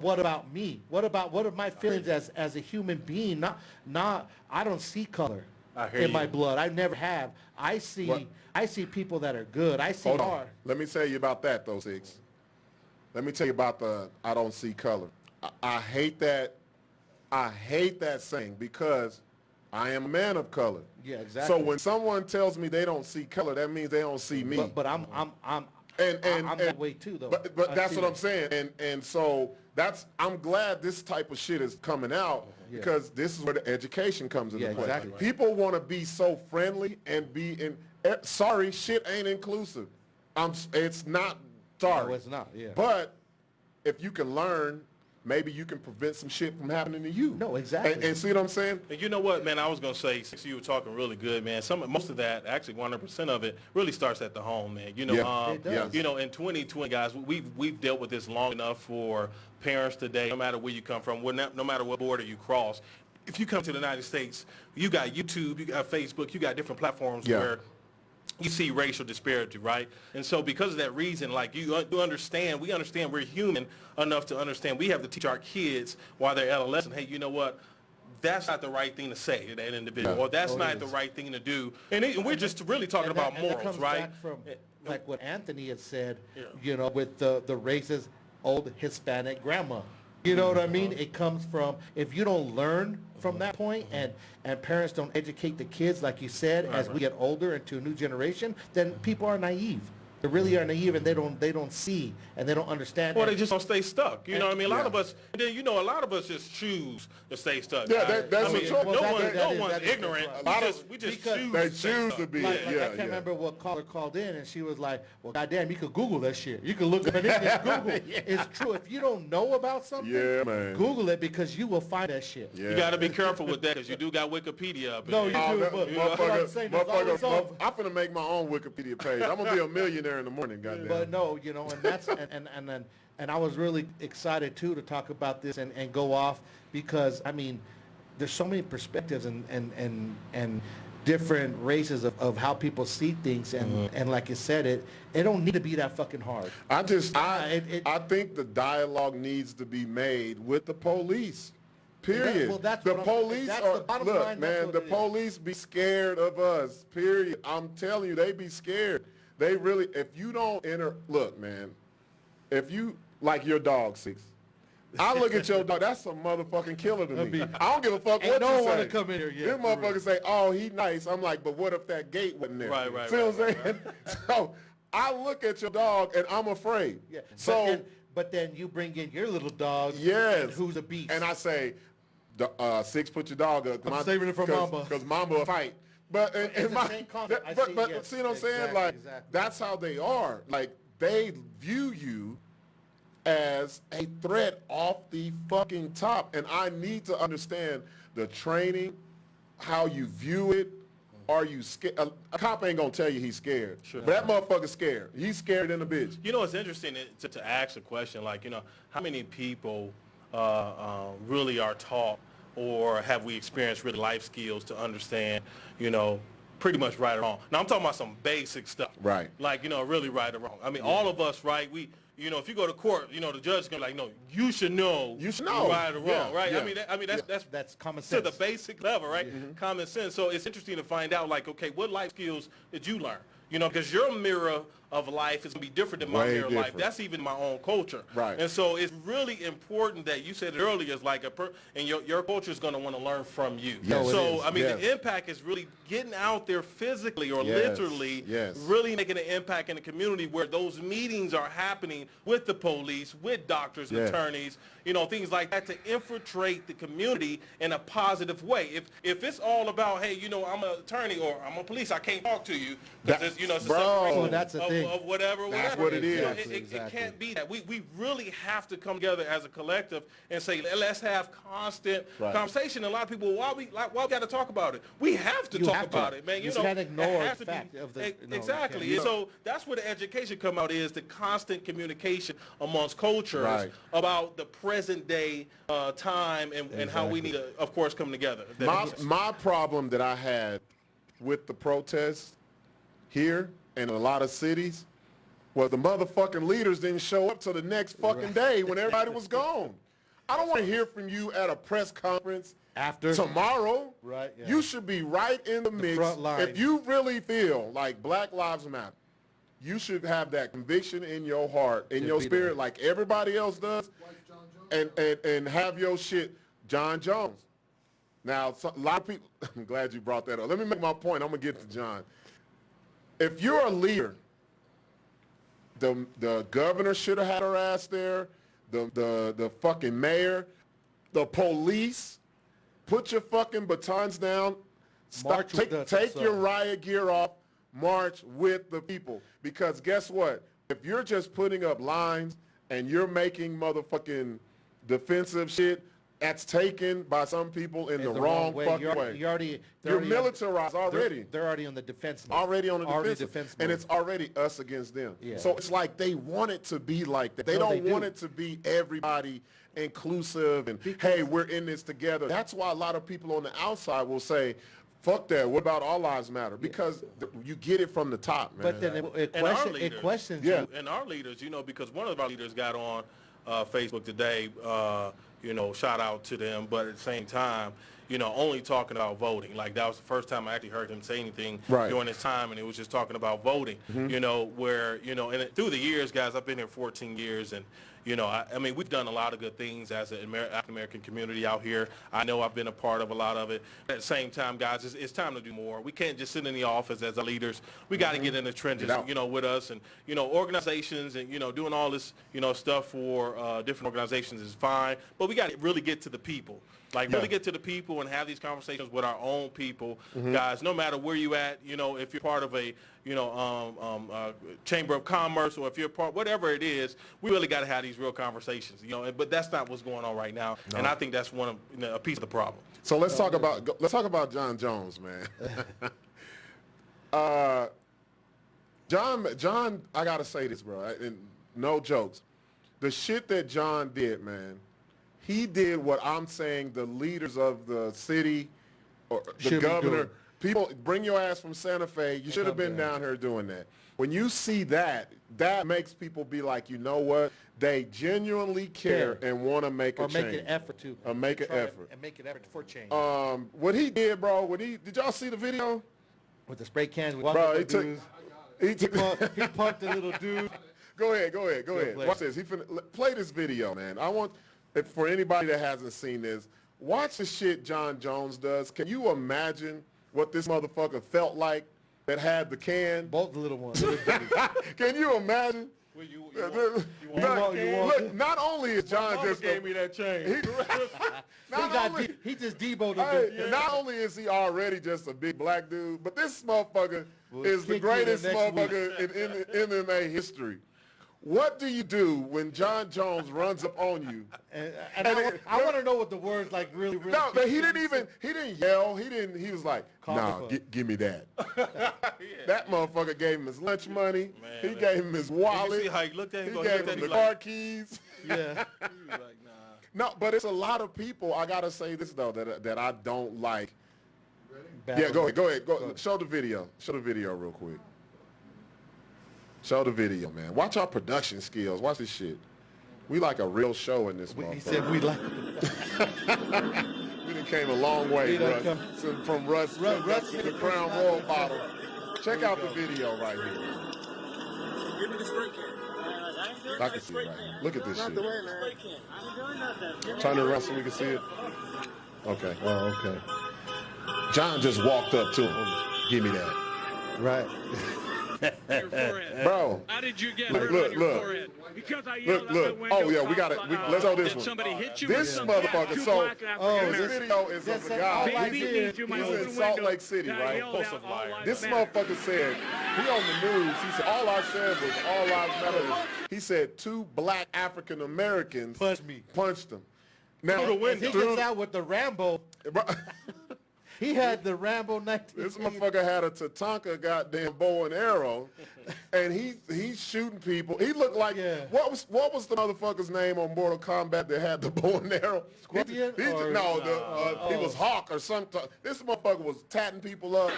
What about me? What are my feelings as a human being? Not. I don't see color in my blood. I never have. I see people that are good. I see. Hold on. Let me tell you about that though, Sixx. Let me tell you about the I don't see color. I hate that. I hate that saying because I am a man of color. Yeah, exactly. So when someone tells me they don't see color, that means they don't see me. But I'm that way too, though. But that's what I'm saying. And so I'm glad this type of shit is coming out because this is where the education comes into play. Exactly. People want to be so friendly and sorry, shit ain't inclusive. It's not. Sorry. No, it's not. Yeah. But if you can learn, maybe you can prevent some shit from happening to you. No, exactly. And see what I'm saying? And you know what, man? I was gonna say, since you were talking really good, man. Most of that, actually, 100% of it, really starts at the home, man. It does. In 2020, guys, we've dealt with this long enough for parents today. No matter where you come from, no matter what border you cross, if you come to the United States, you got YouTube, you got Facebook, you got different platforms where you see racial disparity, right? And so because of that reason, like we understand we're human enough to understand we have to teach our kids while they're adolescent, hey, you know what? That's not the right thing to say to that individual, or that's not the right thing to do. And we're just really talking about morals, comes right? Back from, like what Anthony had said, with the racist old Hispanic grandma. You know what I mean? It comes from, if you don't learn from that point and parents don't educate the kids, like you said, as we get older into a new generation, then people are naive. they really are naive and they don't see and they don't understand. Or they just don't stay stuck. You know what I mean? A lot of us, and then, a lot of us just choose to stay stuck. Yeah, that's a choice. No one's ignorant. We just choose They choose to be. I can't remember what caller called in, and she was like, well, goddamn, you could Google that shit. You could look up and it's Google. It's true. If you don't know about something, man. Google it because you will find that shit. Yeah. You got to be careful with that because you do got Wikipedia up in No, there. you do. Motherfucker, I'm finna make my own Wikipedia page. I'm gonna be a millionaire in the morning, goddamn. But no, and that's and I was really excited too to talk about this and go off because I mean, there's so many perspectives and different races of how people see things and like you said, it don't need to be that fucking hard. I think the dialogue needs to be made with the police. Period. The police police be scared of us. Period. I'm telling you, they be scared. They really, if you don't look, man, if you, like your dog, Sixx, I look at your dog, that's a motherfucking killer to me. I don't give a fuck what you say. No one to come in here yet. This motherfucker say, oh, he nice. I'm like, but what if that gate wasn't there? Right. See what I'm saying? So I look at your dog and I'm afraid. Yeah. So, but then you bring in your little dog. Yes. Who's a beast. And I say, Sixx, put your dog up. I'm saving it for Mamba. Because Mamba will fight. But see what I'm saying? Like, that's how they are. Like, they view you as a threat off the fucking top. And I need to understand the training, how you view it. Are you scared? A cop ain't gonna tell you he's scared. Sure. But that motherfucker's scared. He's scared in a bitch. It's interesting to ask a question like, how many people really are taught or have we experienced really life skills to understand, pretty much right or wrong. Now, I'm talking about some basic stuff. Right. Like, really right or wrong. I mean, all of us, right, if you go to court, the judge is going to be like, no, you should know. You should know. Right or wrong, right? Yeah. I mean, that's common sense. To the basic level, right? Mm-hmm. Common sense. So it's interesting to find out, like, okay, what life skills did you learn? Because your mirror of life is going to be different than my mirror of life. That's even my own culture. Right. And so it's really important that you said it earlier, it's like and your culture is going to want to learn from you. Yes. So, I mean, the impact is really getting out there physically or literally really making an impact in the community where those meetings are happening with the police, with doctors, attorneys, things like that to infiltrate the community in a positive way. If it's all about, hey, I'm an attorney or I'm a police, I can't talk to you because it's a separation that's the thing. of whatever. That's what it is. It can't be that. We really have to come together as a collective and say, let's have constant conversation. A lot of people, why we got to talk about it? We have to talk about it, man. You can't ignore the fact of the exactly. And so that's where the education come out is the constant communication amongst cultures about the present day time and how we need to, of course, come together. My problem that I had with the protests here and in a lot of cities was the motherfucking leaders didn't show up till the next fucking day when everybody was gone. I don't want to hear from you at a press conference after tomorrow. Right. Yeah. You should be right in the mix. Front line. If you really feel like Black Lives Matter, you should have that conviction in your heart, in your spirit, like everybody else does, and have your shit, John Jones. Now, a lot of people, I'm glad you brought that up. Let me make my point. I'm going to get to John. If you're a leader, the governor should have had her ass there, the fucking mayor, the police, put your fucking batons down, take your riot gear off, march with the people. Because guess what? If you're just putting up lines and you're making motherfucking defensive shit, that's taken by some people in the wrong fucking way. You're militarized already. They're already on the defense. Already on the defense. And it's already us against them. Yeah. So it's like they want it to be like that. They don't want it to be everybody inclusive and, hey, we're in this together. That's why a lot of people on the outside will say, fuck that, what about all lives matter? Because you get it from the top, man. But then it questions you. And our leaders, because one of our leaders got on Facebook today, shout out to them, but at the same time, only talking about voting. Like, that was the first time I actually heard him say anything during this time, and it was just talking about voting, where, and through the years, guys, I've been here 14 years, and, I mean, we've done a lot of good things as an African-American community out here. I know I've been a part of a lot of it. At the same time, guys, it's time to do more. We can't just sit in the office as leaders. We got to get in the trenches, with us. And, organizations and, doing all this, stuff for different organizations is fine. But we got to really get to the people. Really get to the people and have these conversations with our own people, guys. No matter where you at, if you're part of a, chamber of commerce, or if you're part, whatever it is, we really got to have these real conversations. But that's not what's going on right now, and I think that's a piece of the problem. So let's talk about John Jones, man. John, I gotta say this, bro. And no jokes. The shit that John did, man. He did what I'm saying the leaders of the city or the governor, people, bring your ass from Santa Fe. You should have been down here doing that. When you see that, that makes people be like, you know what? They genuinely care and want to make a change. Or make an effort to. Or make an effort. And make an effort for change. What he did, bro, did y'all see the video? With the spray cans. Bro, he pumped the little dude. Go ahead. Watch this. Play this video, man. I want... For anybody that hasn't seen this, watch the shit John Jones does. Can you imagine what this motherfucker felt like that had the can? Both the little ones. Can you imagine? Well, you look, not only is John just gave me that chain. He just deboed him. Not only is he already just a big black dude, but this motherfucker is the greatest motherfucker in MMA history. What do you do when John Jones runs up on you? I want to know what the words like really. No, he didn't yell. He was like, nah, give me that. That motherfucker gave him his lunch money. Man, he gave him his wallet. You see how he looked at him? He gave him the car keys. Yeah. He was like, nah. No, but it's a lot of people. I gotta say this though that I don't like. Yeah, go ahead. Show the video. Show the video real quick. Show the video, man. Watch our production skills. Watch this shit. We like a real show in this motherfucker. He said we like. We done came a long way, Russ. From Russ to the Crown Royal bottle. Check out the video right here. Give me the spray can. I can see it right here. Look at this shit. Turn it around so we can see it. Okay. Oh, okay. John just walked up to him. Give me that. Right. Bro, how did you get look. Because I look. Oh yeah, let's show this one. Somebody hit you this motherfucker. So this video is of a guy. He's in Salt Lake City, right? This motherfucker said he on the news. He said all I said was all lives matter. He said 2 black African Americans punched him. Now he gets out with the Rambo. He had the Rambo 19. This motherfucker had a Tatanka goddamn bow and arrow, and he's shooting people. He looked like what was the motherfucker's name on Mortal Kombat that had the bow and arrow? Scorpion? He was Hawk or something. This motherfucker was tatting people up.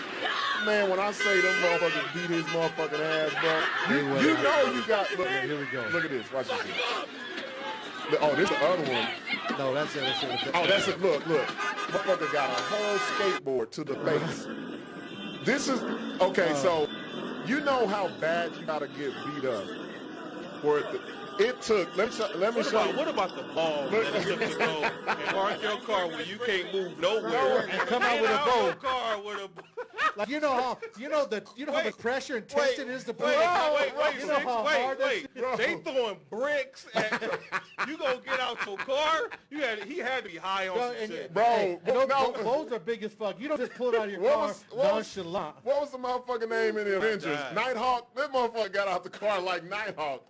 Man, when I say them motherfuckers beat his motherfucking ass, bro, you know you got. Look, here we go. Look at this. Watch this. Oh, this is the other one. No, that's it. Oh, that's it. Look. Motherfucker got a whole skateboard to the face. This is, okay, so you know how bad you got to get beat up for it. It took, let me show you. What about the ball that it took to go and park your car where you can't move nowhere and come out with a bow? Car with a like you know how much pressure and tension it is to pull. Wait. They throwing bricks at you gonna get out your car? He had to be high on some shit. Bro, those are big as fuck. You don't just pull it out of your car nonchalant. What was the motherfucking name in the Avengers? Nighthawk? That motherfucker got out the car like Nighthawk.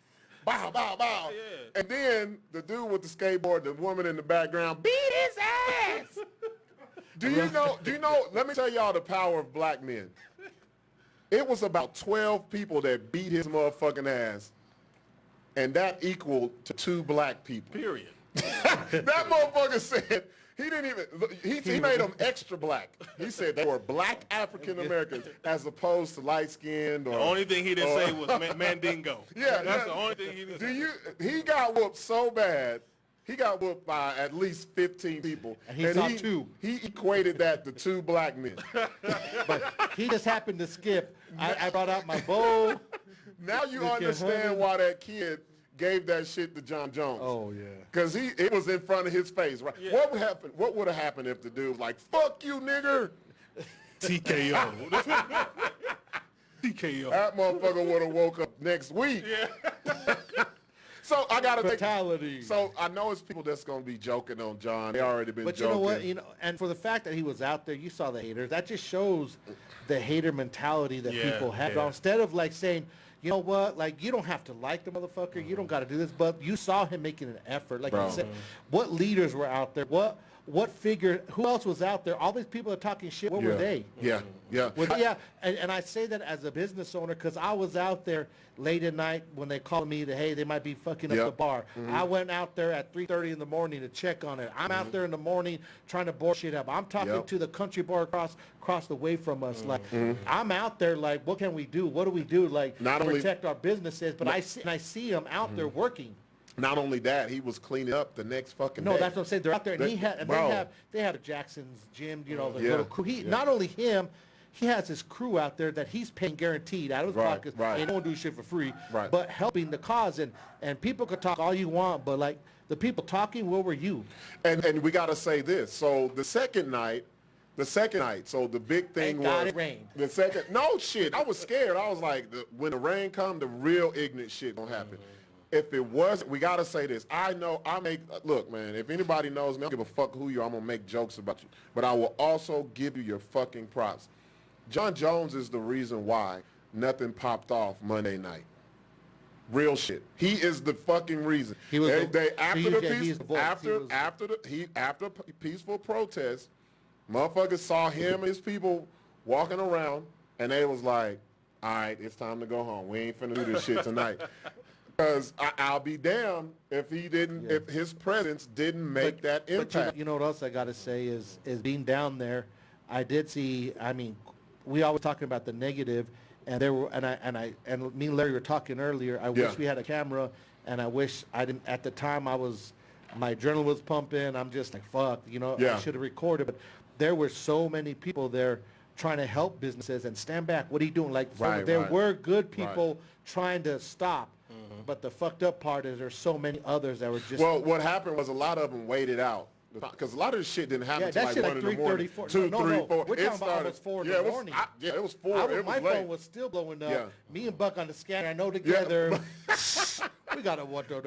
Bow, bow, bow. Yeah. And then the dude with the skateboard, the woman in the background, beat his ass. Do you know, let me tell y'all the power of black men. It was about 12 people that beat his motherfucking ass. And that equaled to 2 black people. Period. That motherfucker said, he didn't even, he made them extra black. He said they were black African Americans as opposed to light-skinned or... The only thing he didn't say was Mandingo. Yeah. That's the only thing he didn't say. He got whooped so bad, he got whooped by at least 15 people. And he saw 2. He equated that to 2 black men. But he just happened to skip. I brought out my bow. Now you understand why that kid gave that shit to John Jones. Oh, yeah. Because it was in front of his face, right? Yeah. What would happen? What would have happened if the dude was like, fuck you, nigger? TKO. TKO. That motherfucker would have woke up next week. Yeah. So I got to think. Brutality. So I know it's people that's going to be joking on John. They already been But joking. you know what? You know, and for the fact that he was out there, you saw the haters. That just shows the hater mentality that Yeah, people have. yeah. Instead of like saying, you know what, like you don't have to like the motherfucker, you don't got to do this, but you saw him making an effort. Like Bro. you said, what leaders were out there? What figure? Who else was out there? All these people are talking shit. What were they? Yeah, yeah. Yeah, and I say that as a business owner because I was out there late at night when they called me that, hey, they might be fucking up Yep. the bar. Mhm. I went out there at 3:30 in the morning to check on it. I'm out there in the morning trying to bore shit up. I'm talking Yep. to the country bar across the way from us. Like, I'm out there like, what can we do? What do we do? Like, Not to only- protect our businesses. But I see them out there working. Not only that, he was cleaning up the next fucking No, day. that's what I'm saying. They're out there, and Bro. they have Jackson's gym, you know, the Yeah. little crew. Not only him, he has his crew out there that he's paying guaranteed out of his Right, pockets. right. They don't do shit for free, Right. but helping the cause. And people could talk all you want, but like the people talking, where were you? And we got to say this. So the second night, so the big thing Thank God was it rained. the second. No shit, I was scared. I was like, when the rain come, the real ignorant shit gonna happen. If it wasn't, we gotta say this. I know look, man, if anybody knows me, I don't give a fuck who you are, I'm gonna make jokes about you. But I will also give you your fucking props. John Jones is the reason why nothing popped off Monday night. Real shit. He is the fucking reason. He was after peaceful protest, motherfuckers saw him and his people walking around, and they was like, all right, it's time to go home. We ain't finna do this shit tonight. Because I'll be damned if if his presence didn't make that impact. But you know what else I got to say is being down there, I did see. I mean, we always talking about the negative, and there were and me and Larry were talking earlier. I wish we had a camera, and I wish I didn't. At the time, my adrenaline was pumping. I'm just like, fuck, you know, I should have recorded. But there were so many people there trying to help businesses and stand back. What are you doing? Like, there were good people trying to stop. But the fucked up part is there's so many others that were just... Well, what happened was a lot of them waited out. Because a lot of this shit didn't happen until like 1 in the morning. 2, 3, 4. We're talking about almost 4 in the morning. It was 4. My phone was still blowing up. Yeah. Me and Buck on the scanner, I know together. We got to what though? I'm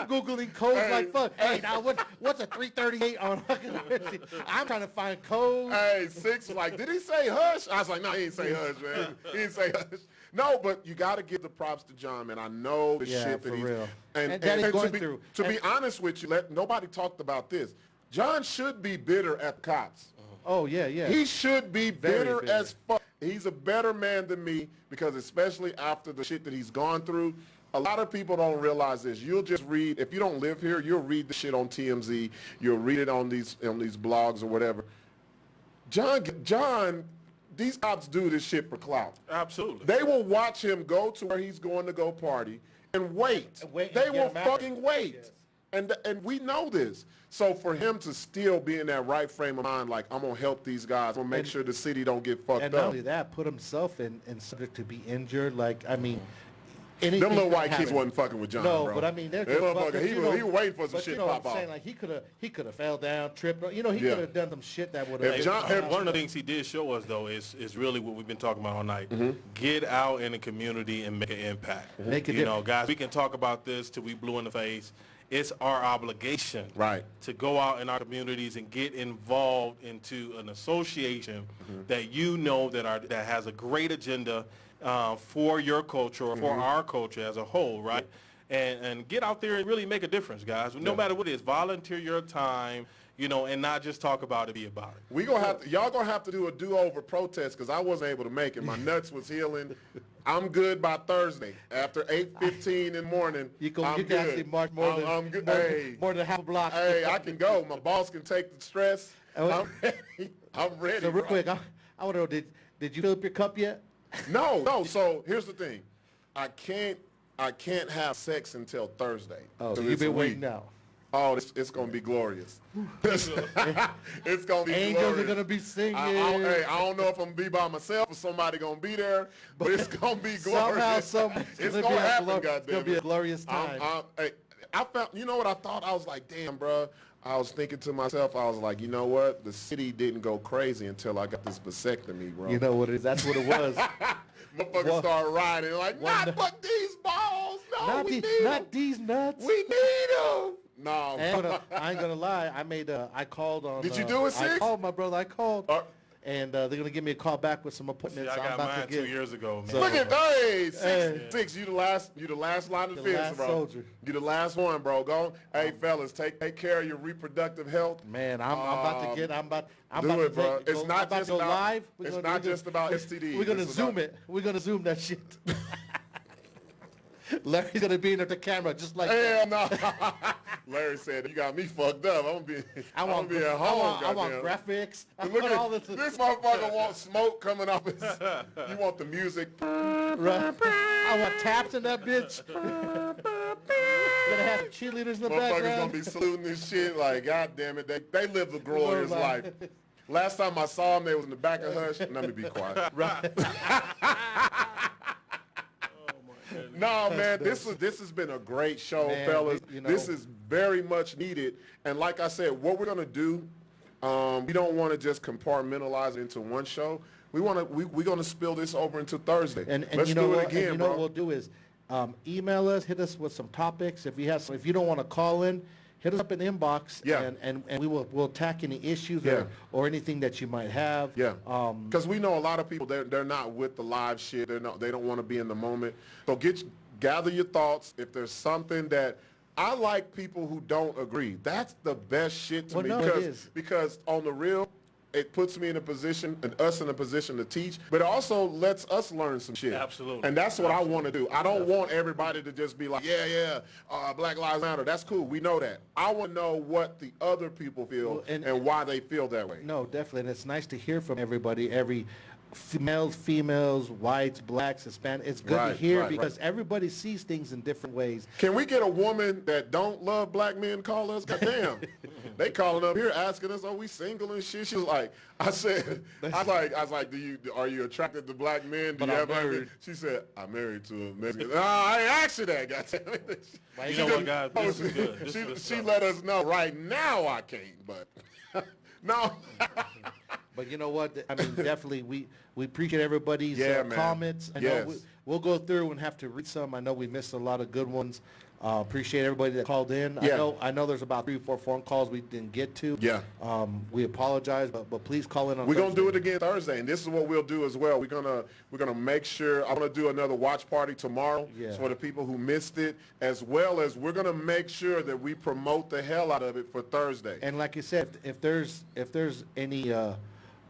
Googling codes like fuck. Hey, now what's a 338 on? I'm trying to find codes. Hey, Sixx was like, did he say hush? I was like, no, he didn't say hush, man. He didn't say hush. No, but you got to give the props to John, man. I know the shit that he's real. And that he's going through. To be honest with you, nobody talked about this. John should be bitter at cops. Oh, yeah, yeah. He should be bitter as fuck. He's a better man than me because especially after the shit that he's gone through, a lot of people don't realize this. You'll just read, if you don't live here, you'll read the shit on TMZ. You'll read it on these blogs or whatever. John, these cops do this shit for clout. Absolutely. They will watch him go to where he's going to go party and wait. They will fucking wait. Yes. And we know this. So for him to still be in that right frame of mind, like, I'm going to help these guys. I'm going to make sure the city don't get fucked up. And not only that, put himself in subject to be injured. Like, I mean, them little white kids wasn't fucking with John, bro. No, but I mean, they're he was waiting for some shit to pop off. Saying, like, he could have fell down, tripped. You know, he could have done some shit that would have. One of the things he did show us, though, is really what we've been talking about all night. Get out in the community and make an impact. Make a difference. You know, guys, we can talk about this till we blue in the face. It's our obligation to go out in our communities and get involved into an association that you know that has a great agenda for your culture or for our culture as a whole, right? And get out there and really make a difference, guys. No matter what it is, volunteer your time, you know, and not just talk about it, be about it. Y'all gonna have to do a do-over protest because I wasn't able to make it. My nuts was healing. I'm good by Thursday. After 8:15 in the morning, you can actually march more than half a block. Hey, I can go. My boss can take the stress. I'm ready. So real quick, I want to know, did you fill up your cup yet? No. So here's the thing. I can't have sex until Thursday. Oh, so you've been waiting now. Oh, it's gonna be glorious. It's gonna be Angels glorious. are gonna be singing. Hey, I don't know if I'm gonna be by myself or somebody gonna be there, but it's gonna be glorious. Somehow, it's gonna happen. Goddamn, it's gonna be a glorious time. Hey, I found. You know what I thought? I was like, damn, bro. I was thinking to myself, I was like, you know what? The city didn't go crazy until I got this vasectomy, bro. You know what it is? That's what it was. Motherfuckers started riding like, but these balls. No, not these nuts. We need them. No. I ain't gonna lie. I called on. Did you do it, Sixx? I called my brother. I called. And they're going to give me a call back with some appointments. See, I got mine 2 years ago, man. So, look at that. Sixx, you the last line of defense, bro. Soldier. You the last one, bro. Go. Hey, fellas, take care of your reproductive health. Man, I'm about to get. I'm about do it, to bro. take, It's go, not just go about live. It's not just about STDs. We're going to zoom it. We're going to zoom that shit. Larry's going to be in at the camera just like that. No. Larry said, you got me fucked up. I'm going to be at home, I want graphics. Look at all this motherfucker wants smoke coming off his... You want the music. Right. I want taps in that bitch. Gonna have cheerleaders in the background. Motherfuckers going to be saluting this shit like, God damn it. They live the glorious life. Last time I saw them, they was in the back of Hush. Let me be quiet. Right. No, man, this has been a great show, fellas. This is very much needed. And like I said, what we're going to do, we don't want to just compartmentalize it into one show. We're going to spill this over into Thursday. And let's do it again, and bro. What we'll do is email us, hit us with some topics. If you don't want to call in, hit us up in the inbox. Yeah. And we'll attack any issues or anything that you might have. Yeah. Because we know a lot of people, they're not with the live shit. They don't want to be in the moment. So gather your thoughts. If there's something that I like, people who don't agree. That's the best shit to me. No, it is. Because on the real, it puts me in a position, and us in a position to teach, but it also lets us learn some shit. Absolutely. And that's what I want to do. I don't want everybody to just be like, Black Lives Matter. That's cool. We know that. I want to know what the other people feel and why they feel that way. No, definitely. And it's nice to hear from everybody, every males, females, whites, blacks, Hispanic. It's good to hear because everybody sees things in different ways. Can we get a woman that don't love black men call us? Goddamn. They calling up here asking us, are we single and shit? She was like, I was like, are you attracted to black men? Do But you I'm have married. She said, I'm married to a Mexican. No, I ain't asked you that, goddamn. You know what, guys? This is good. She let us know right now I can't, but no. But you know what? I mean, definitely, we appreciate everybody's comments. I know we'll go through and have to read some. I know we missed a lot of good ones. Appreciate everybody that called in. Yeah. I know there's about 3 or 4 phone calls we didn't get to. Yeah. We apologize, but please call in on We're Thursday. gonna do it again Thursday, and this is what we'll do as well. We're gonna make sure I'm gonna do another watch party tomorrow for the people who missed it, as well as we're gonna make sure that we promote the hell out of it for Thursday. And like you said, if there's any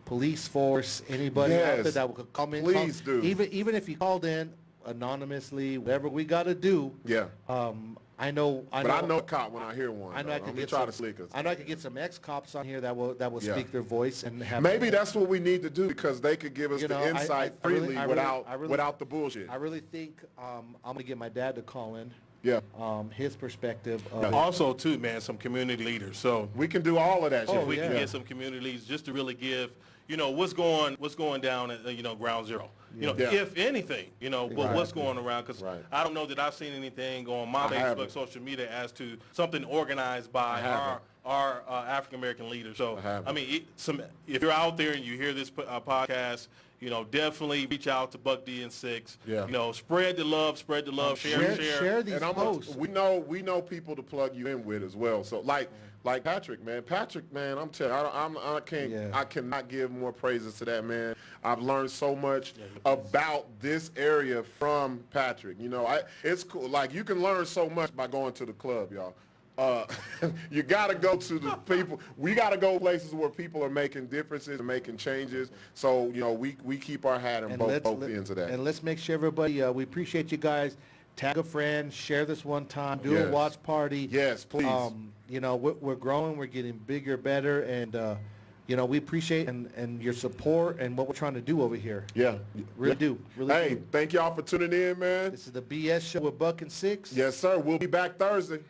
police force, anybody out there that will come in, please do. Even if you called in anonymously, whatever we got to do. Yeah. I know a cop when I hear one. I know I can get some ex-cops on here that will speak their voice and have. Maybe that's what we need to do because they could give us the insight freely without the bullshit. I really think I'm gonna get my dad to call in. Yeah. His perspective. Also, too, man, some community leaders. So we can do all of that. If we can get some community leaders just to really give, what's going down at ground zero. If anything, but what's going around? Because I don't know that I've seen anything on my Facebook, social media as to something organized by our African American leaders. So I mean, if you're out there and you hear this podcast, definitely reach out to Buck D and Sixx. Yeah. Spread the love, share these posts. We know people to plug you in with as well. So like Patrick, man, I'm telling you, I cannot give more praises to that man. I've learned so much about this area from Patrick. It's cool. Like you can learn so much by going to the club, y'all. You got to go to the people. We got to go places where people are making differences and making changes. So, we keep our hat in both ends of that. And let's make sure everybody, we appreciate you guys. Tag a friend, share this one time, do a watch party. Yes, please. We're growing, we're getting bigger, better, and, we appreciate and your support and what we're trying to do over here. Yeah. Really do. Thank y'all for tuning in, man. This is the BS Show with Buck and Sixx. Yes, sir. We'll be back Thursday.